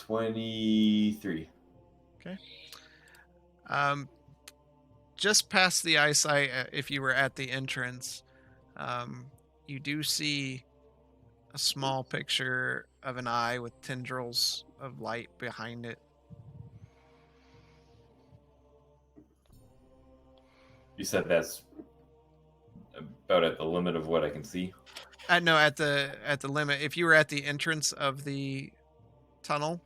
23. Okay. Just past the eyesight, if you were at the entrance, you do see a small picture of an eye with tendrils of light behind it. You said that's about at the limit of what I can see. No, at the limit. If you were at the entrance of the tunnel,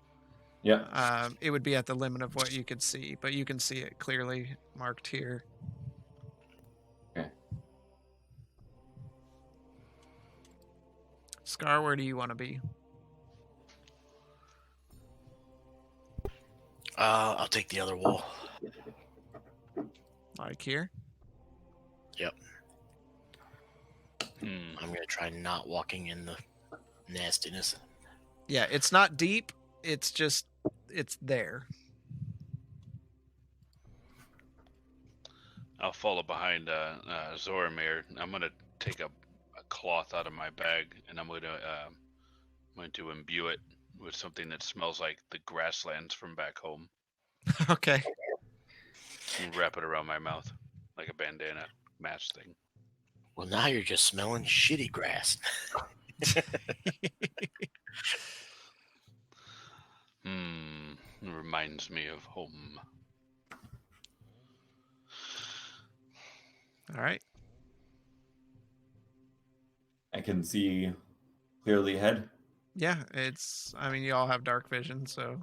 Yeah. it would be at the limit of what you could see, but you can see it clearly marked here. Okay. Scar, where do you want to be? I'll take the other wall. Like here? Yep. Hmm. I'm gonna try not walking in the nastiness. Yeah, it's not deep. It's just, it's there. I'll follow behind Zoramir. I'm gonna take a cloth out of my bag and I'm going to imbue it with something that smells like the grasslands from back home Okay. and wrap it around my mouth like a bandana mask thing. Well, now you're just smelling shitty grass. It reminds me of home. All right. I can see clearly ahead. Yeah, I mean, you all have dark vision, so.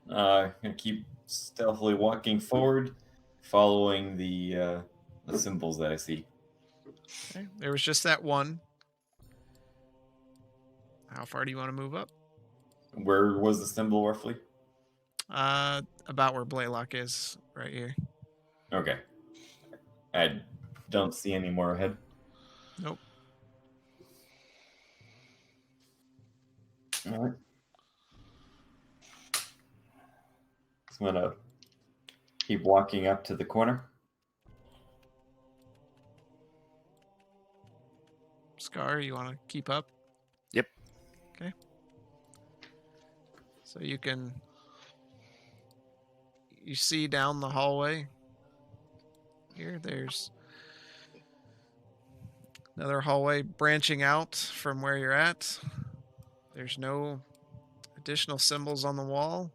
Gonna keep stealthily walking forward, following the symbols that I see. Okay. There was just that one. How far do you want to move up? Where was the symbol roughly? About where Blaylock is, right here. Okay. I don't see any more ahead. Nope. All right. So I'm gonna keep walking up to the corner. Scar, you want to keep up? Yep. Okay. So you see down the hallway. Here, there's another hallway branching out from where you're at. There's no additional symbols on the wall.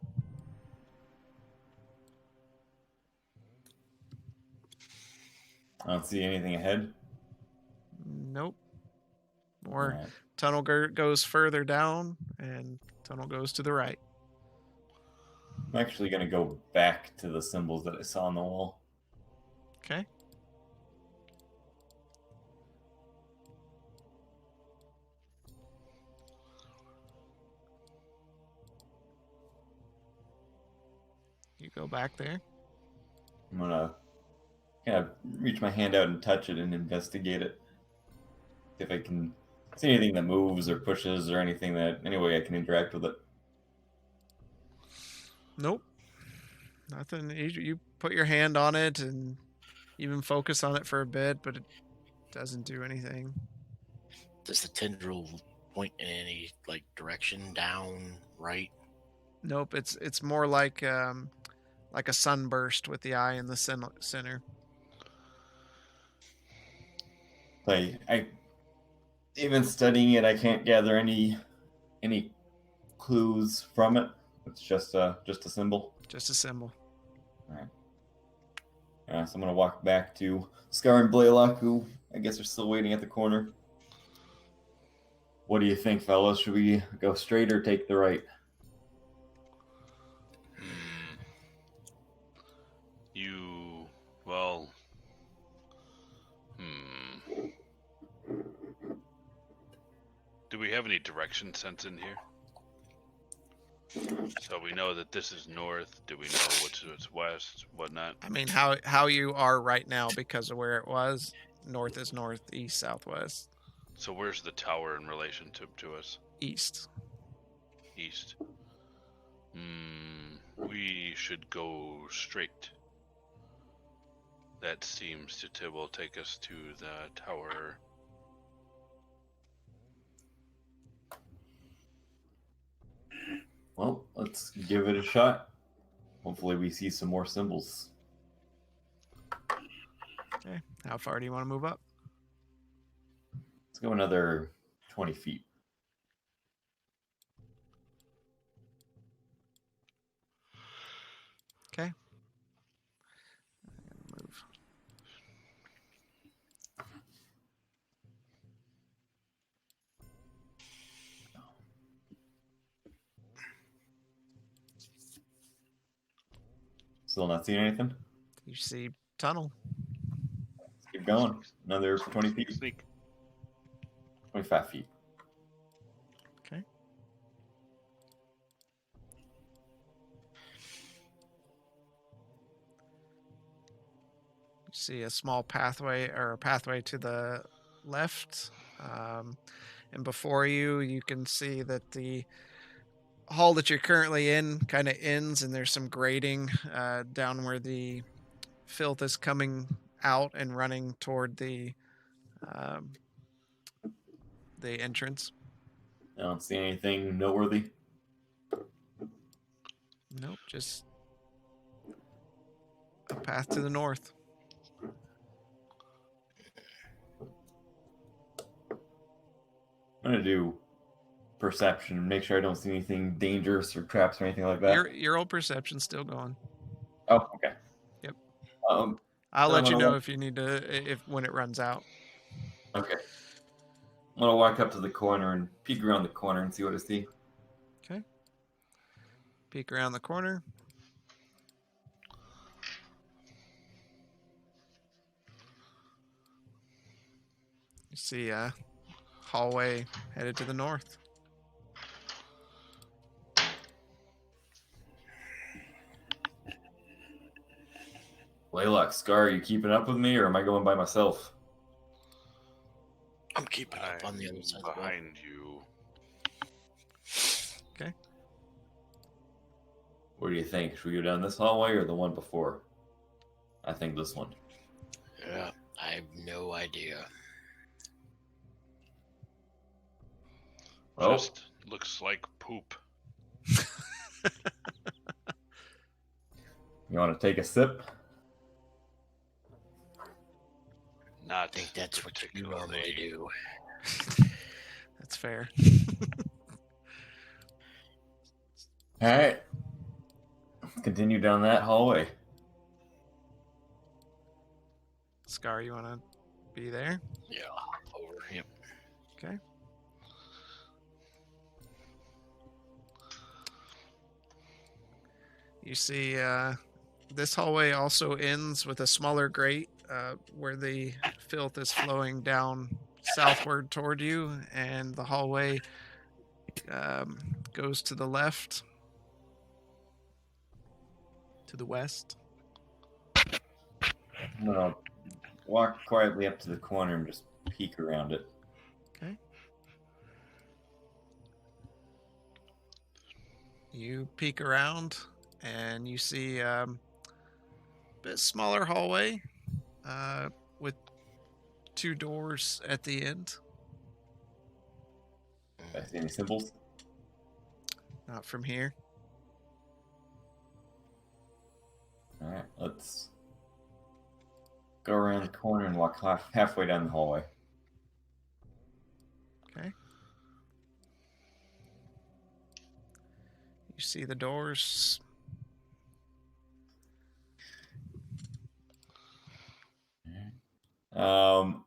I don't see anything ahead. Nope. All More right. tunnel goes further down, and tunnel goes to the right. I'm actually gonna go back to the symbols that I saw on the wall. Okay. You go back there. I'm gonna kind of reach my hand out and touch it and investigate it. See if I can see anything that moves or pushes or anything that any way I can interact with it. Nope. Nothing. You put your hand on it and even focus on it for a bit, but it doesn't do anything. Does the tendril point in any direction, down, right? Nope. It's more like a sunburst with the eye in the center. I even studying it, I can't gather any clues from it. It's just a symbol. Just a symbol. All right. So I'm gonna walk back to Scar and Blaylock, who I guess are still waiting at the corner. What do you think, fellas? Should we go straight or take the right? Well, Do we have any direction sense in here? So we know that this is north. Do we know what's west, whatnot? I mean, how you are right now because of where it was. North is north, east, southwest, So where's the tower in relation to us? east. East. We should go straight. That seems will take us to the tower. Well, let's give it a shot. Hopefully we see some more symbols. Okay. How far do you want to move up? Let's go another 20 feet. Okay. Move. Still not seeing anything? You see tunnel. Let's keep going. Another 20 feet. Sneak. 25 feet. Okay. You see a small pathway or a pathway to the left. And before you, you can see that the hall that you're currently in kind of ends, and there's some grading down where the filth is coming out and running toward the entrance. I don't see anything noteworthy. Nope, just a path to the north. I'm gonna do perception and make sure I don't see anything dangerous or traps or anything like that. Your old perception's still going. Oh, okay. Yep. Um, I'll then let I'm you gonna know if you need to when it runs out. okay. I'm gonna walk up to the corner and peek around the corner and see what I see. Okay. Peek around the corner. You see a hallway headed to the north. Laylock, Scar, are you keeping up with me or am I going by myself? I'm keeping up on the other side of the wall. Behind you. Okay. What do you think? Should we go down this hallway or the one before? I think this one. Yeah, I have no idea. Oh, Just looks like poop. you want to take a sip? Not I think that's what you particularly. normally do. That's fair. All right. Let's continue down that hallway. Scar, you want to be there? Yeah, over. Yep. Okay. You see this hallway also ends with a smaller grate where the filth is flowing down southward toward you, and the hallway goes to the left, to the west. I'm gonna walk quietly up to the corner and just peek around it. Okay. You peek around and you see a bit smaller hallway with two doors at the end. Do I see any symbols? Not from here. All right, let's go around the corner and walk halfway down the hallway. Okay. You see the doors. I'm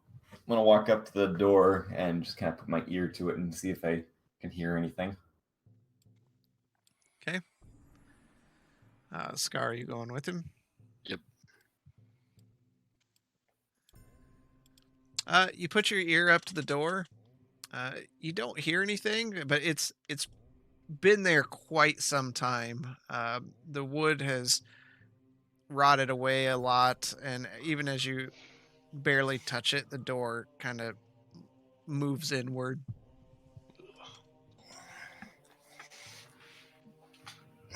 gonna walk up to the door and just kind of put my ear to it and see if I can hear anything. Okay. Scar, are you going with him? Yep. You put your ear up to the door, You don't hear anything, but it's been there quite some time. The wood has rotted away a lot, and even as you barely touch it, the door kind of moves inward.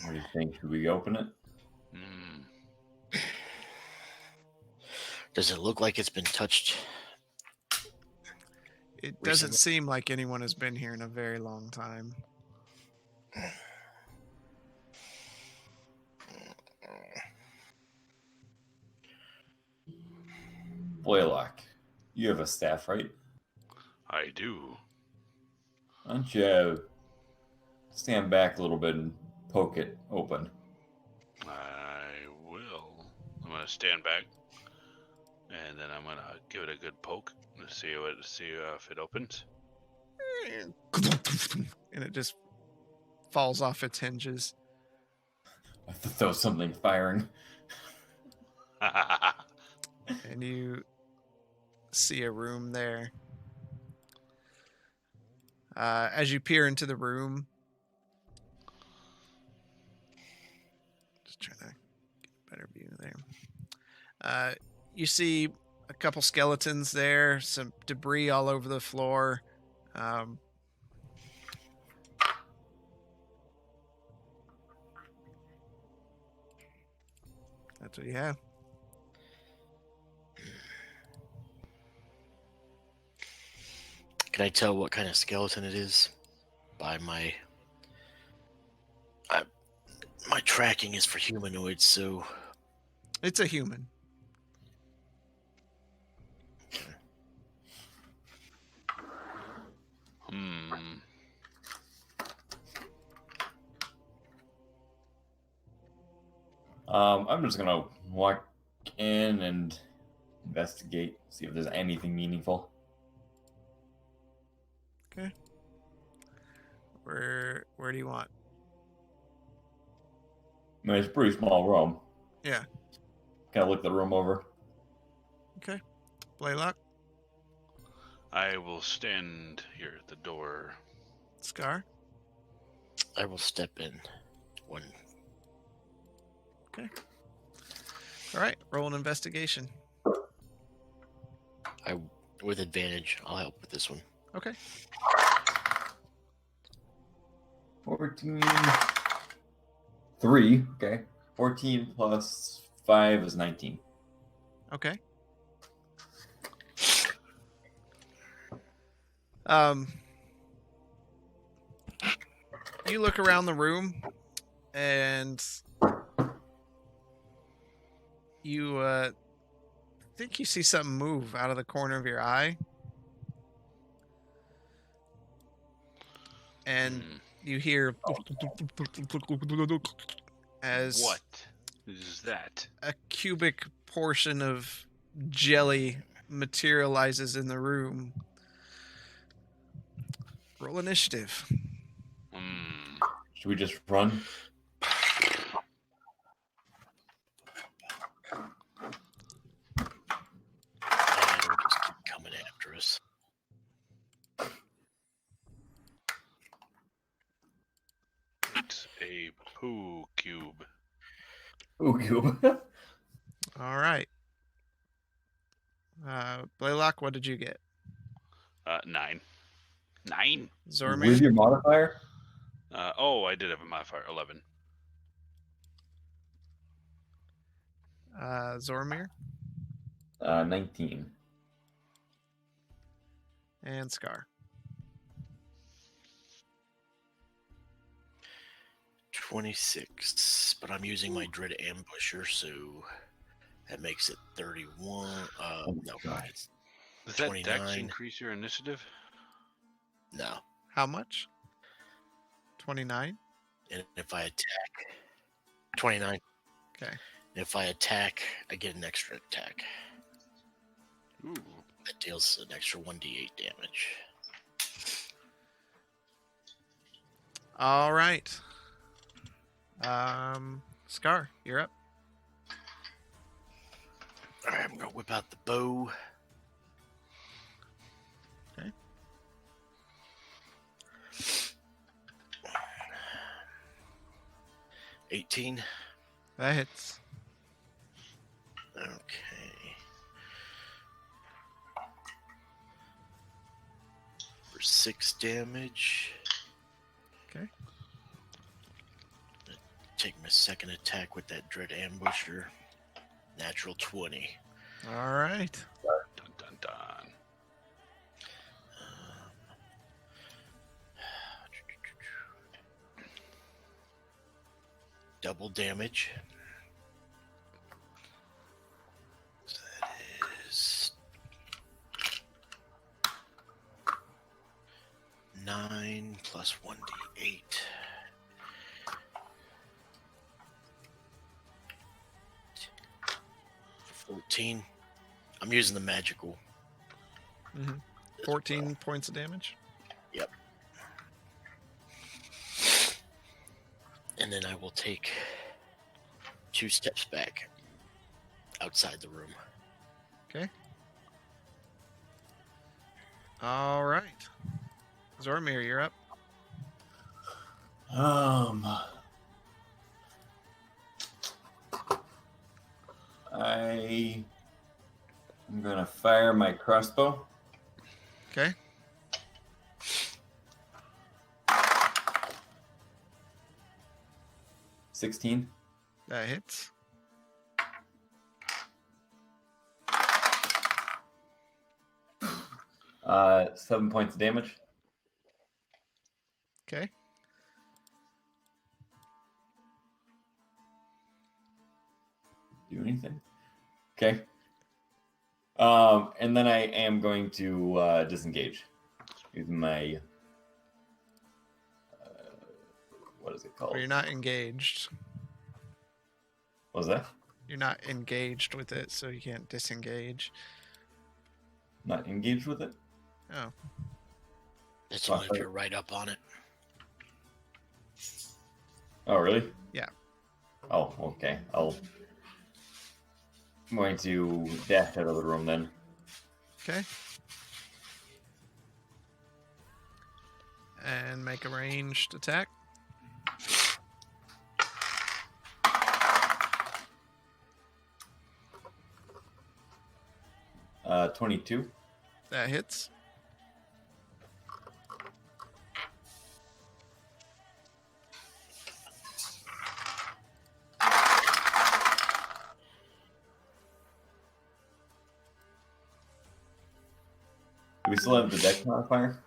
What do you think? Should we open it? Hmm. Does it look like it's been touched? It doesn't Recently? seem like anyone has been here in a very long time. Blaylock, you have a staff, right? I do. Why don't you stand back a little bit and poke it open? I will. I'm gonna stand back, and then I'm gonna give it a good poke to see if it opens. And it just falls off its hinges. I thought that was something firing. And you see a room there. As you peer into the room, just trying to get a better view there. You see a couple skeletons there, some debris all over the floor. That's what you have. Can I tell what kind of skeleton it is by my my tracking is for humanoids, so It's a human. Hmm. I'm just gonna walk in and investigate, see if there's anything meaningful. Okay. Where do you want? I mean, it's a pretty small room. Yeah. Kind of look the room over. Okay. Blaylock, I will stand here at the door. Scar. I will step in when All right. Roll an investigation. with advantage. I'll help with this one. Okay. 14. 3. Okay. 14 plus 5 is 19. Okay. You look around the room, and you think you see something move out of the corner of your eye, and Hmm. you hear as What is that? a cubic portion of jelly materializes in the room. Roll initiative. Hmm. Should we just run? And it'll just keep coming after us. It's a poo cube. Ooh, cube. All right. Blaylock, what did you get? 9. 9? Zormir? With your modifier? Oh, I did have a modifier. 11. Zormir? 19. And Scar. 26, but I'm using my Dread Ambusher, so that makes it 31. No, God. Does that dex 29. increase your initiative? No. How much? 29? And if I attack, 29. Okay. And if I attack, I get an extra attack. Ooh. That deals an extra 1d8 damage. All right. Scar, you're up. All right, I'm going to whip out the bow. Okay. 18. That hits. Okay. For 6 damage. Okay. Take my second attack with that Dread Ambusher. Natural 20. All right. Dun dun dun. Double damage. So that is 9 plus 1d8. 14. I'm using the magical. 14 points of damage. Yep. And then I will take 2 steps back outside the room. Okay. All right. Zormir, you're up. I'm gonna fire my crossbow. Okay. $16. That hits. Uh, 7 points of damage. Okay. Do anything? Okay. And then I am going to disengage. Using my what is it called? Or you're not engaged. What was that? You're not engaged with it, so you can't disengage. Not engaged with it? Oh. That's only if you're right up on it. Oh, really? Yeah. Oh, okay. I'm going to dash out of the room then. Okay. And make a ranged attack. 22. That hits. Do we still have the dex modifier?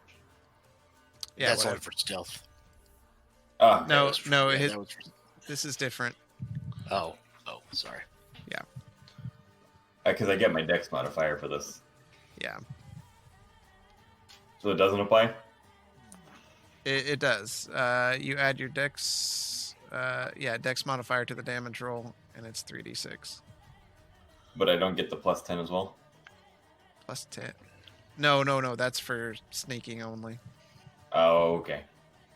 Yeah, That's whatever. only for stealth. Ah, No, That was for- no, yeah, it hit. that was for- This is different. Oh, sorry. because I get my dex modifier for this. Yeah, So it doesn't apply? it does. You add your dex, dex modifier to the damage roll, and it's 3d6 But I don't get the plus 10 as well? plus 10. No, that's for sneaking only. Oh, okay.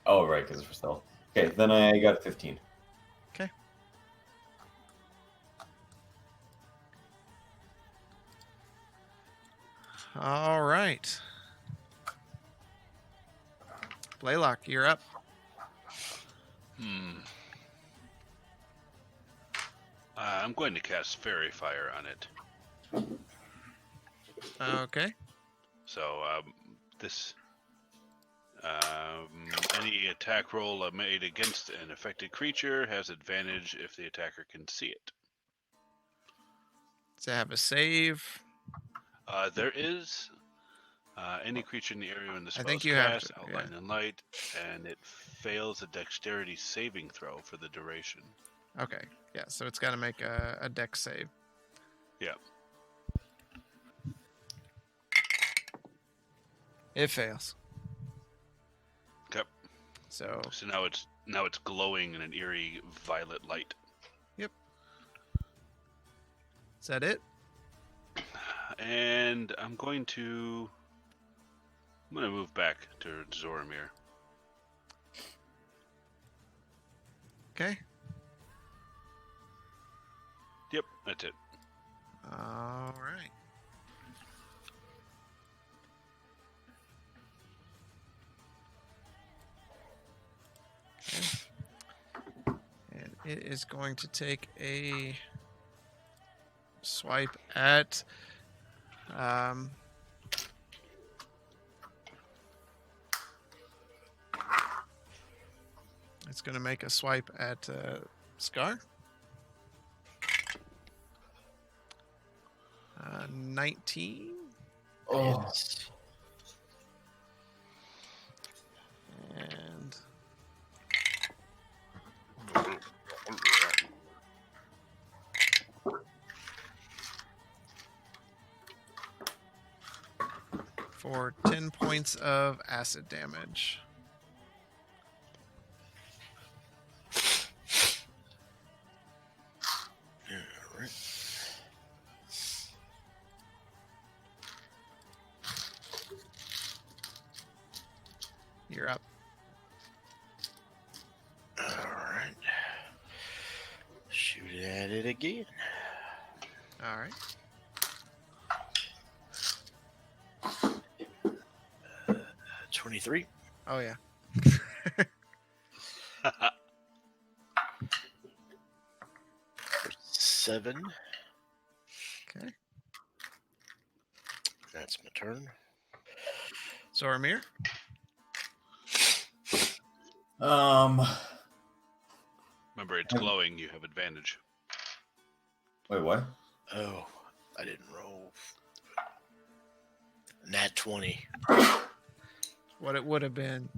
Oh, right, because it's for stealth. Okay, then I got 15. Okay. All right. Blaylock, you're up. I'm going to cast Fairy Fire on it. Okay. So any attack roll made against an affected creature has advantage if the attacker can see it. Does it have a save? There is any creature in the area when the I spell think is you have cast, to, outlined in light, and it fails a dexterity saving throw for the duration. Okay. Yeah, so it's got to make a dex save. Yeah. It fails. Okay. So So now it's glowing in an eerie violet light. is that it? And I'm going to move back to Zoromir. Okay. Yep, that's it. All right. Okay. And It is going to take a swipe at it's going to make a swipe at Scar. 19. Oh, Hits. And for 10 points of acid damage. All right. You're up. All right. Shoot at it again. All right. 23. Oh, yeah. 7. Okay. That's my turn. Zoramir. Remember, it's glowing. You have advantage. wait, what? Oh, I didn't roll. Nat 20. What it would have been.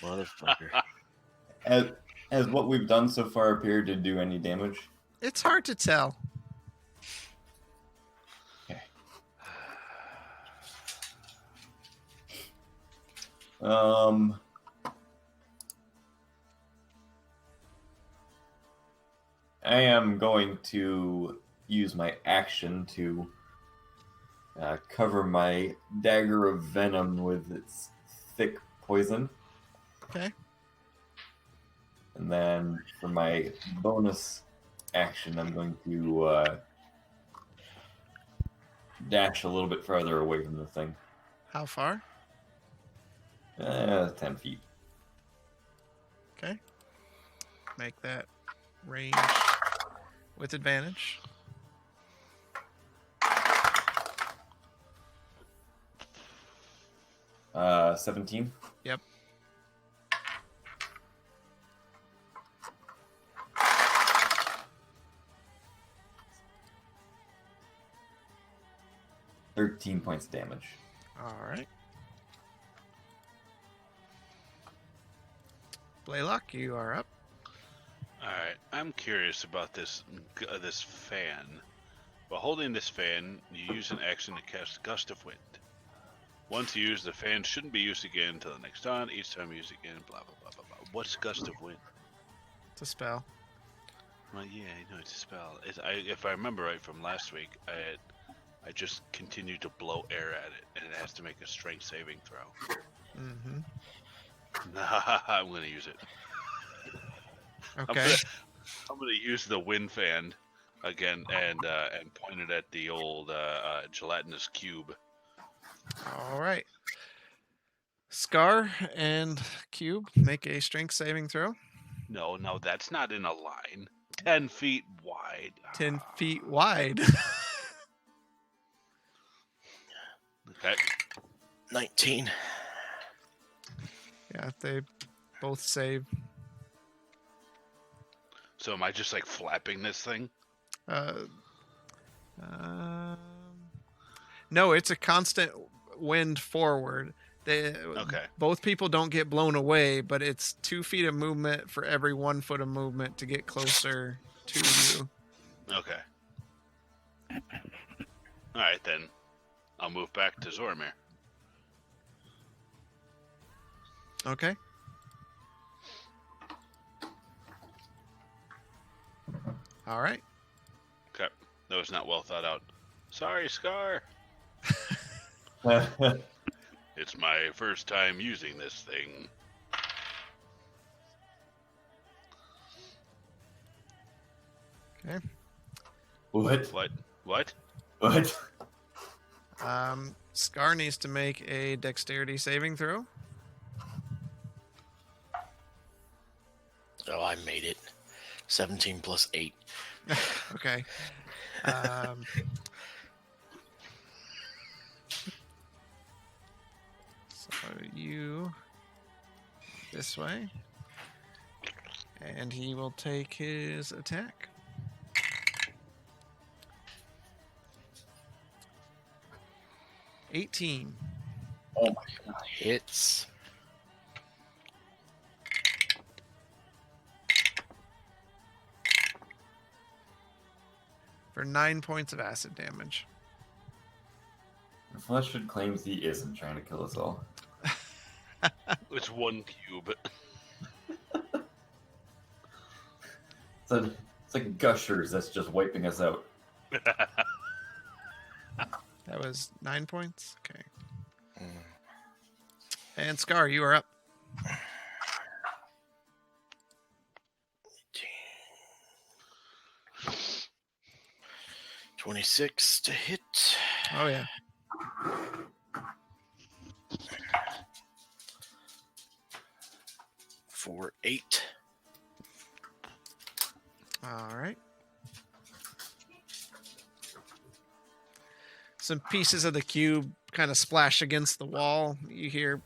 Motherfucker. Has what we've done so far appeared to do any damage? It's hard to tell. I am going to use my action to cover my dagger of venom with its thick poison. Okay. And then for my bonus action, I'm going to dash a little bit farther away from the thing. How far? 10 feet. Okay. Make that range with advantage. Uh, 17. Yep. $13 points of damage. All right. Blaylock, you are up. All right, I'm curious about this this fan. While holding this fan, you use an action to cast Gust of Wind. Once used, the fan shouldn't be used again until the next dawn. Each time used again, blah blah blah blah blah. What's Gust of Wind? It's a spell. Well, yeah, I know it's a spell. If I remember right from last week, I just continued to blow air at it, and it has to make a strength saving throw. Mm-hmm. I'm gonna use it. Okay. I'm gonna use the wind fan again and point it at the old gelatinous cube. All right. Scar and Cube make a strength saving throw. No, that's not in a line. 10 feet wide. 10 feet wide. Okay. 19. Yeah, they both save. So am I just like flapping this thing? No, it's a constant wind forward. Okay. Both people don't get blown away, but it's 2 feet of movement for every 1 foot of movement to get closer to you. Okay. All right, then. I'll move back to Zoramir. Okay. All right. Okay. That was not well thought out. Sorry, Scar. It's my first time using this thing. Okay. What? What? What? Scar needs to make a dexterity saving throw. Oh, I made it. 17 plus 8. Okay. So you this way, and he will take his attack. $18. Oh my god. Hits. For 9 points of acid damage. Fleshwood claims he isn't trying to kill us all. It's one cube. It's like gushers that's just wiping us out. That was 9 points? Okay. And Scar, you are up. 26 to hit. Oh, yeah. For 8. All right. Some pieces of the cube kind of splash against the wall. You hear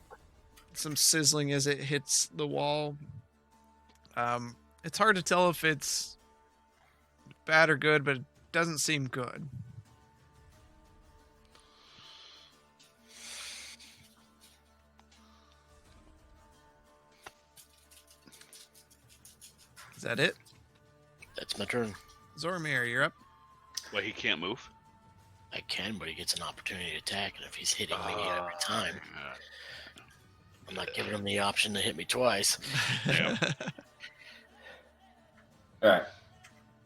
some sizzling as it hits the wall. It's hard to tell if it's bad or good, but it doesn't seem good. Is that it? That's my turn. Zormir, you're up. Well, he can't move. I can, but he gets an opportunity to attack, and if he's hitting me every time, I'm not giving him the option to hit me twice. Yeah. Alright.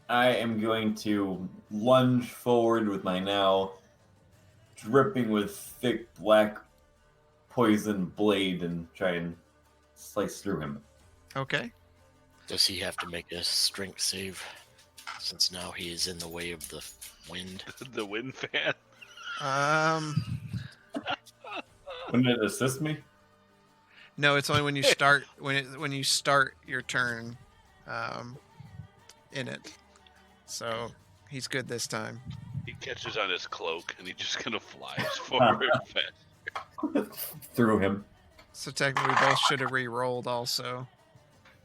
I am going to lunge forward with my now dripping with thick black poison blade and try and slice through him. Okay. Does he have to make a strength save? Since now he is in the way of the wind. The wind fan. Wouldn't it assist me? No, it's only when you start when you start your turn in it. So he's good this time. He catches on his cloak and he just kind of flies forward. Through him. So technically we both should have re-rolled also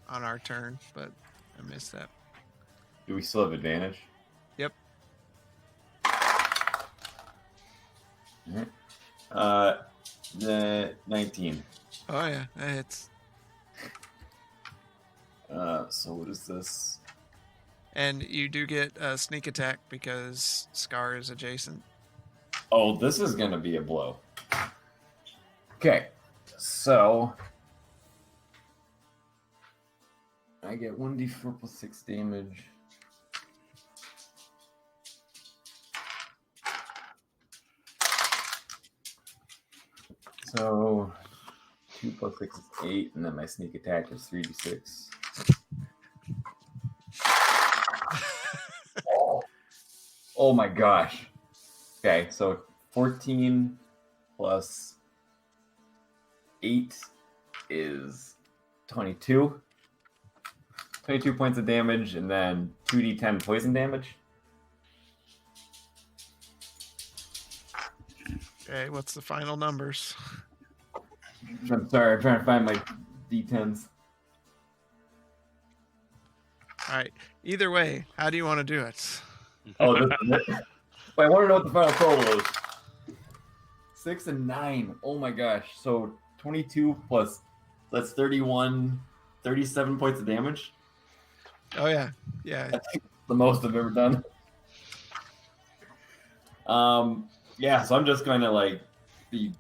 on our turn, but I missed that. Do we still have advantage? Yep. Alright. The 19. Oh yeah, that hits. So what is this? And you do get a sneak attack because Scar is adjacent. Oh, this is gonna be a blow. Okay, so I get 1d4 plus 6 damage. So 2 plus 6 is 8, and then my sneak attack is 3d6. Oh my gosh. Okay, so 14 plus 8 is 22. 22 points of damage, and then 2d10 poison damage. Okay, what's the final numbers? I'm sorry, I'm trying to find my d10s. All right. Either way, how do you want to do it? Oh, this is it. Wait, I want to know what the final total is. 6 and 9. Oh my gosh. So 22 plus, that's 31, 37 points of damage. Oh yeah, yeah. I think the most I've ever done. Yeah, so I'm just going to like be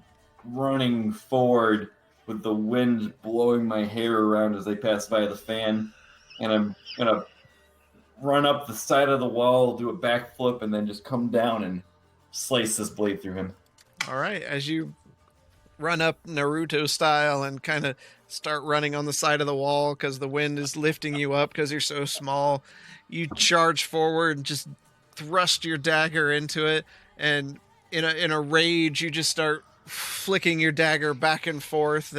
running forward with the wind blowing my hair around as I pass by the fan, and I'm gonna run up the side of the wall, do a backflip, and then just come down and slice this blade through him. All right, as you run up Naruto style and kind of start running on the side of the wall because the wind is lifting you up because you're so small, you charge forward and just thrust your dagger into it, and in a rage you just start flicking your dagger back and forth,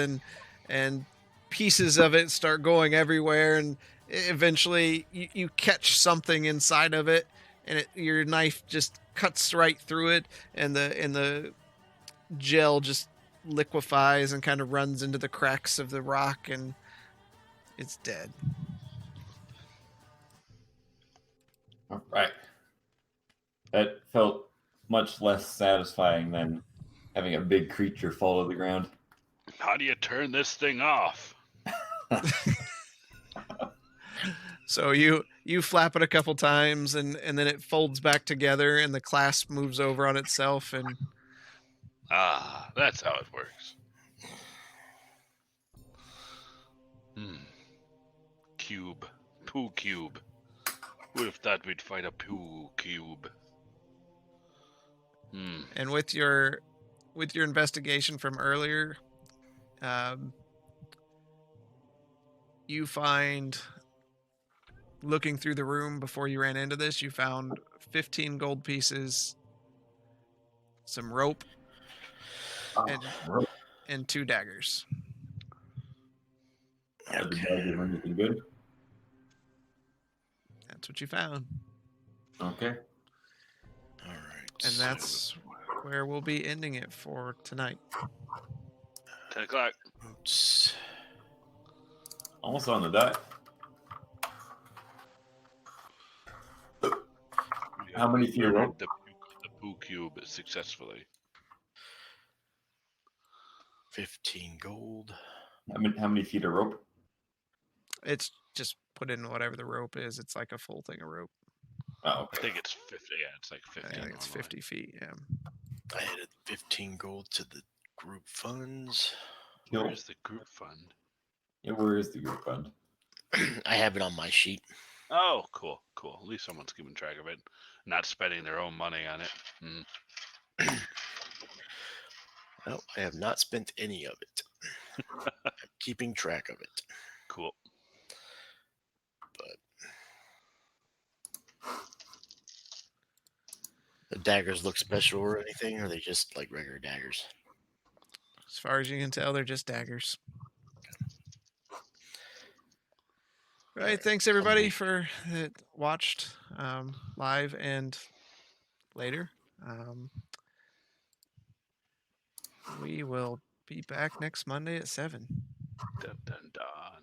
and pieces of it start going everywhere, and eventually you catch something inside of it, and your knife just cuts right through it, and the gel just liquefies and kind of runs into the cracks of the rock, and it's dead. All right. That felt much less satisfying than having a big creature fall to the ground. How do you turn this thing off? So you flap it a couple times, and then it folds back together, and the clasp moves over on itself, and Ah, that's how it works. Cube. Poo cube. Who'd have thought we'd find a poo cube? and with your investigation from earlier, you find, looking through the room before you ran into this, you found 15 gold pieces, some rope, and 2 daggers. Are the daggers anything good? That's what you found. Okay. All right. And that's where we'll be ending it for tonight. 10 o'clock. Oops. Almost on the dot. How many feet of rope? The poo cube successfully. 15 gold. How many feet of rope? It's just put in whatever the rope is. It's like a full thing of rope. Oh, I okay. think it's 50. Yeah, it's like 50. I think it's 50 feet. Yeah. I added 15 gold to the group funds. Cool. Where's the group fund? Yeah, where is the group fund? I have it on my sheet. Oh, cool. At least someone's keeping track of it, not spending their own money on it. No, I have not spent any of it. I'm keeping track of it. Cool. But the daggers look special or anything, or are they just like regular daggers? As far as you can tell, they're just daggers. Right. Thanks everybody for watched live and later. We will be back next Monday at 7. Dun, dun, dun.